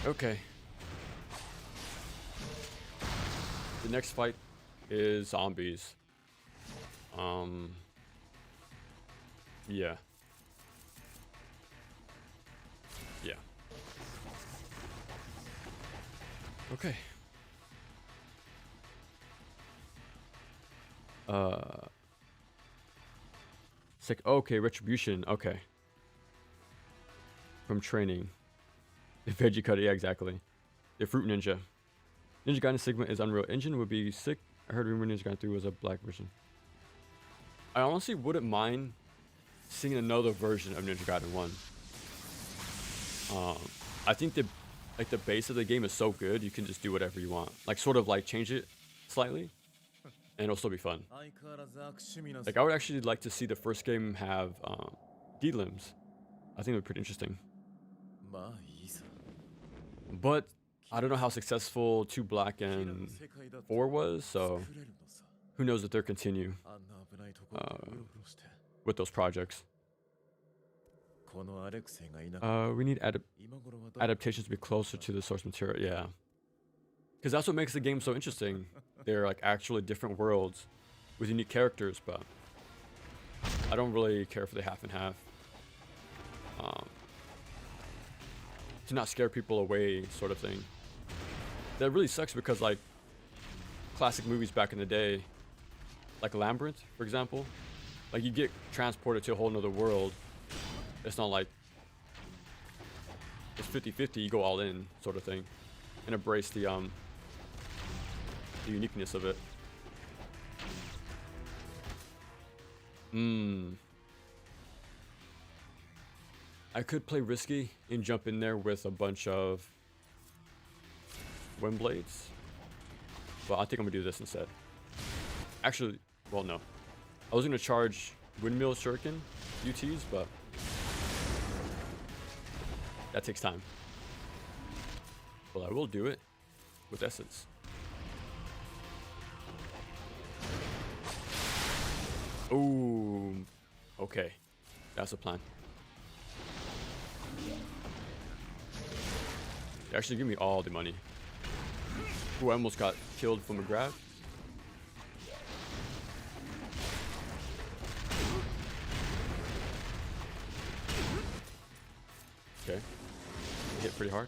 Okay. The next fight is zombies. Yeah. Yeah. Okay. Sick. Okay, retribution. Okay. from training. The veggie cutter, yeah, exactly. The fruit ninja. Ninja Gaiden Sigma is Unreal Engine would be sick. I heard rumor Ninja Gaiden 3 was a black version. I honestly wouldn't mind seeing another version of Ninja Gaiden 1. I think the base of the game is so good you can just do whatever you want. Like sort of like change it slightly and it'll still be fun. Like I would actually like to see the first game have D-limbs. I think it would be pretty interesting. But I don't know how successful 2 Black and 4 was, so who knows if they'll continue with those projects. We need adaptations to be closer to the source material, yeah. Because that's what makes the game so interesting. They're like actually different worlds with unique characters, but I don't really care for the half and half. To not scare people away sort of thing. That really sucks because like classic movies back in the day, like Labyrinth, for example, like you get transported to a whole nother world. It's not like it's 50-50, you go all in sort of thing and embrace the uniqueness of it. I could play risky and jump in there with a bunch of wind blades, but I think I'm gonna do this instead. Actually, well, no. I was gonna charge windmill shuriken UTs, but that takes time. Well, I will do it with essence. Ooh, okay, that's a plan. They actually give me all the money. Ooh, I almost got killed from a grab. Okay, hit pretty hard.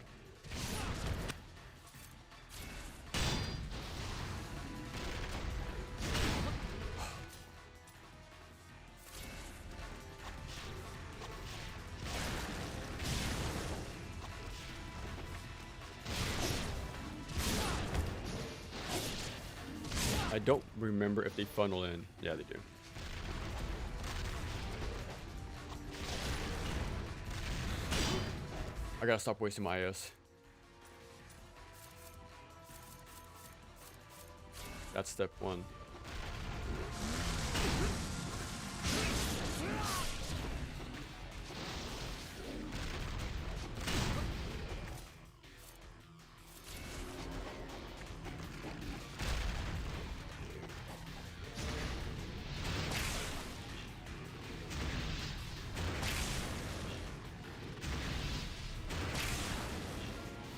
I don't remember if they funnel in. Yeah, they do. I gotta stop wasting my IS. That's step 1.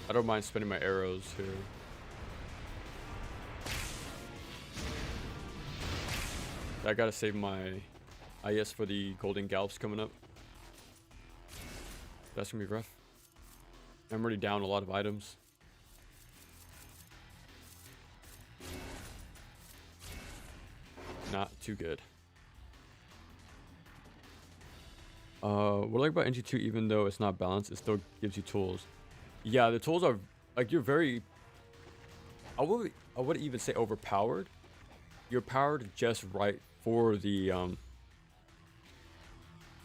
I don't mind spinning my arrows here. I gotta save my IS for the golden gallops coming up. That's gonna be rough. I'm already down a lot of items. Not too good. What I like about NG2, even though it's not balanced, it still gives you tools. Yeah, the tools are like you're very. I wouldn't even say overpowered. You're powered just right for the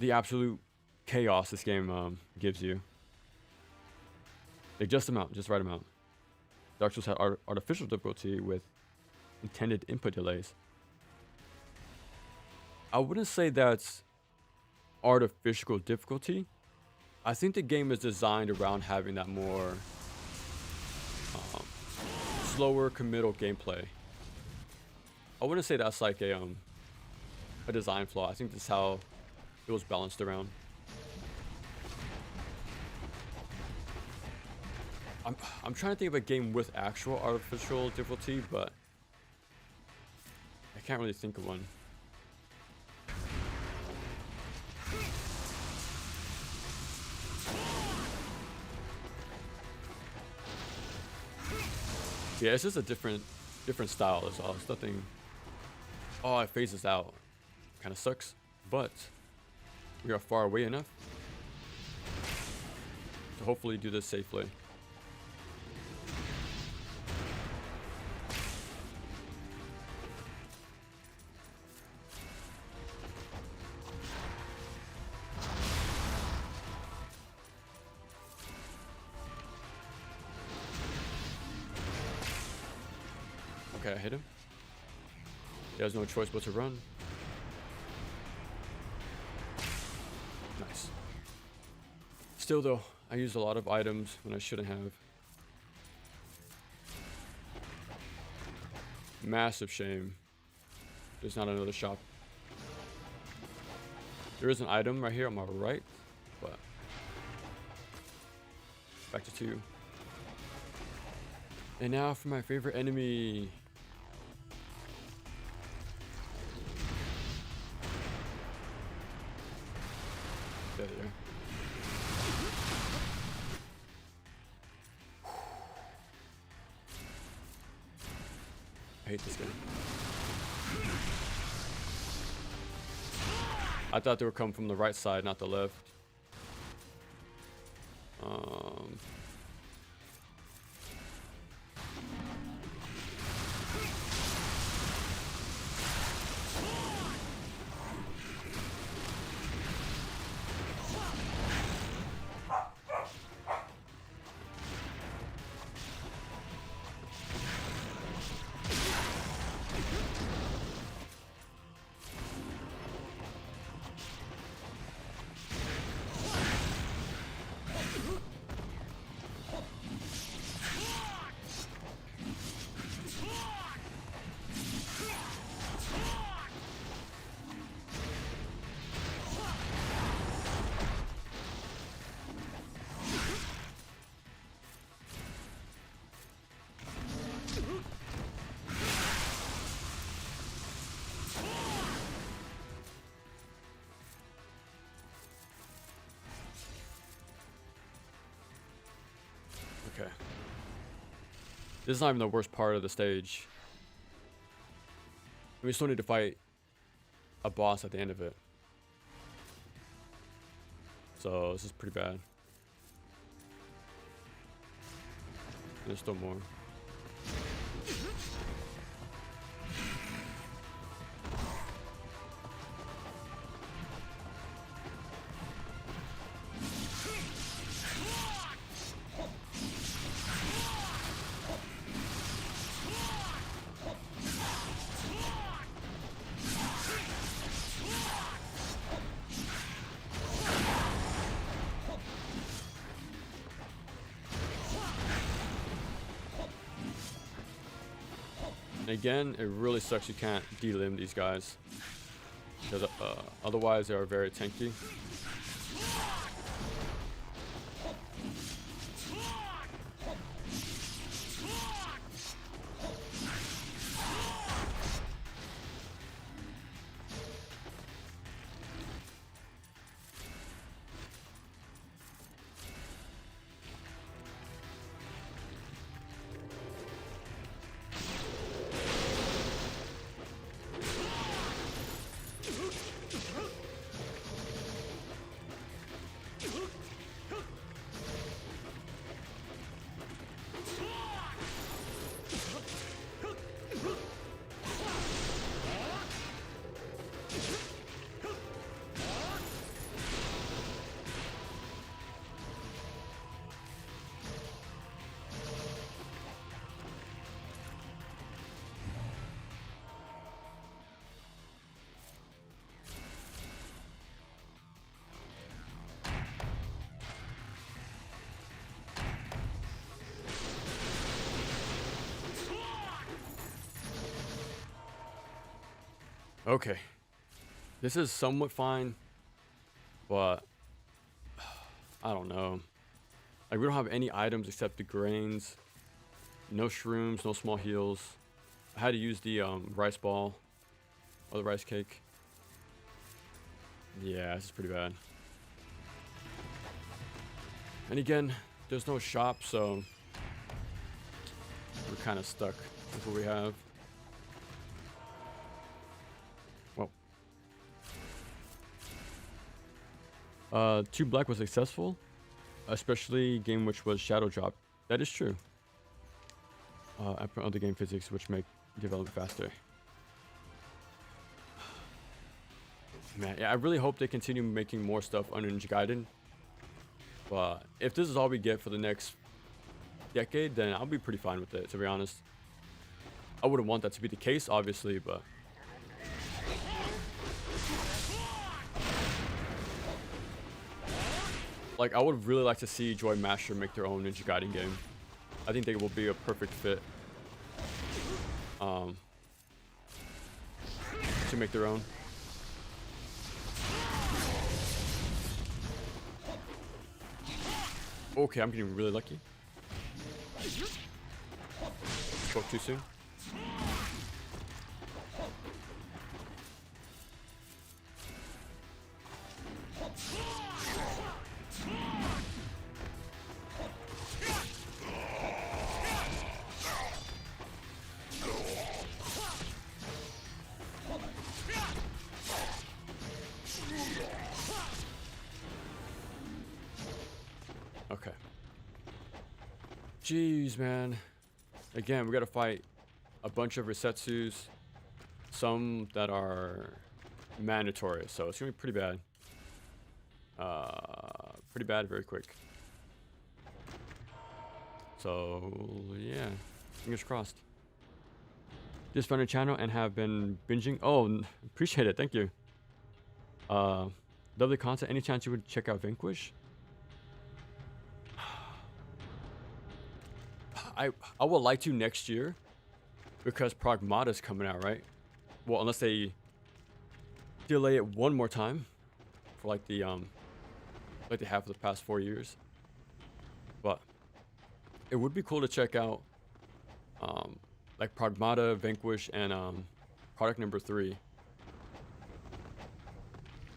absolute chaos this game gives you. Like just amount, just right amount. Dark Souls had artificial difficulty with intended input delays. I wouldn't say that's artificial difficulty. I think the game is designed around having that more slower committal gameplay. I wouldn't say that's like a design flaw. I think that's how it was balanced around. I'm trying to think of a game with actual artificial difficulty, but I can't really think of one. Yeah, it's just a different style as well. It's nothing. Oh, it phases out. Kind of sucks, but we are far away enough. to hopefully do this safely. Okay, I hit him. He has no choice but to run. Nice. Still though, I used a lot of items when I shouldn't have. Massive shame. There's not another shop. There is an item right here on my right, but back to 2. And now for my favorite enemy. There. I hate this game. I thought they were coming from the right side, not the left. Okay. This is not even the worst part of the stage. We still need to fight a boss at the end of it. So this is pretty bad. There's still more. Again, it really sucks you can't delimb these guys, because otherwise they are very tanky. Okay, this is somewhat fine, but I don't know. Like, we don't have any items except the grains, no shrooms, no small heals. I had to use the rice ball or the rice cake. Yeah, this is pretty bad. And again, there's no shop, so we're kind of stuck with what we have. Whoa. 2 black was successful. especially game which was shadow drop. That is true. And other game physics which make development faster. Man, yeah, I really hope they continue making more stuff under Ninja Gaiden. But if this is all we get for the next decade, then I'll be pretty fine with it, to be honest. I wouldn't want that to be the case, obviously, but like, I would really like to see Joy Master make their own Ninja Gaiden game. I think they will be a perfect fit to make their own. Okay, I'm getting really lucky. Spoke too soon. Okay. Jeez, man. Again, we gotta fight a bunch of Resetsus. Some that are mandatory, so it's gonna be pretty bad. Pretty bad, very quick. So, yeah. Fingers crossed. Just found a channel and have been binging. Oh, appreciate it. Thank you. Lovely content. Any chance you would check out Vanquish? I would like to next year because Pragmata's coming out, right? Well, unless they delay it one more time for like they have for the past 4 years. But it would be cool to check out like Pragmata, Vanquish, and product number 3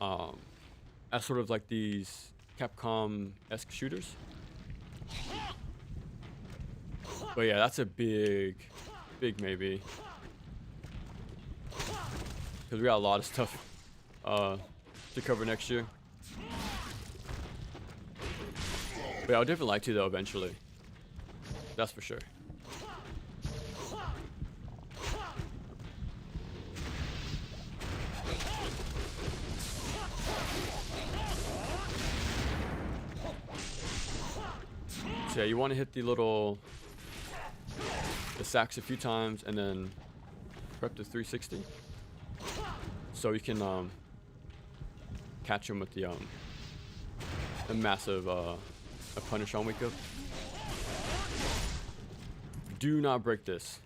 as sort of like these Capcom-esque shooters. But yeah, that's a big maybe. Because we got a lot of stuff to cover next year. But yeah, I would definitely like to though eventually. That's for sure. So yeah, you want to hit the sacks a few times and then prep the 360 so you can catch him with the massive a punish on wake up. Do not break this.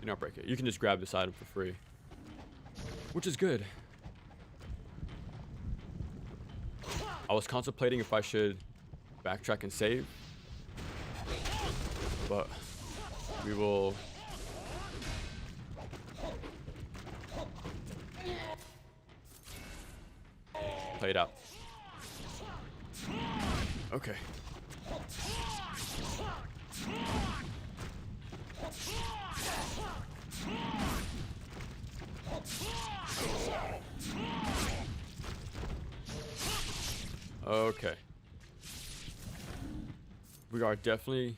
Do not break it. You can just grab this item for free, which is good. I was contemplating if I should backtrack and save, but we will play it out. Okay. Okay. We are definitely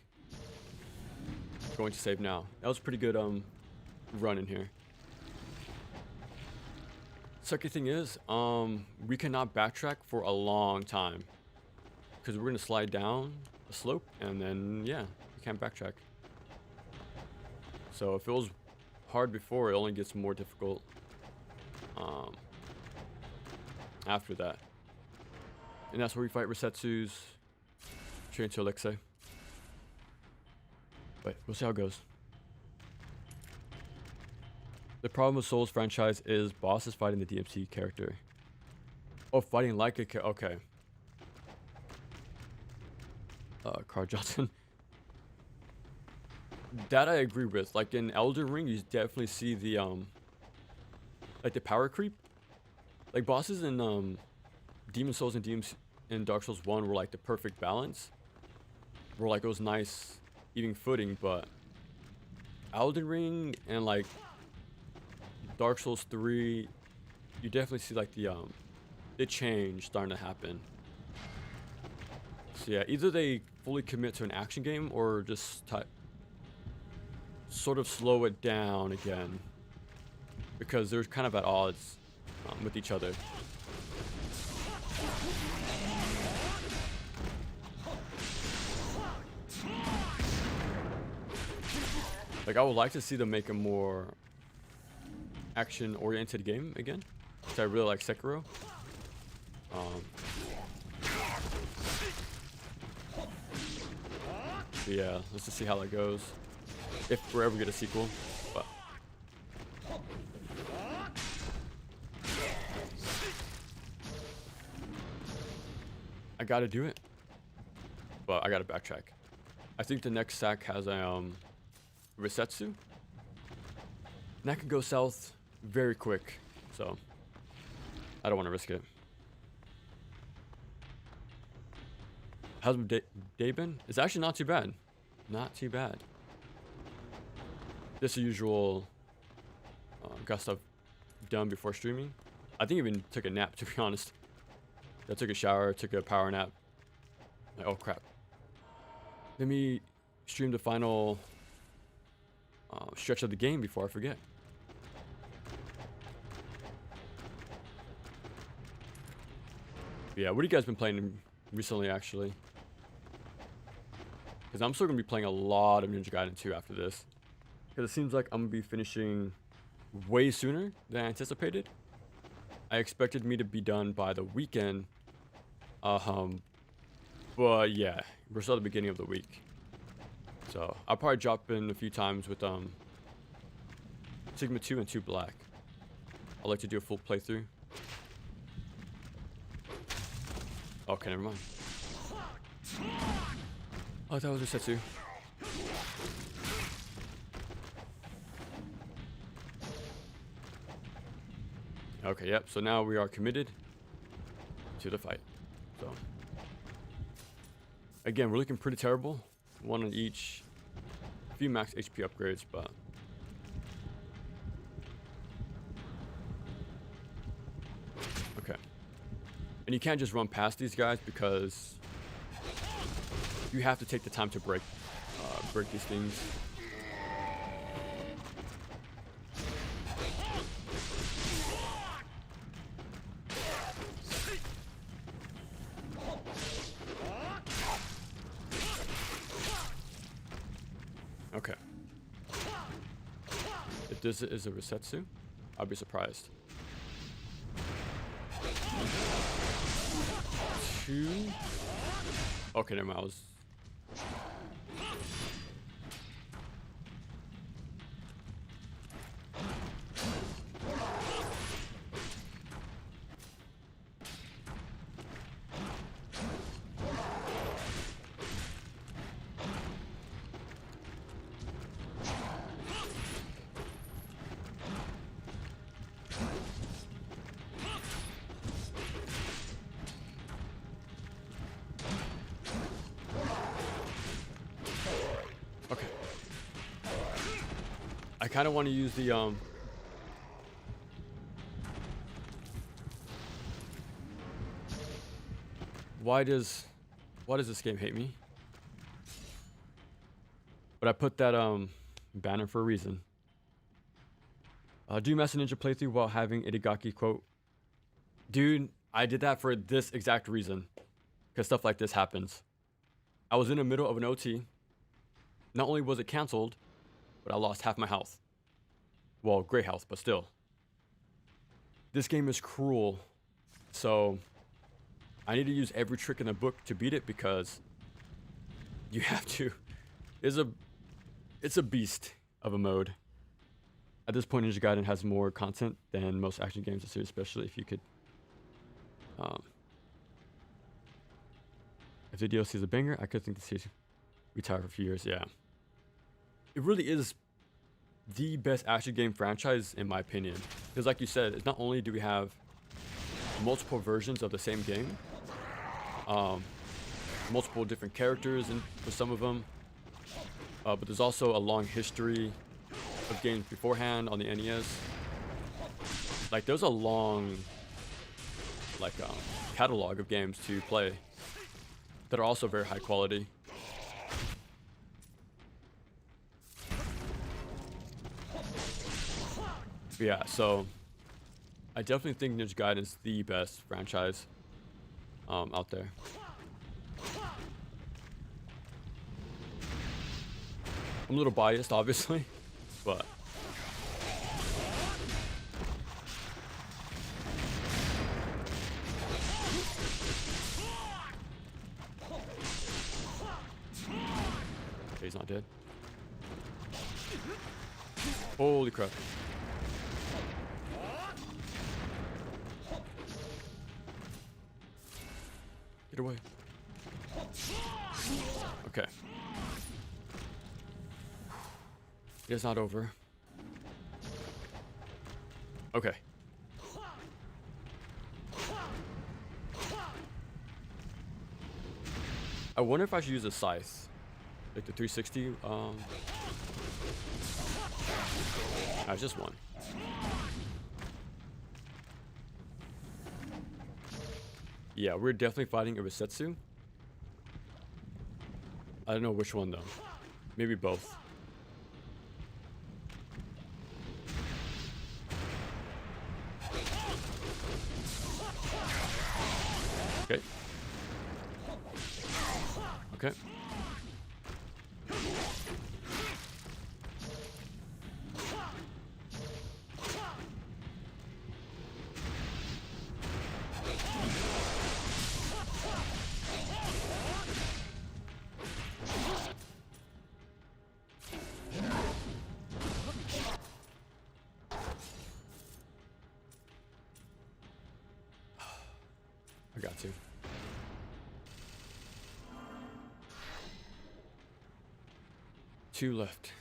going to save now. That was a pretty good run in here. Second thing is, we cannot backtrack for a long time because we're gonna slide down a slope and then yeah, we can't backtrack. So if it was hard before, it only gets more difficult after that. And that's where we fight Resetsus, train to Alexei. But we'll see how it goes. The problem with Souls franchise is bosses fighting the DMC character. Oh, fighting like a character. Okay. Carl Johnson. That I agree with. Like in Elden Ring, you definitely see the like the power creep. Like bosses in Demon Souls and Dark Souls 1 were like the perfect balance. Where like it was nice even footing, but Elden Ring and like Dark Souls 3, you definitely see like the change starting to happen. So yeah, either they fully commit to an action game or just sort of slow it down again, because they're kind of at odds with each other. Like, I would like to see them make a more action-oriented game again, because I really like Sekiro. But yeah, let's just see how that goes. If we ever get a sequel, but I gotta do it. But I gotta backtrack. I think the next sack has a Resetsu, and that could go south very quick, so I don't want to risk it. How's my day been? It's actually not too bad. Not too bad. This is the usual got stuff done before streaming. I think even took a nap, to be honest. I took a shower, took a power nap. Like, oh crap. Let me stream the final stretch of the game before I forget. Yeah, what have you guys been playing recently, actually? Because I'm still going to be playing a lot of Ninja Gaiden 2 after this. Because it seems like I'm going to be finishing way sooner than I anticipated. I expected me to be done by the weekend. But yeah, we're still at the beginning of the week. So I'll probably drop in a few times with Sigma 2 and 2 Black. I'd like to do a full playthrough. Okay, never mind. Oh, that was a Setsu. Okay, yep. So now we are committed to the fight. So again, we're looking pretty terrible. One on each. A few max HP upgrades, but okay. And you can't just run past these guys because you have to take the time to break these things. Okay. If this is a Resetsu, I'll be surprised. 2. Okay, never mind. I was. Okay. I kind of want to use the Why does this game hate me? But I put that banner for a reason. Do Master Ninja playthrough while having Itagaki quote. Dude, I did that for this exact reason. Because stuff like this happens. I was in the middle of an OT. Not only was it canceled, but I lost half my health. Well, gray health, but still. This game is cruel. So I need to use every trick in the book to beat it because you have to. It's a beast of a mode. At this point, Ninja Gaiden has more content than most action games in the series, especially if you could. If the DLC is a banger, I could think the series retire for a few years. Yeah, it really is the best action game franchise in my opinion. Because, like you said, it's not only do we have multiple versions of the same game, multiple different characters and for some of them, but there's also a long history of games beforehand on the NES. Like, there's a long catalog of games to play. that are also very high quality. But yeah, so I definitely think Ninja Gaiden is the best franchise out there. I'm a little biased, obviously, but he's not dead. Holy crap. Get away. Okay. It's not over. Okay. I wonder if I should use a scythe. Like the 360. It's just one. Yeah, we're definitely fighting a Resetsu. I don't know which one though. Maybe both. Okay. Okay. I got to. Two left.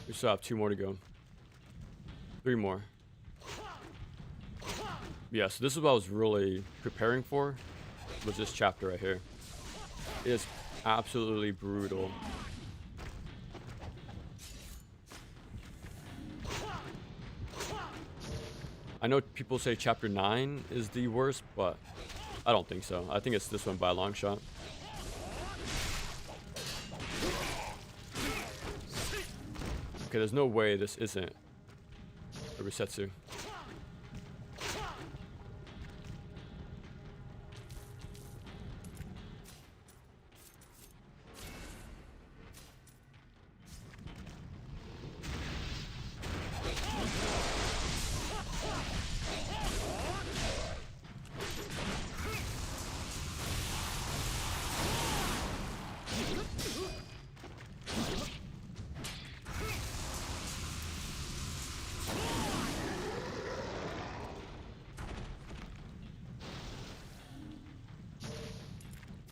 We still have 2 more to go. 3 more. Yeah, so this is what I was really preparing for, was this chapter right here. It is absolutely brutal. I know people say chapter 9 is the worst, but I don't think so. I think it's this one by a long shot. Okay, there's no way this isn't a Resetsu.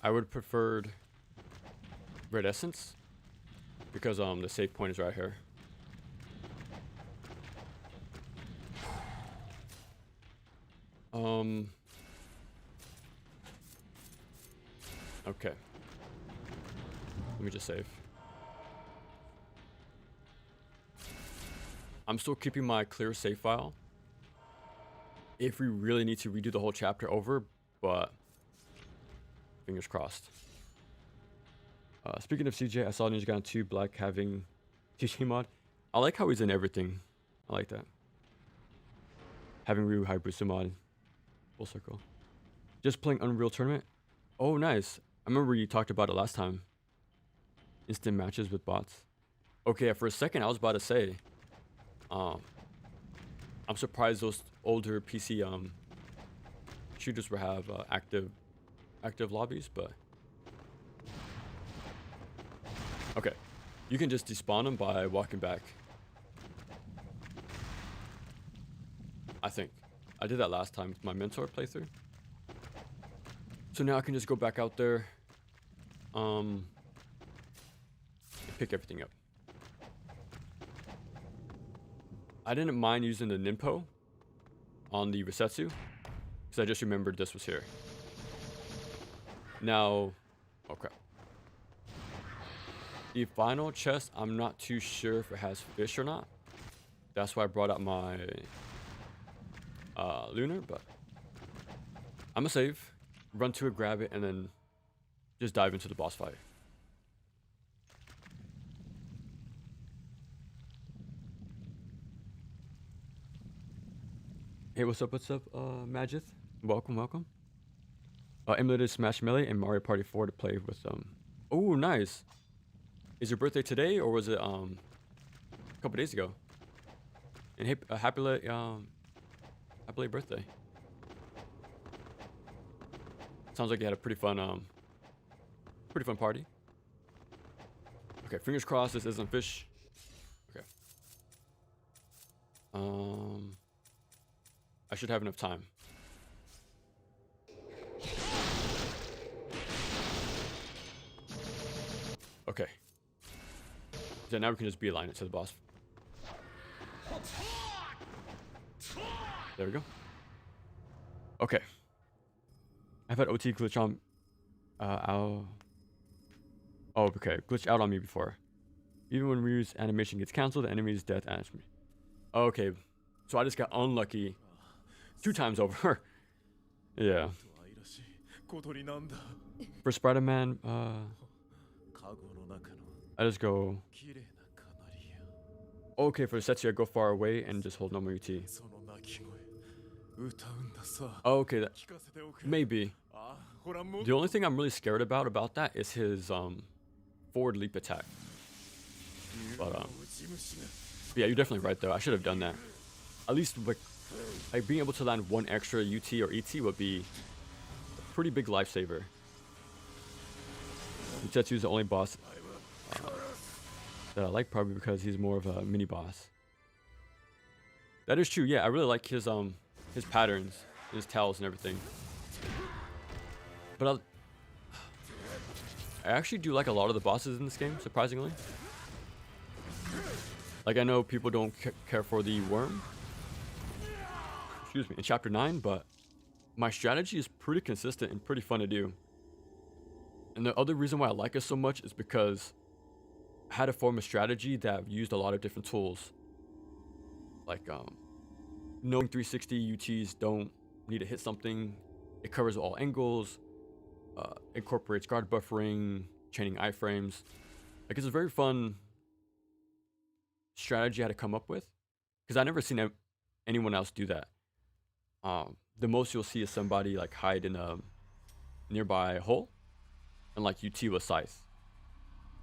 I would have preferred red essence because the save point is right here. Okay. Let me just save. I'm still keeping my clear save file if we really need to redo the whole chapter over, but fingers crossed. Speaking of CJ, I saw Ninja Gaiden 2 Black having TJ mod. I like how he's in everything. I like that. Having Ryu Hayabusa mod. Full circle. Just playing Unreal Tournament. Oh, nice. I remember you talked about it last time. Instant matches with bots. Okay, for a second I was about to say, I'm surprised those older PC shooters will have active lobbies, but okay, you can just despawn them by walking back. I think I did that last time with my mentor playthrough, so now I can just go back out there and pick everything up. I didn't mind using the Ninpo on the Resetsu because I just remembered this was here. Now, okay. The final chest, I'm not too sure if it has fish or not. That's why I brought out my lunar, but I'm gonna save, run to it, grab it, and then just dive into the boss fight. Hey, what's up, Magith? Welcome, welcome. Emulated Smash Melee and Mario Party 4 to play with them. Oh, nice. Is your birthday today, or was it a couple days ago? And hey, happy late birthday. Sounds like you had a pretty fun party. Okay, fingers crossed this isn't fish. Okay. I should have enough time. Okay. So now we can just beeline it to the boss. There we go. Okay. I've had OT glitch on oh, okay. Glitch out on me before. Even when Ryu's animation gets cancelled, the enemy's death animation. Okay. So I just got unlucky 2 times over. Yeah. For Spider-Man, I just go. Okay, for the Setsu, I go far away and just hold normal UT. Okay, that maybe. The only thing I'm really scared about that is his forward leap attack. But yeah, you're definitely right though. I should have done that. At least like being able to land 1 extra UT or ET would be a pretty big lifesaver. Setsu's the only boss that I like, probably because he's more of a mini boss. That is true. Yeah, I really like his patterns, his tails and everything. But I actually do like a lot of the bosses in this game, surprisingly. Like, I know people don't care for the worm, excuse me, in chapter 9, but my strategy is pretty consistent and pretty fun to do. And the other reason why I like it so much is because I had to form a strategy that used a lot of different tools. Like, knowing 360 UTs don't need to hit something. It covers all angles, incorporates guard buffering, chaining iframes. Like, it's a very fun strategy I had to come up with, because I never seen anyone else do that. The most you'll see is somebody like hide in a nearby hole and like UT with scythe.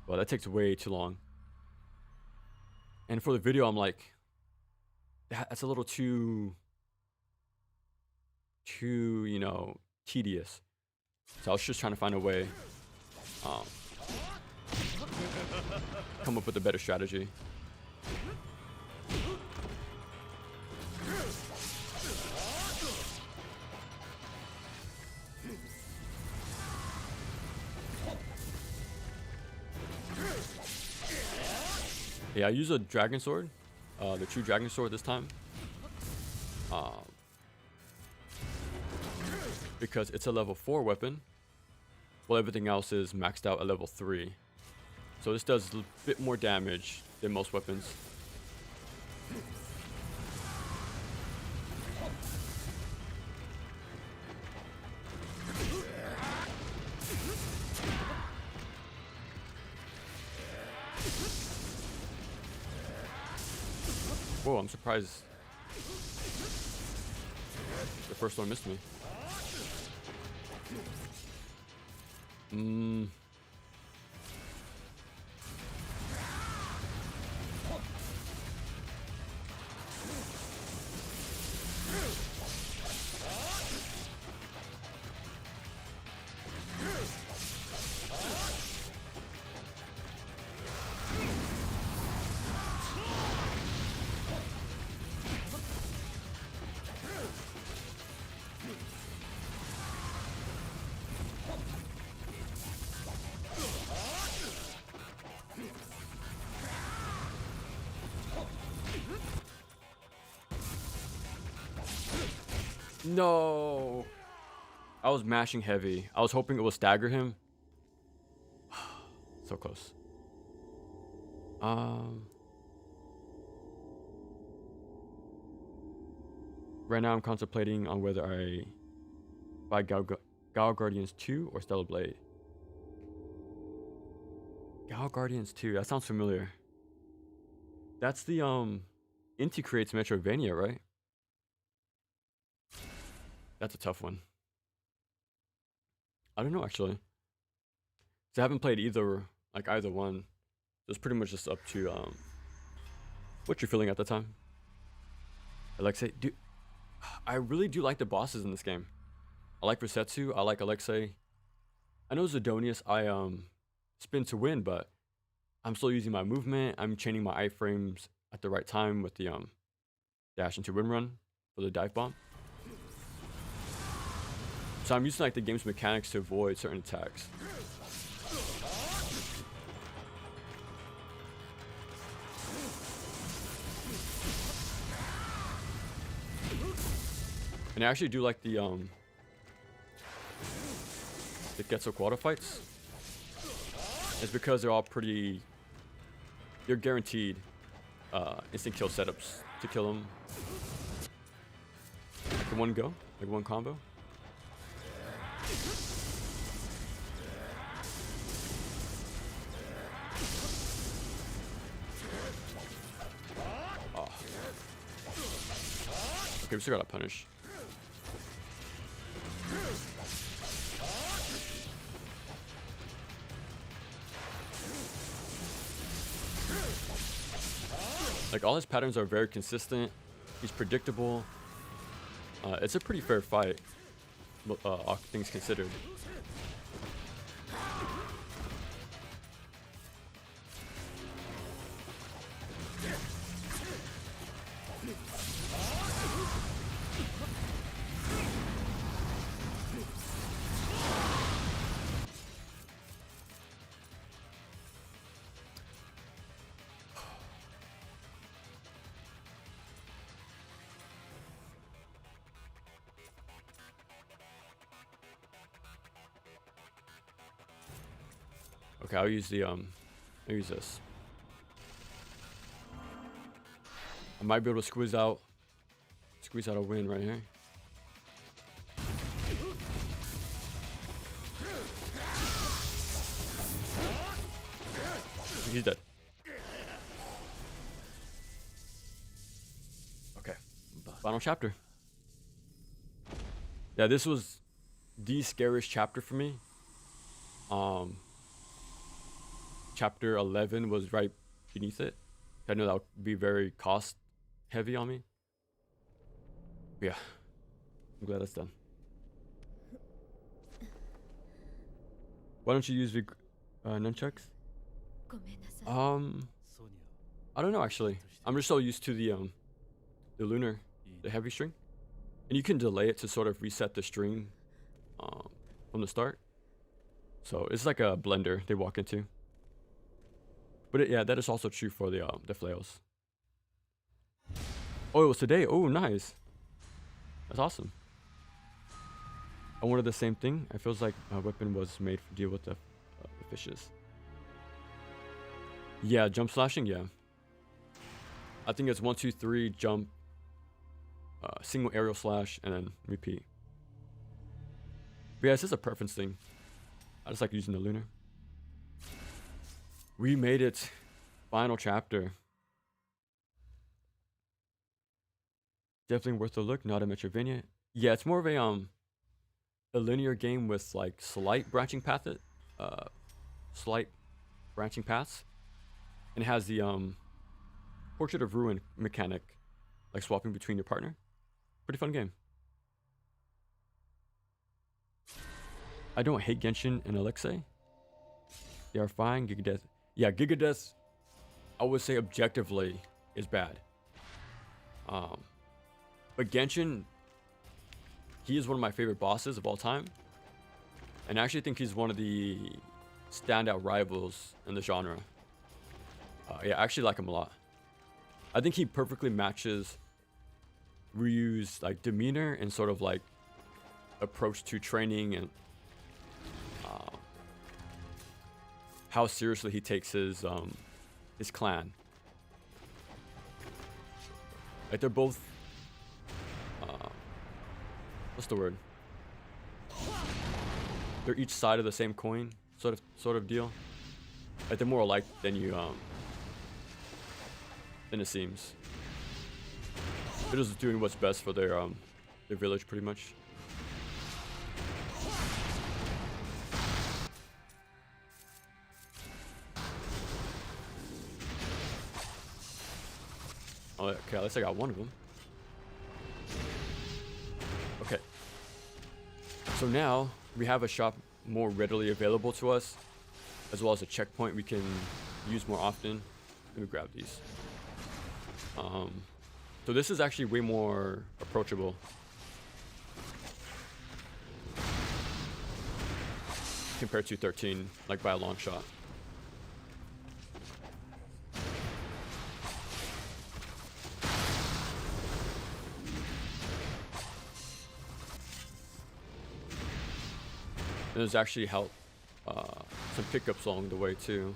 Well, that takes way too long. And for the video, I'm like, that's a little too, you know, tedious. So I was just trying to find a way, come up with a better strategy. Yeah, I use a dragon sword, the true dragon sword this time, because it's a level 4 weapon, while everything else is maxed out at level 3. So this does a bit more damage than most weapons. Whoa, I'm surprised the first one missed me. No. I was mashing heavy. I was hoping it will stagger him. So close. Right now I'm contemplating on whether I buy Gal Guardians 2 or Stellar Blade. Gal Guardians 2, that sounds familiar. That's the Inti creates Metroidvania, right? That's a tough one. I don't know actually. So I haven't played either one. It's pretty much just up to what you're feeling at the time. Alexei, dude, I really do like the bosses in this game. I like Resetsu, I like Alexei. I know Zidonius, I spin to win, but I'm still using my movement. I'm chaining my iframes at the right time with the dash into win run for the dive bomb. So I'm using like the game's mechanics to avoid certain attacks. And I actually do like the Getsu Quota fights. It's because they're all pretty... You're guaranteed instant kill setups to kill them. Like one go, like one combo. Oh. Okay, we still gotta punish. Like all his patterns are very consistent. He's predictable. It's a pretty fair fight, all things considered. Okay, I'll use this. I might be able to squeeze out a win right here. He's dead. Okay, final chapter. Yeah, this was the scariest chapter for me. Chapter 11 was right beneath it. I know that would be very cost heavy on me. But yeah, I'm glad that's done. Why don't you use the nunchucks? I don't know actually. I'm just so used to the lunar, the heavy string, and you can delay it to sort of reset the string from the start. So it's like a blender they walk into. But yeah, that is also true for the flails. Oh, it was today. Oh, nice. That's awesome. I wanted the same thing. It feels like my weapon was made to deal with the fishes. Yeah, jump slashing. Yeah. I think it's 1, 2, 3 jump, single aerial slash, and then repeat. But yeah, it's just a preference thing. I just like using the lunar. We made it. Final chapter. Definitely worth a look. Not a Metroidvania. Yeah, it's more of a linear game with like slight branching paths, and it has the Portrait of Ruin mechanic, like swapping between your partner. Pretty fun game. I don't hate Genshin and Alexei. They are fine. Gigadeath. Yeah, Gigadeath, I would say objectively is bad. But Genshin, he is one of my favorite bosses of all time. And I actually think he's one of the standout rivals in the genre. Yeah, I actually like him a lot. I think he perfectly matches Ryu's like demeanor and sort of like approach to training and how seriously he takes his clan. Like they're both what's the word? They're each side of the same coin, sort of deal. Like they're more alike than than it seems. They're just doing what's best for their village, pretty much. Oh, okay, at least I got one of them. Okay. So now we have a shop more readily available to us, as well as a checkpoint we can use more often. Let me grab these. So this is actually way more approachable compared to 13, like by a long shot. And there's actually some pickups along the way too.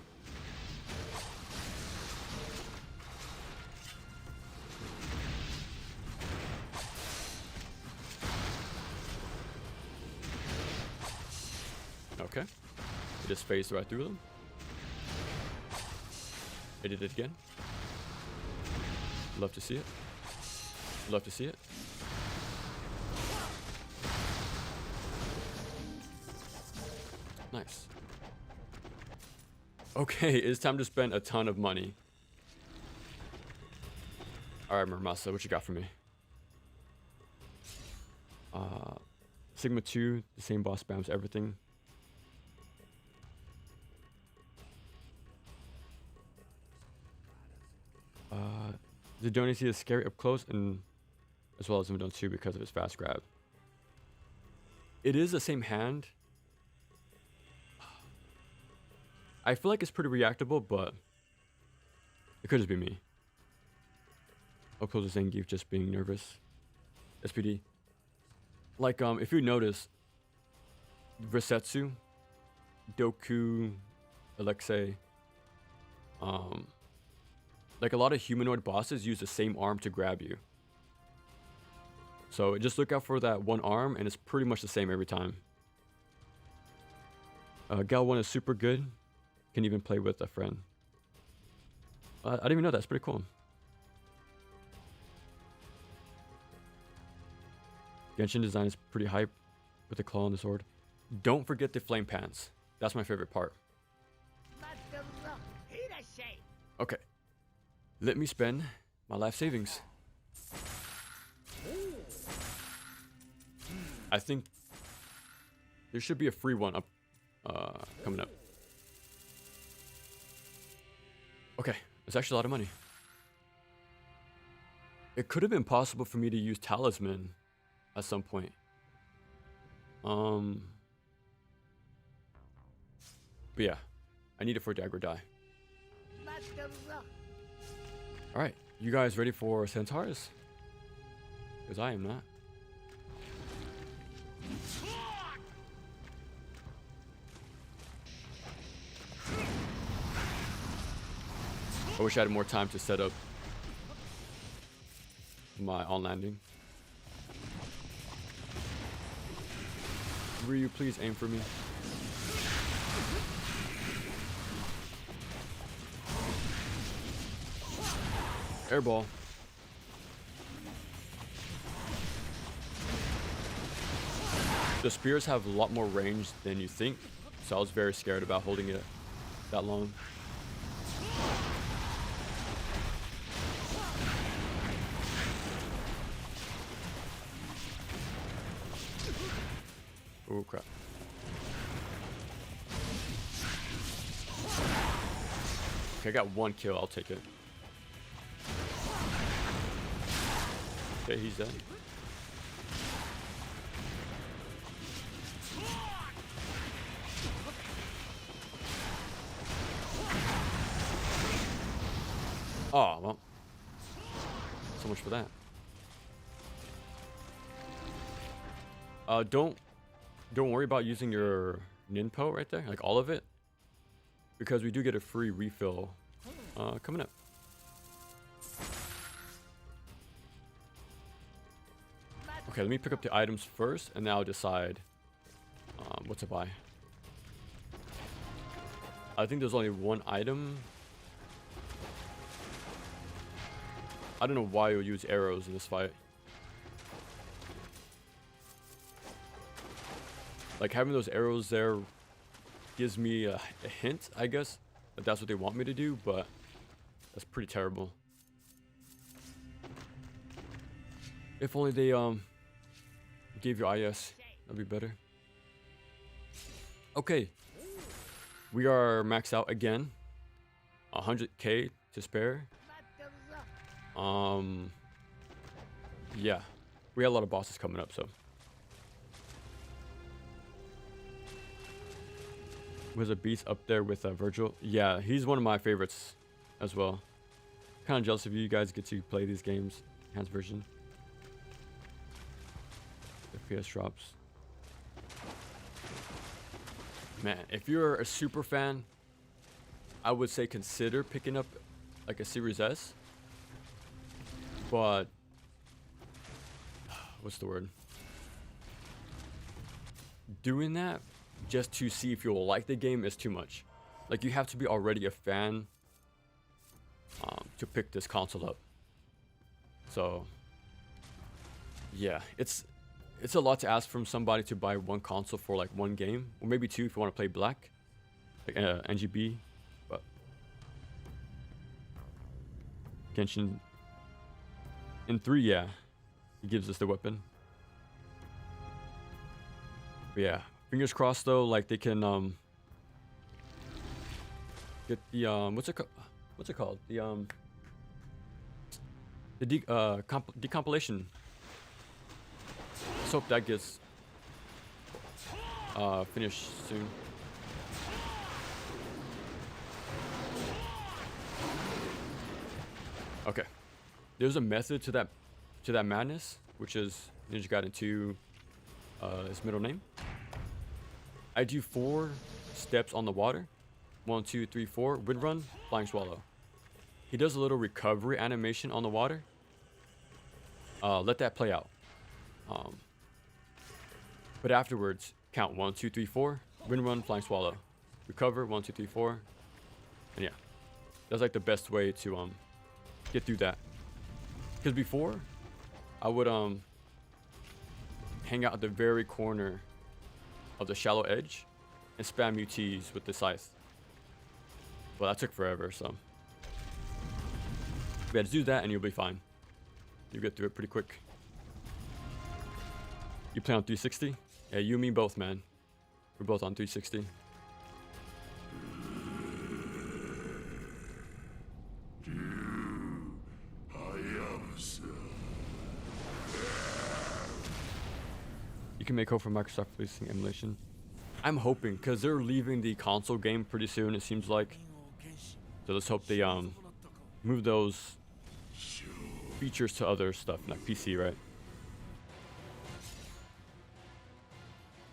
Okay, it just phased right through them. It did it again. Love to see it. Love to see it. Nice. Okay, it's time to spend a ton of money. Alright, Murmasa, what you got for me? Sigma 2, the same boss spams everything. Zidonius is scary up close, and as well as Zidon 2 because of his fast grab. It is the same hand. I feel like it's pretty reactable, but it could just be me. Up close is Zangief just being nervous. SPD. Like, if you notice, Versetsu, Doku, Alexei, like a lot of humanoid bosses use the same arm to grab you. So just look out for that one arm, and it's pretty much the same every time. Gal 1 is super good. Can even play with a friend. I didn't even know that. That's pretty cool. Genshin design is pretty hype with the claw on the sword. Don't forget the flame pants. That's my favorite part. Okay. Let me spend my life savings. I think there should be a free one up coming up. Okay, it's actually a lot of money. It could have been possible for me to use Talisman at some point. But yeah, I need it for Dagger Die. Alright, you guys ready for Centaurs? Because I am not. I wish I had more time to set up my on landing. Ryu, please aim for me. Airball. The spears have a lot more range than you think, so I was very scared about holding it that long. Oh crap. Okay, I got one kill, I'll take it. Okay, he's dead. Oh, well. So much for that. Don't worry about using your ninpo right there, like all of it, because we do get a free refill coming up. Okay, let me pick up the items first, and then I'll decide what to buy. I think there's only one item. I don't know why you'll use arrows in this fight. Like, having those arrows there gives me a hint, I guess, that that's what they want me to do, but that's pretty terrible. If only they gave you IS, that'd be better. Okay, we are maxed out again. 100k to spare. Yeah, we got a lot of bosses coming up, so. Was a beast up there with Virgil? Yeah, he's one of my favorites as well. Kind of jealous of you guys get to play these games, enhanced version. FPS drops. Man, if you're a super fan, I would say consider picking up like a Series S. But what's the word? Doing that just to see if you'll like the game is too much. Like, you have to be already a fan to pick this console up. So yeah, it's a lot to ask from somebody to buy one console for like one game, or maybe two if you want to play Black, like NGB. But Genshin in 3, yeah, he gives us the weapon. But yeah, fingers crossed though, like they can get the what's it called, the decompilation. Let's hope that gets finished soon. Okay, there's a method to that madness, which is Ninja Gaiden 2, his middle name. I do 4 steps on the water. 1, 2, 3, 4. Wind run, flying swallow. He does a little recovery animation on the water. Let that play out. But afterwards, count 1, 2, 3, 4. Wind run, flying swallow. Recover, 1, 2, 3, 4. And yeah, that's like the best way to get through that. Because before, I would hang out at the very corner of the shallow edge and spam UTs with the scythe. But that took forever, so yeah, just do that and you'll be fine. You'll get through it pretty quick. You play on 360? Yeah, you and me both, man. We're both on 360. You can make hope for Microsoft releasing emulation. I'm hoping, because they're leaving the console game pretty soon, it seems like. So let's hope they move those features to other stuff, like PC, right?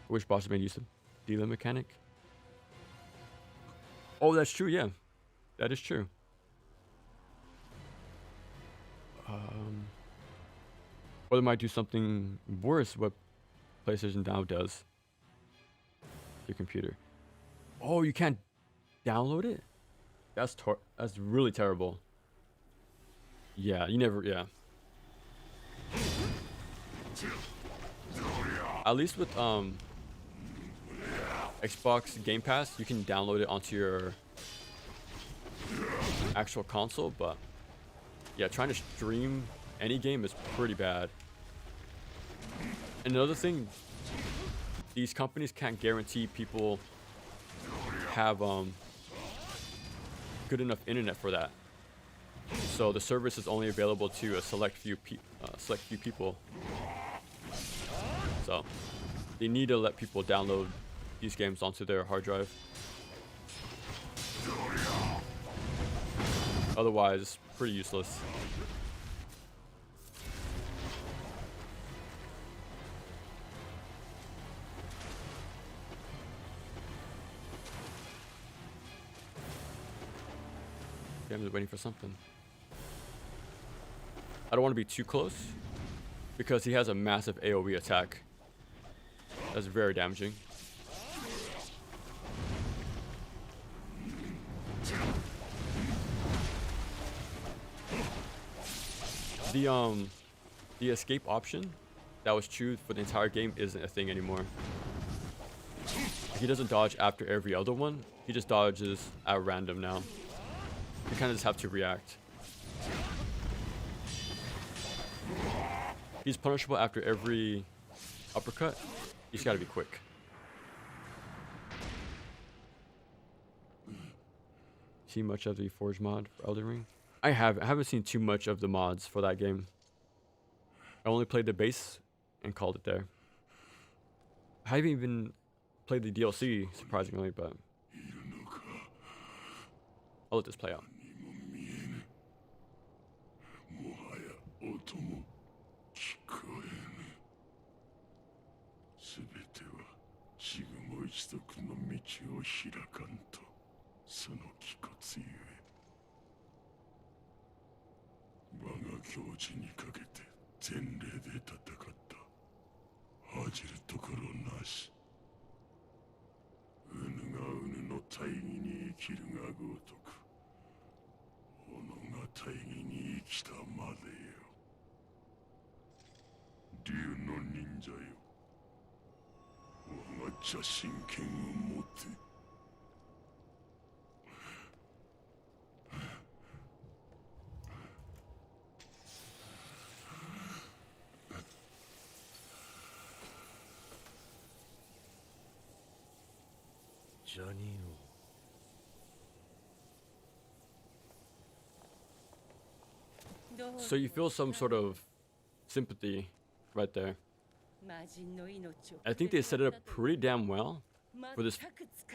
I wish bosses made use of dealer mechanic. Oh, that's true, yeah. That is true. Or they might do something worse, what PlayStation Now does. Your computer. Oh, you can't download it? That's really terrible. Yeah, you never, yeah. At least with Xbox Game Pass, you can download it onto your actual console, but yeah, trying to stream any game is pretty bad. And another thing, these companies can't guarantee people have good enough internet for that. So the service is only available to a select few people. So they need to let people download these games onto their hard drive. Otherwise, it's pretty useless. I'm just waiting for something. I don't want to be too close because he has a massive AoE attack. That's very damaging. The escape option that was true for the entire game isn't a thing anymore. He doesn't dodge after every other one. He just dodges at random now. You kind of just have to react. He's punishable after every uppercut. You just gotta be quick. See much of the Forge mod for Elden Ring? I haven't seen too much of the mods for that game. I only played the base and called it there. I haven't even played the DLC, surprisingly, but I'll let this play out. So you feel some sort of sympathy right there. I think they set it up pretty damn well for this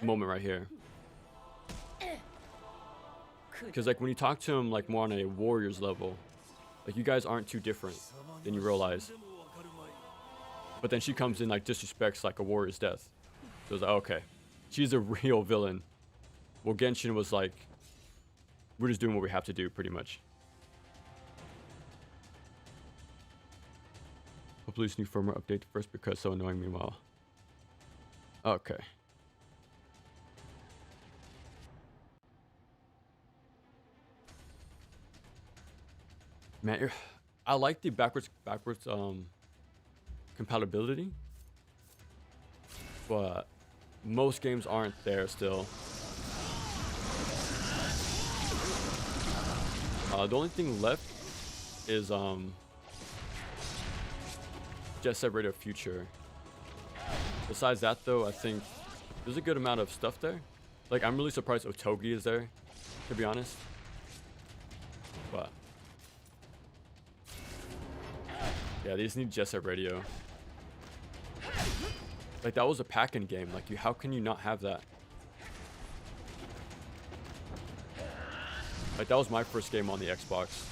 moment right here. Because like when you talk to him like more on a warrior's level, like you guys aren't too different than you realize. But then she comes in like disrespects like a warrior's death. So it's like, okay, she's a real villain. Well, Genshin was like, we're just doing what we have to do pretty much. Hopefully this new firmware update first because it's so annoying meanwhile. Okay. Man, I like the backwards compatibility, but most games aren't there still. The only thing left is Jet Set Radio Future. Besides that though, I think there's a good amount of stuff there. Like I'm really surprised Otogi is there, to be honest. But yeah, they just need Jet Set Radio. Like that was a pack-in game. Like how can you not have that? Like that was my first game on the Xbox.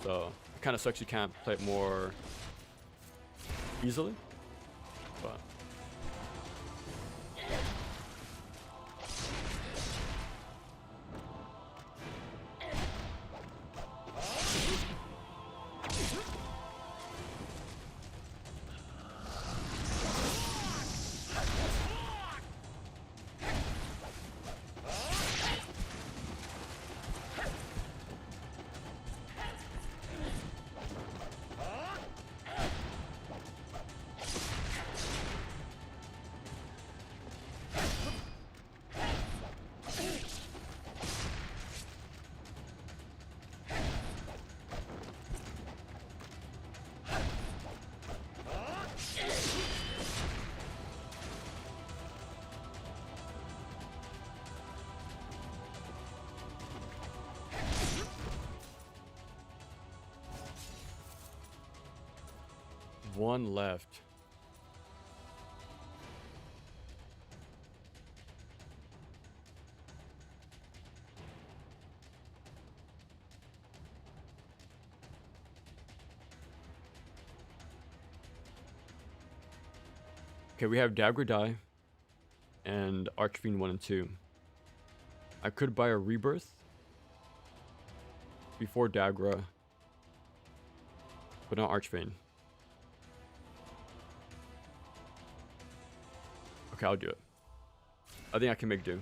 So it kind of sucks you can't play it more easily. But one left. Okay, we have Dagger Die and Archfiend 1 and 2. I could buy a rebirth before Dagra, but not Archbane. Okay, I'll do it. I think I can make do.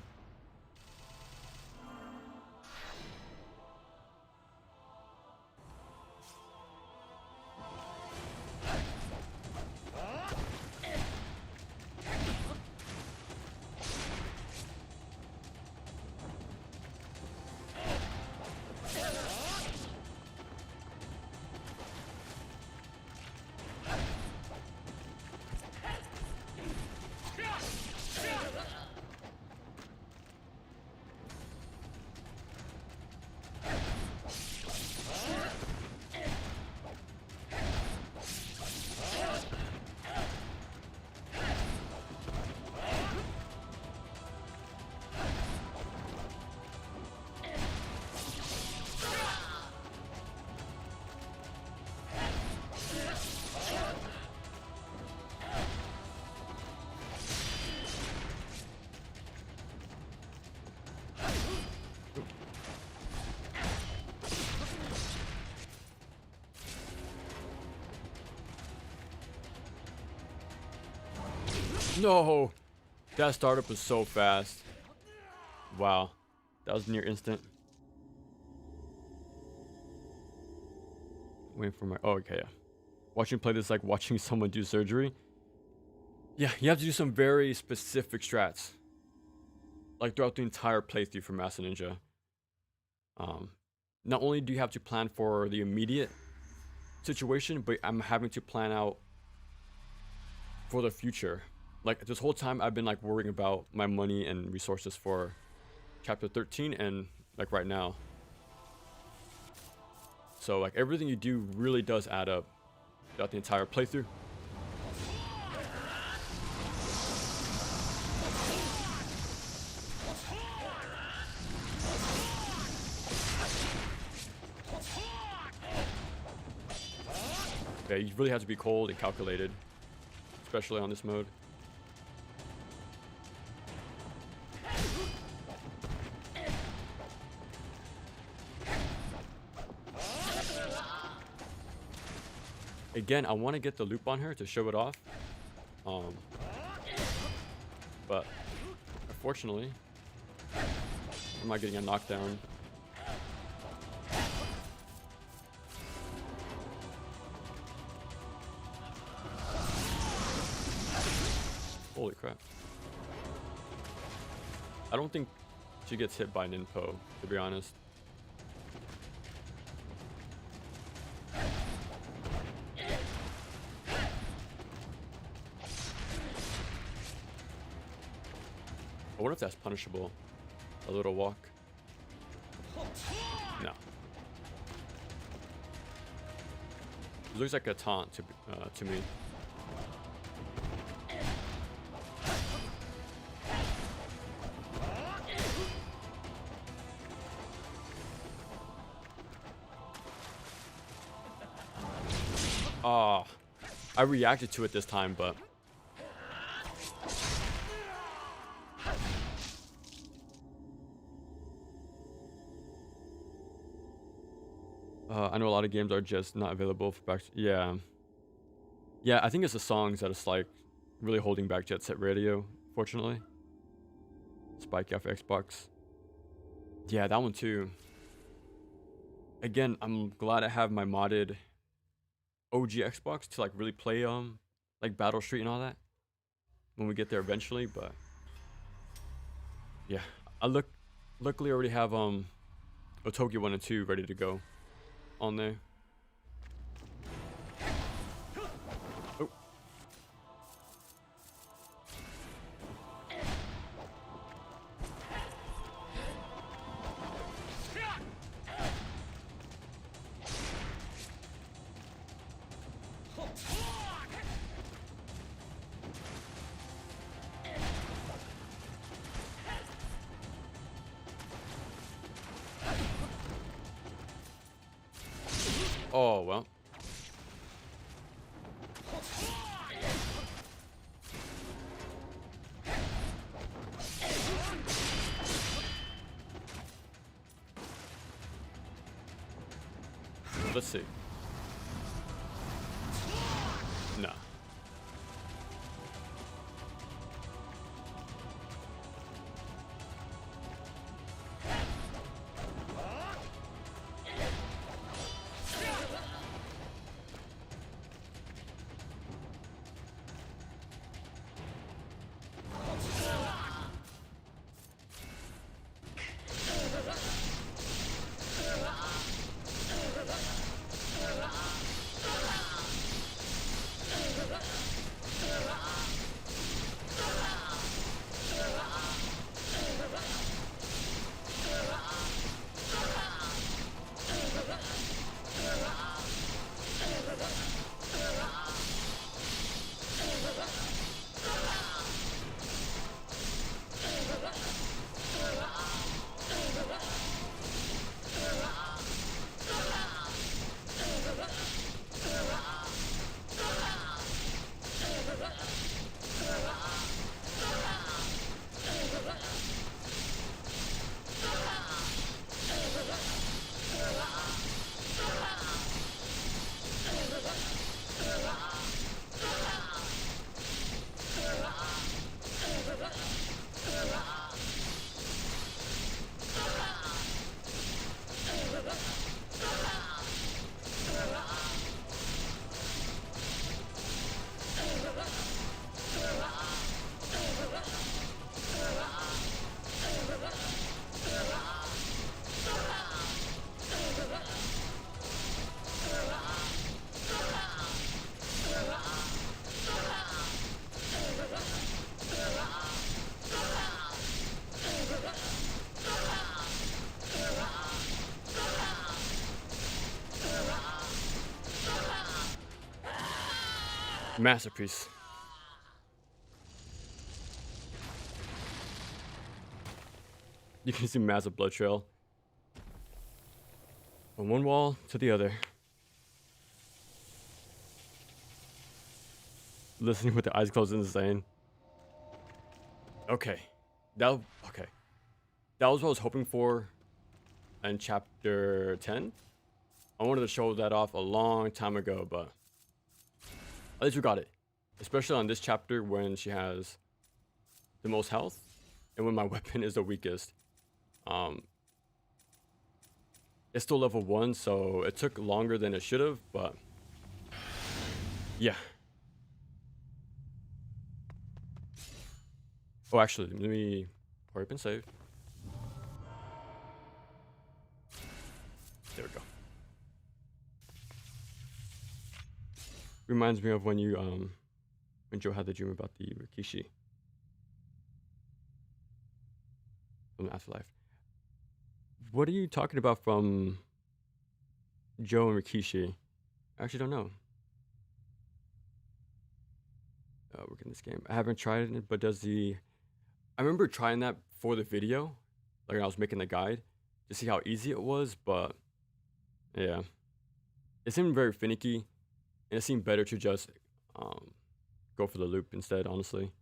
No! That startup was so fast. Wow. That was near instant. Waiting for my... Oh, okay, yeah. Watching play this like watching someone do surgery. Yeah, you have to do some very specific strats. Like throughout the entire playthrough for Master Ninja. Not only do you have to plan for the immediate situation, but I'm having to plan out for the future. Like this whole time I've been like worrying about my money and resources for chapter 13 and like right now. So like everything you do really does add up throughout the entire playthrough. Yeah, you really have to be cold and calculated, especially on this mode. Again, I want to get the loop on her to show it off. But unfortunately, I'm not getting a knockdown. Holy crap. I don't think she gets hit by Ninpo, to be honest. I wonder if that's punishable. A little walk. No. It looks like a taunt to me. Ah, I reacted to it this time, but I know a lot of games are just not available for back. Yeah, I think it's the songs that is like really holding back Jet Set Radio. Fortunately, Spike off Xbox. Yeah, that one too. Again, I'm glad I have my modded OG Xbox to like really play like Battle Street and all that when we get there eventually. But yeah, luckily already have Otogi 1 and 2 ready to go on there. Oh. Oh, well. Let's see. Nah. Masterpiece. You can see massive blood trail from one wall to the other. Listening with the eyes closed is insane. Okay. That was what I was hoping for in chapter 10. I wanted to show that off a long time ago, but at least we got it. Especially on this chapter when she has the most health and when my weapon is the weakest. It's still level 1, so it took longer than it should have, but yeah. Oh, actually, let me hurry up and save. There we go. Reminds me of when you when Joe had the dream about the Rikishi from the afterlife. What are you talking about from Joe and Rikishi? I actually don't know. We're in this game. I haven't tried it, but I remember trying that for the video, like when I was making the guide, to see how easy it was, but yeah. It seemed very finicky, and it seemed better to just go for the loop instead, honestly.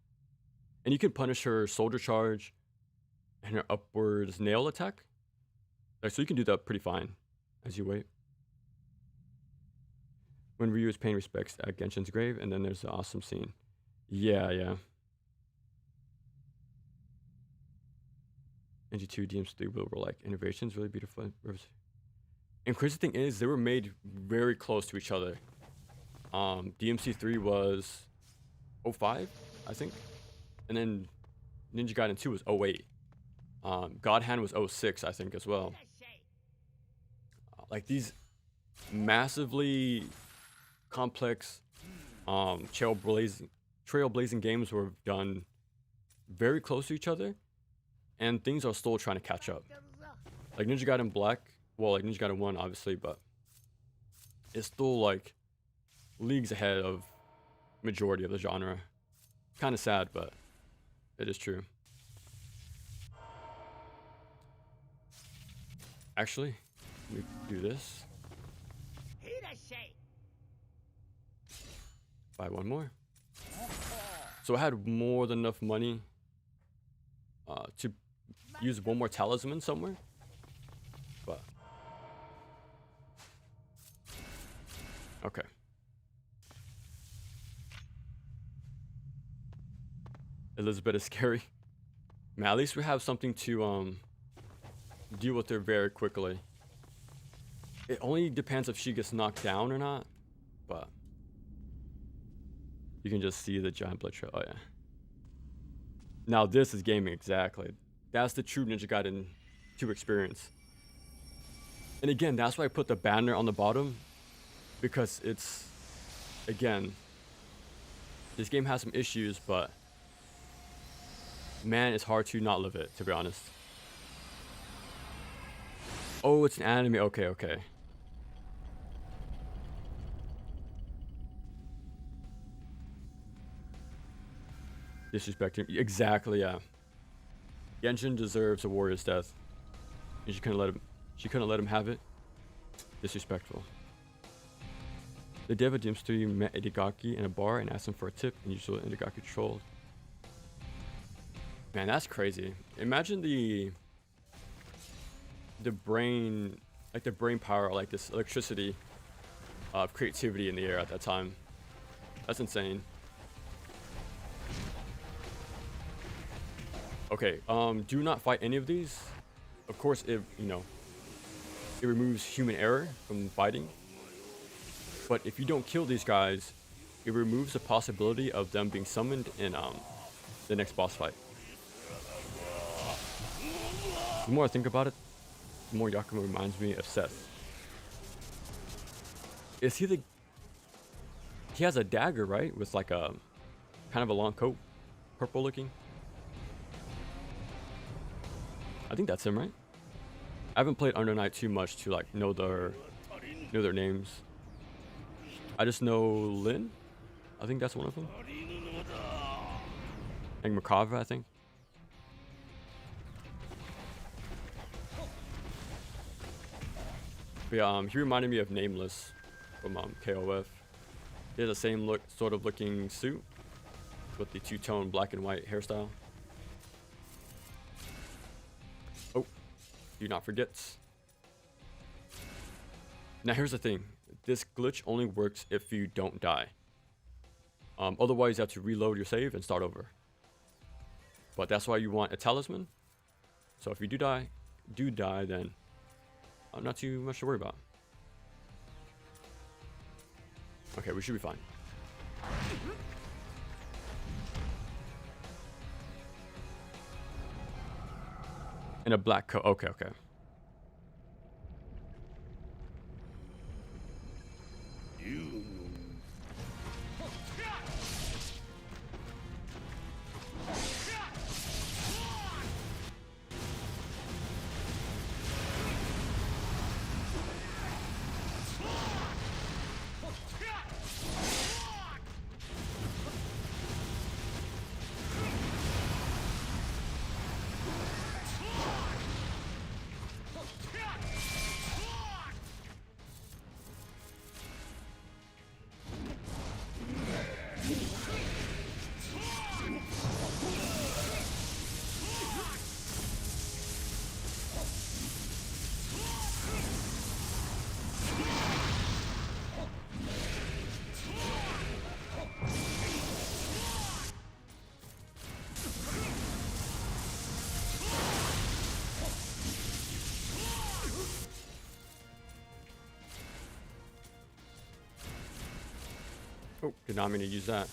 And you can punish her soldier charge and her upwards nail attack. Like, so you can do that pretty fine as you wait. When Ryu is paying respects at Genshin's grave, and then there's the awesome scene. Yeah. NG2 DMs3 were like innovations, really beautiful. And crazy thing is, they were made very close to each other. DMC3 was 05, I think. And then Ninja Gaiden 2 was 08. God Hand was 06, I think, as well. Like these massively complex trailblazing games were done very close to each other, and things are still trying to catch up. Like Ninja Gaiden Black, well, like Ninja Gaiden 1, obviously, but it's still like leagues ahead of majority of the genre. Kind of sad, but it is true. Actually, let me do this. Buy one more. So I had more than enough money to use one more talisman somewhere. But Okay. Elizabeth is scary. Man, at least we have something to deal with her very quickly. It only depends if she gets knocked down or not, but you can just see the giant blood trail. Oh yeah. Now this is gaming exactly. That's the true Ninja Gaiden 2 experience. And again, that's why I put the banner on the bottom, because it's, again, this game has some issues, but man, it's hard to not love it, to be honest. Oh, it's an anime. Okay, okay. Disrespecting. Exactly, yeah. Genshin deserves a warrior's death. And she couldn't let him have it. Disrespectful. The dev of Dim Studio met Itagaki in a bar and asked him for a tip, and usually Itagaki trolled. Man, that's crazy. Imagine the brain, like the brain power, like this electricity of creativity in the air at that time. That's insane. Okay, do not fight any of these. Of course, it removes human error from fighting. But if you don't kill these guys, it removes the possibility of them being summoned in the next boss fight. The more I think about it, the more Yakuma reminds me of Seth. Is he he has a dagger, right? With like a kind of a long coat, purple looking. I think that's him, right? I haven't played Under Night too much to like know their names. I just know Lin. I think that's one of them. And Makava, I think. But yeah, he reminded me of Nameless from KOF. He has the same sort of looking suit with the two-tone black and white hairstyle. Oh, do not forget. Now here's the thing. This glitch only works if you don't die. Otherwise you have to reload your save and start over. But that's why you want a talisman. So if you do die, then not too much to worry about. Okay, we should be fine. In a black coat. Okay, okay. Oh, did not mean to use that.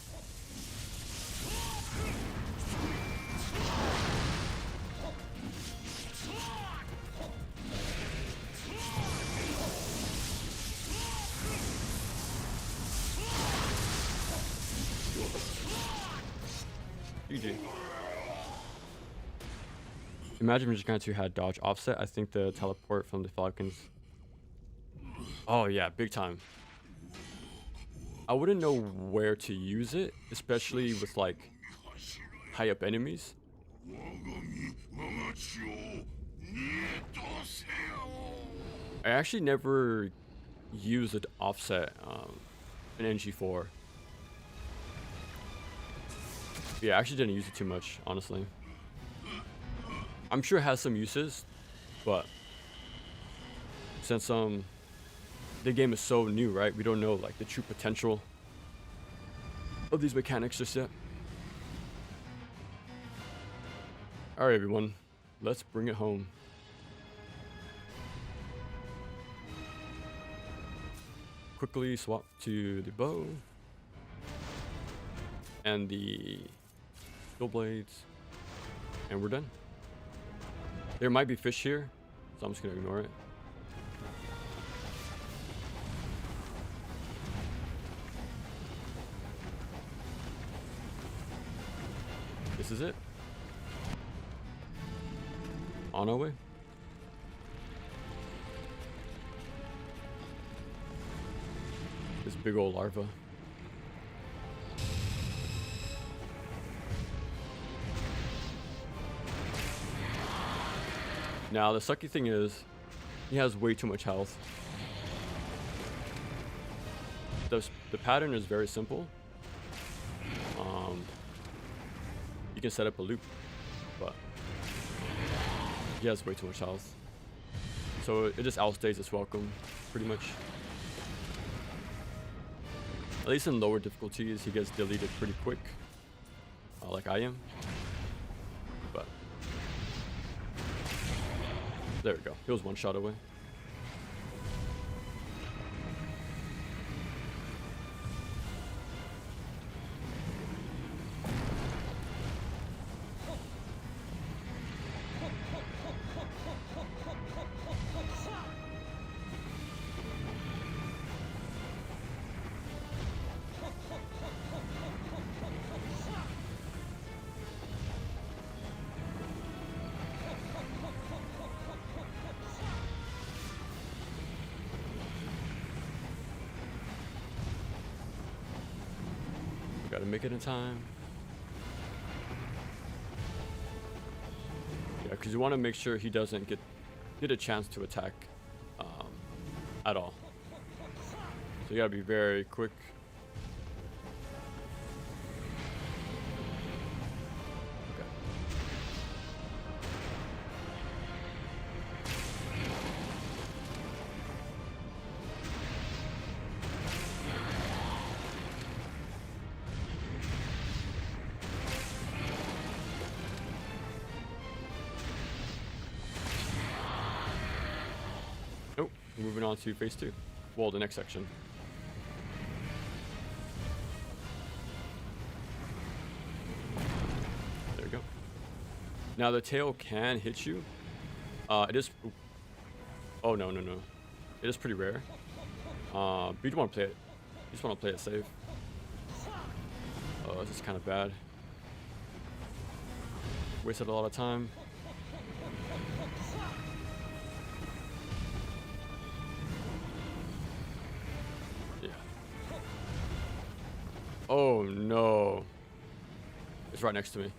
GG. Imagine if Ninja 2 had dodge offset. I think the teleport from the Falcons. Oh yeah, big time. I wouldn't know where to use it, especially with like high up enemies. I actually never used an offset in NG4. Yeah, I actually didn't use it too much, honestly. I'm sure it has some uses, but since the game is so new, right? We don't know like the true potential of these mechanics just yet. All right, everyone, let's bring it home. Quickly swap to the bow and the steel blades, and we're done. There might be fish here, so I'm just gonna ignore it. This is it. On our way. This big old larva. Now the sucky thing is, he has way too much health. The pattern is very simple. You can set up a loop, but he has way too much health. So it just outstays its welcome, pretty much. At least in lower difficulties, he gets deleted pretty quick, like I am. But there we go. He was one shot away. Gotta make it in time. Yeah, because you want to make sure he doesn't get a chance to attack at all. So you gotta be very quick. Okay. Oh, moving on to phase 2. Well, the next section. There we go. Now the tail can hit you. It is. Oh no. It is pretty rare. But you don't want to play it. You just want to play it safe. Oh, this is kind of bad. Wasted a lot of time. Oh no. It's right next to me.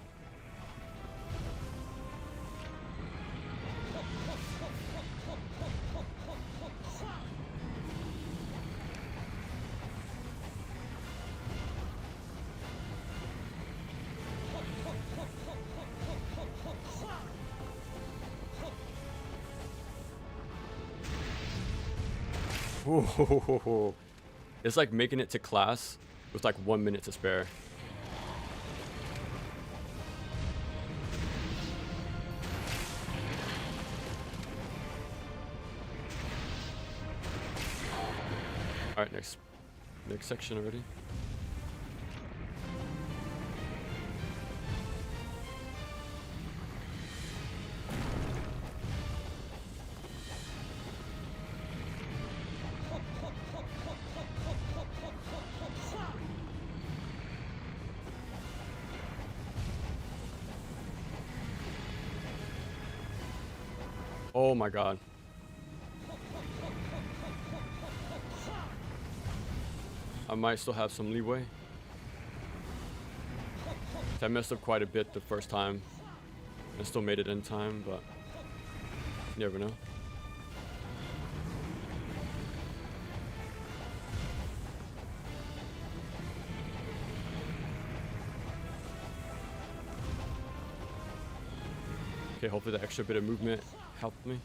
Ooh. It's like making it to class with like 1 minute to spare. All right, next section already. Oh my god. I might still have some leeway. I messed up quite a bit the first time. I still made it in time, but you never know. Okay, hopefully the extra bit of movement helped me.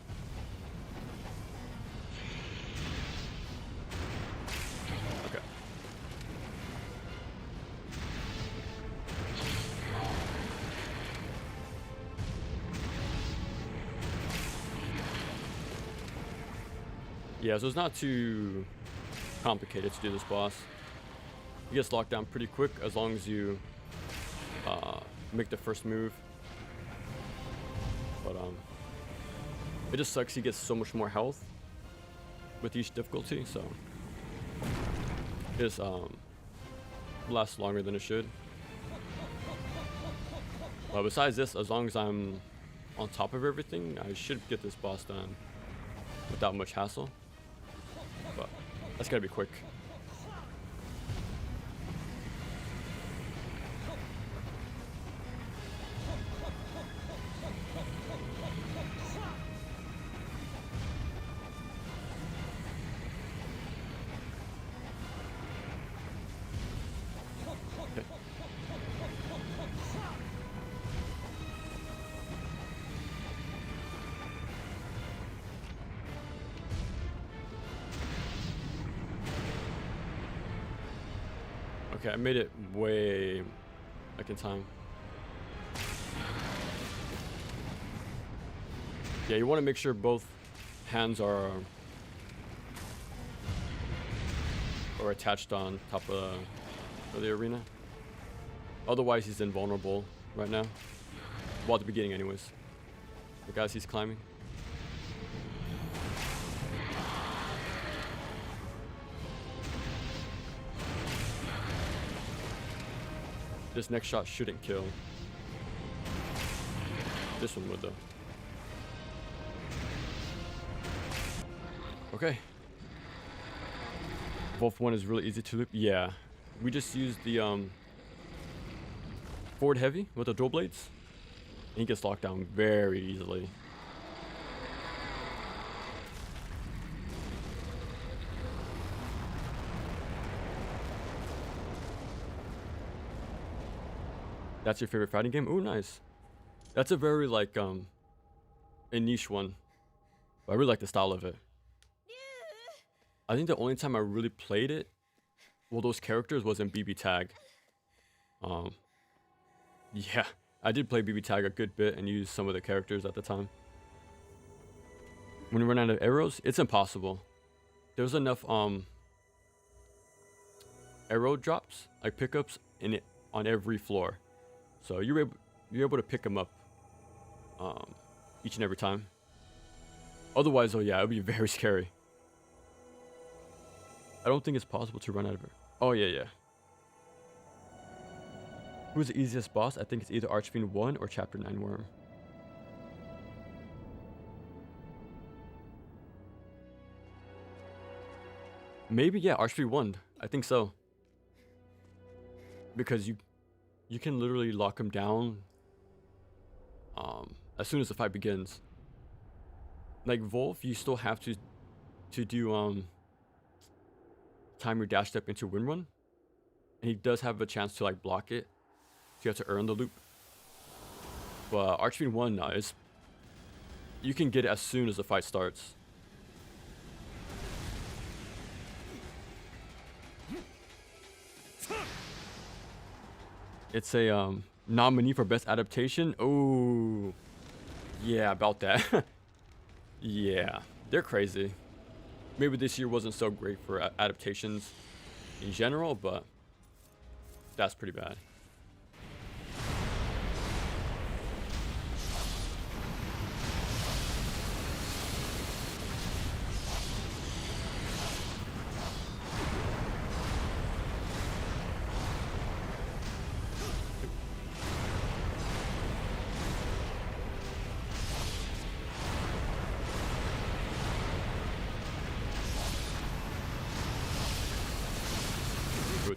Yeah, so it's not too complicated to do this boss. He gets locked down pretty quick as long as you make the first move. But it just sucks he gets so much more health with each difficulty, so it just lasts longer than it should. But besides this, as long as I'm on top of everything, I should get this boss done without much hassle. But that's gotta be quick. Okay, I made it way like in time. Yeah, you want to make sure both hands are attached on top of the arena. Otherwise, he's invulnerable right now. Well, at the beginning, anyways. Like as he's climbing. This next shot shouldn't kill. This one would though. Okay. Wolf 1 is really easy to loop. Yeah. We just used the forward heavy with the dual blades. And he gets locked down very easily. That's your favorite fighting game? Ooh, nice. That's a very like a niche one. But I really like the style of it. I think the only time I really played it, well, those characters was in BB Tag. Yeah, I did play BB Tag a good bit and use some of the characters at the time. When you run out of arrows, it's impossible. There's enough arrow drops, like pickups, in it on every floor. So you're able to pick them up each and every time. Otherwise, oh yeah, it would be very scary. I don't think it's possible to run out of it. Oh yeah. Who's the easiest boss? I think it's either Archfiend 1 or Chapter 9 Worm. Maybe, yeah, Archfiend 1. I think so. Because you can literally lock him down as soon as the fight begins. Like Wolf, you still have to do time your dash step into wind run, and he does have a chance to like block it, so you have to earn the loop. But Archfiend 1 now is you can get it as soon as the fight starts. It's a nominee for best adaptation. Oh, yeah, about that. Yeah, they're crazy. Maybe this year wasn't so great for adaptations in general, but that's pretty bad.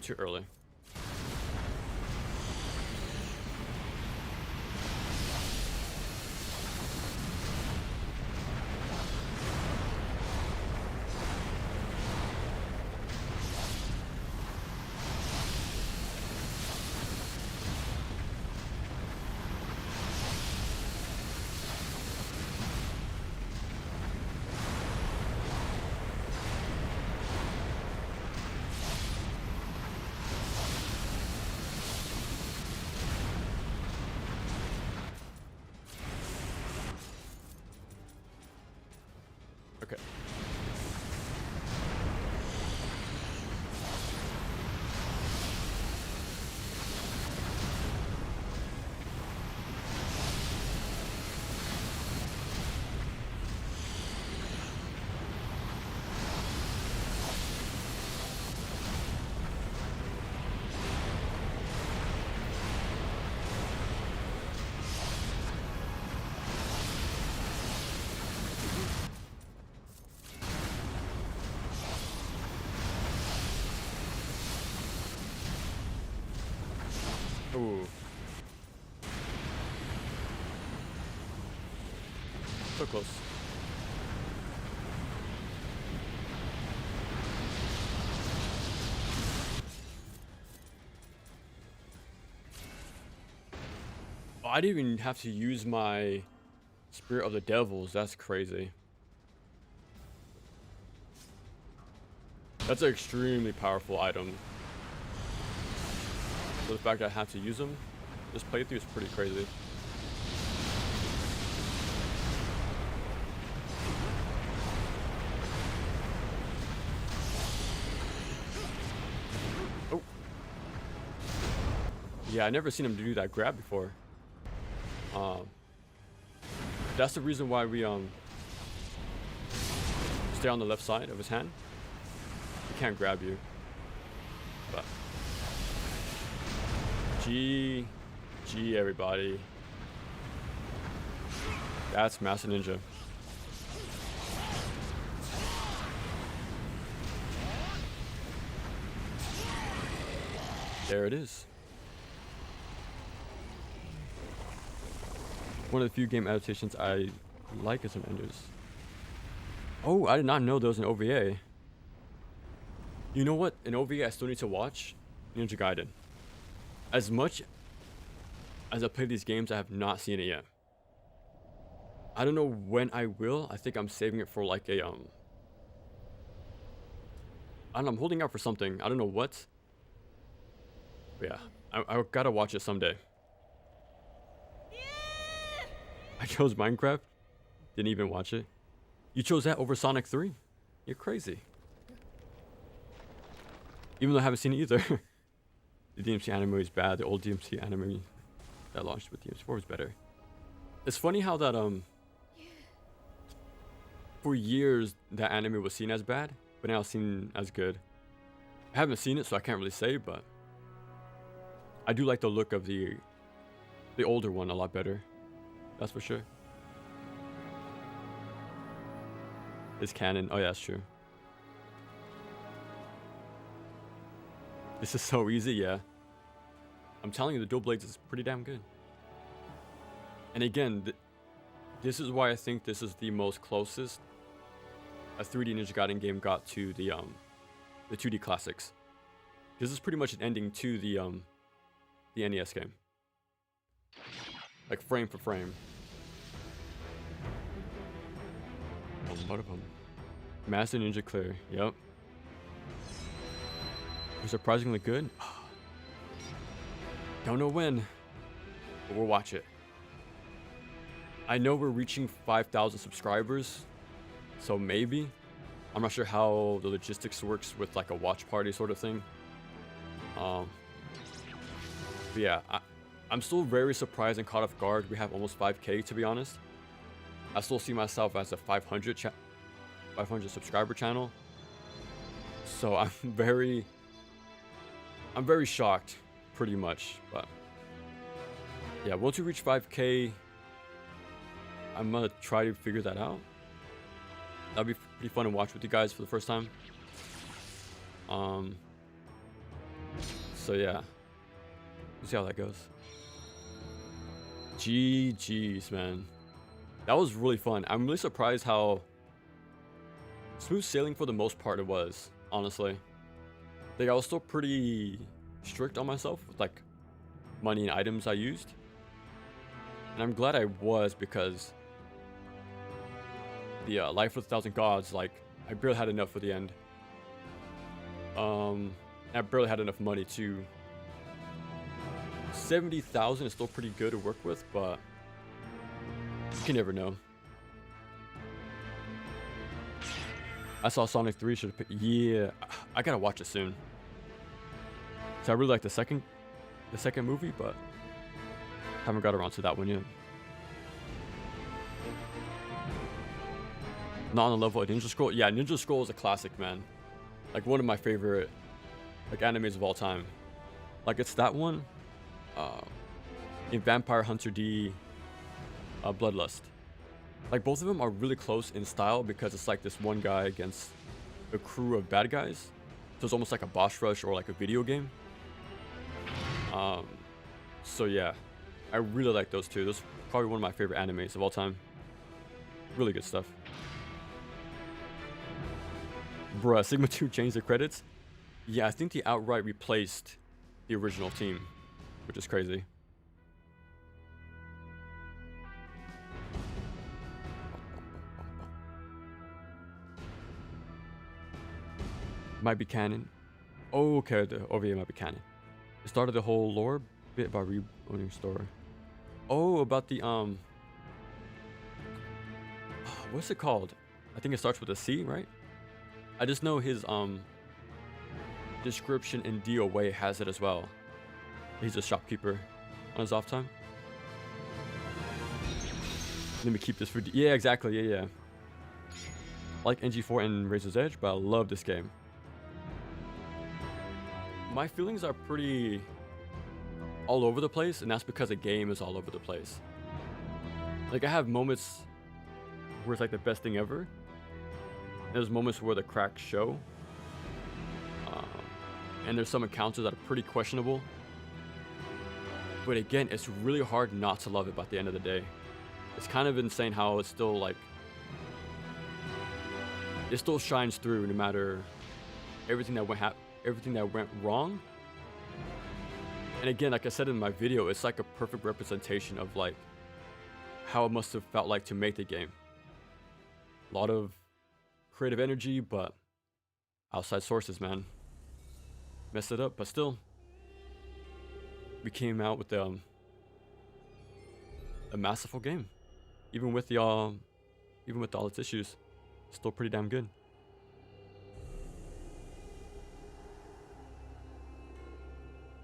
Too early. Okay. So close. Oh, I didn't even have to use my Spirit of the Devils. That's crazy. That's an extremely powerful item. So the fact that I had to use them, this playthrough is pretty crazy. Oh. Yeah, I never seen him do that grab before. That's the reason why we stay on the left side of his hand. He can't grab you. But GG everybody. That's Master Ninja. There it is. One of the few game adaptations I like as Avengers. Oh, I did not know there was an OVA. You know what? An OVA I still need to watch? Ninja Gaiden. As much as I play these games, I have not seen it yet. I don't know when I will. I think I'm saving it for like a I don't know, I'm holding out for something. I don't know what. But yeah, I gotta watch it someday. I chose Minecraft. Didn't even watch it. You chose that over Sonic 3? You're crazy. Even though I haven't seen it either. The DMC anime is bad. The old DMC anime that launched with DMC4 was better. It's funny how that for years that anime was seen as bad, but now it's seen as good. I haven't seen it, so I can't really say, but I do like the look of the older one a lot better. That's for sure. It's canon. Oh yeah, that's true. This is so easy, yeah. I'm telling you, the dual blades is pretty damn good. And again, this is why I think this is the most closest a 3D Ninja Gaiden game got to the 2D classics. This is pretty much an ending to the NES game, like frame for frame. Master Ninja clear. Yep. They're surprisingly good. Don't know when, but we'll watch it. I know we're reaching 5,000 subscribers, so maybe. I'm not sure how the logistics works with like a watch party sort of thing. But yeah, I'm still very surprised and caught off guard. We have almost 5K, to be honest. I still see myself as a 500 subscriber channel. So I'm very shocked, pretty much. But yeah, once we reach 5K, I'm gonna try to figure that out. That'll be pretty fun to watch with you guys for the first time. So yeah, we'll see how that goes. GG's, man. That was really fun. I'm really surprised how smooth sailing for the most part it was, honestly. Like, I was still pretty strict on myself with like money and items I used. And I'm glad I was, because the Life of the Thousand Gods, like, I barely had enough for the end. I barely had enough money too. 70,000 is still pretty good to work with, but you can never know. I saw Sonic 3 should have picked. Yeah, I gotta watch it soon. So I really like the second movie, but haven't got around to that one yet. Not on the level of Ninja Scroll. Yeah, Ninja Scroll is a classic, man. Like, one of my favorite like animes of all time. Like, it's that one, in Vampire Hunter D, Bloodlust. Like, both of them are really close in style, because it's like this one guy against a crew of bad guys. So it's almost like a boss rush or like a video game. So yeah, I really like those two. Those are probably one of my favorite animes of all time. Really good stuff. Bruh, Sigma 2 changed the credits? Yeah, I think they outright replaced the original team, which is crazy. Might be canon. Oh, okay, the OVA might be canon. It started the whole lore bit about rebooting story. Oh, about the what's it called? I think it starts with a C, right? I just know his description in DOA has it as well. He's a shopkeeper on his off time. Let me keep this for yeah, exactly, yeah. I like NG4 and Razor's Edge, but I love this game. My feelings are pretty all over the place, and that's because the game is all over the place. Like, I have moments where it's like the best thing ever. There's moments where the cracks show. And there's some encounters that are pretty questionable. But again, it's really hard not to love it by the end of the day. It's kind of insane how it's still like... It still shines through no matter everything that went wrong. And again, like I said in my video, it's like a perfect representation of like how it must have felt like to make the game. A lot of creative energy, but outside sources, man. Messed it up, but still, we came out with a masterful game. Even with all its issues, still pretty damn good.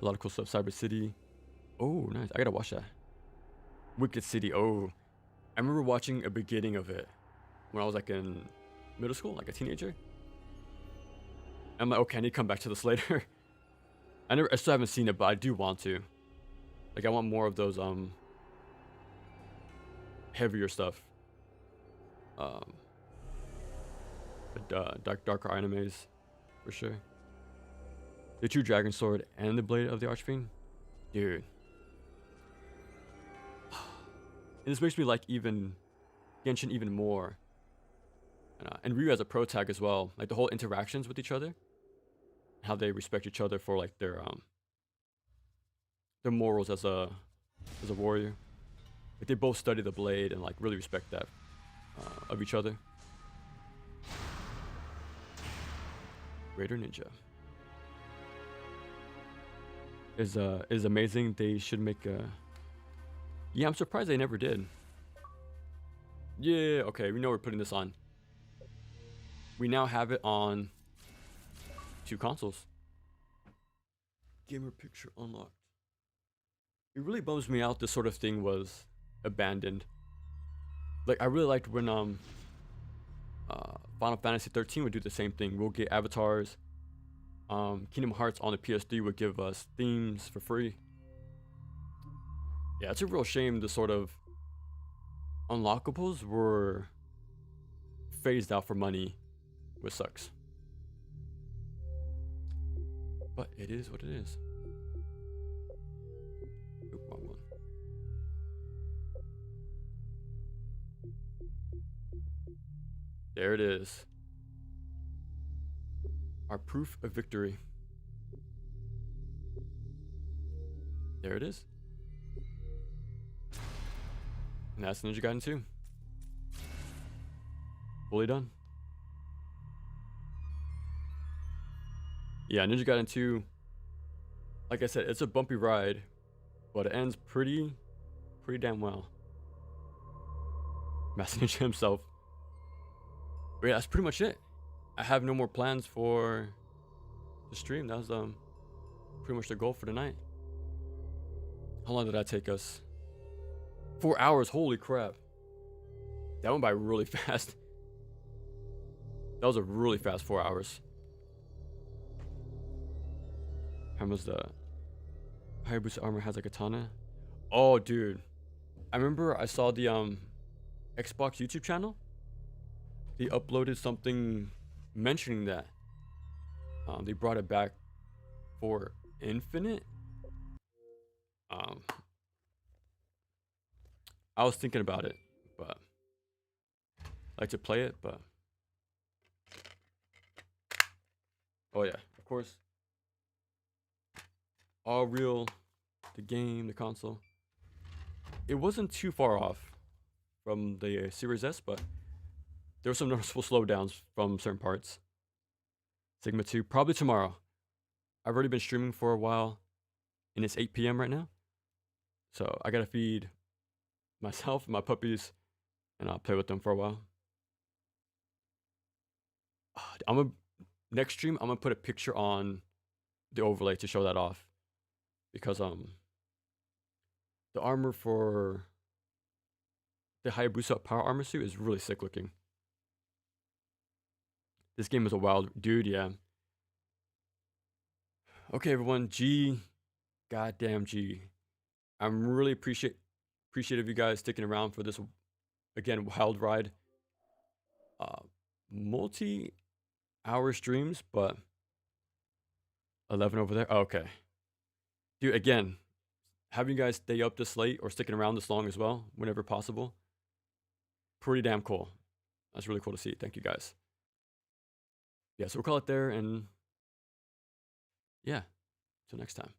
A lot of cool stuff. Cyber City. Oh, nice. I gotta watch that. Wicked City. Oh, I remember watching a beginning of it when I was like in middle school, like a teenager. I'm like, okay, I need to come back to this later. I still haven't seen it, but I do want to. Like, I want more of those heavier stuff. Darker animes, for sure. The True Dragon Sword and the Blade of the Archfiend, dude. And this makes me like Genshin even more. And Ryu as a pro tag as well. Like the whole interactions with each other, how they respect each other for like their morals as a warrior. Like they both study the blade and like really respect that of each other. Raider Ninja is amazing. They should make a... Yeah, I'm surprised they never did. Yeah, okay, we know we're putting this on. We now have it on 2 consoles. Gamer picture unlocked. It really bums me out this sort of thing was abandoned. Like, I really liked when Final Fantasy 13 would do the same thing. We'll get avatars. Kingdom Hearts on the PS3 would give us themes for free. Yeah, it's a real shame the sort of unlockables were phased out for money, which sucks. But it is what it is. Oop, wrong one. There it is. Our proof of victory. There it is. And that's Ninja Gaiden 2. Fully done. Yeah, Ninja Gaiden 2, like I said, it's a bumpy ride, but it ends pretty damn well. Master Ninja himself. But yeah, that's pretty much it. I have no more plans for the stream. That was pretty much the goal for tonight. How long did that take us? 4 hours, holy crap. That went by really fast. That was a really fast 4 hours. How much the Hayabusa armor has a katana? Oh, dude. I remember I saw the Xbox YouTube channel. They uploaded something mentioning that. They brought it back for Infinite. I was thinking about it, but like to play it, but oh yeah, of course, all real, the game, the console. It wasn't too far off from the Series S, but there were some noticeable slowdowns from certain parts. Sigma 2, probably tomorrow. I've already been streaming for a while, and it's 8 p.m. right now. So I gotta feed myself, my puppies, and I'll play with them for a while. I'm gonna next stream. I'm gonna put a picture on the overlay to show that off, because the armor for the Hayabusa power armor suit is really sick looking. This game is a wild dude, yeah. Okay, everyone, G, goddamn G. I'm really appreciative you guys sticking around for this again wild ride. Multi-hour streams, but 11 over there. Oh, okay, dude. Again, having you guys stay up this late or sticking around this long as well, whenever possible, pretty damn cool. That's really cool to see. Thank you guys. Yeah, so we'll call it there, and yeah, till next time.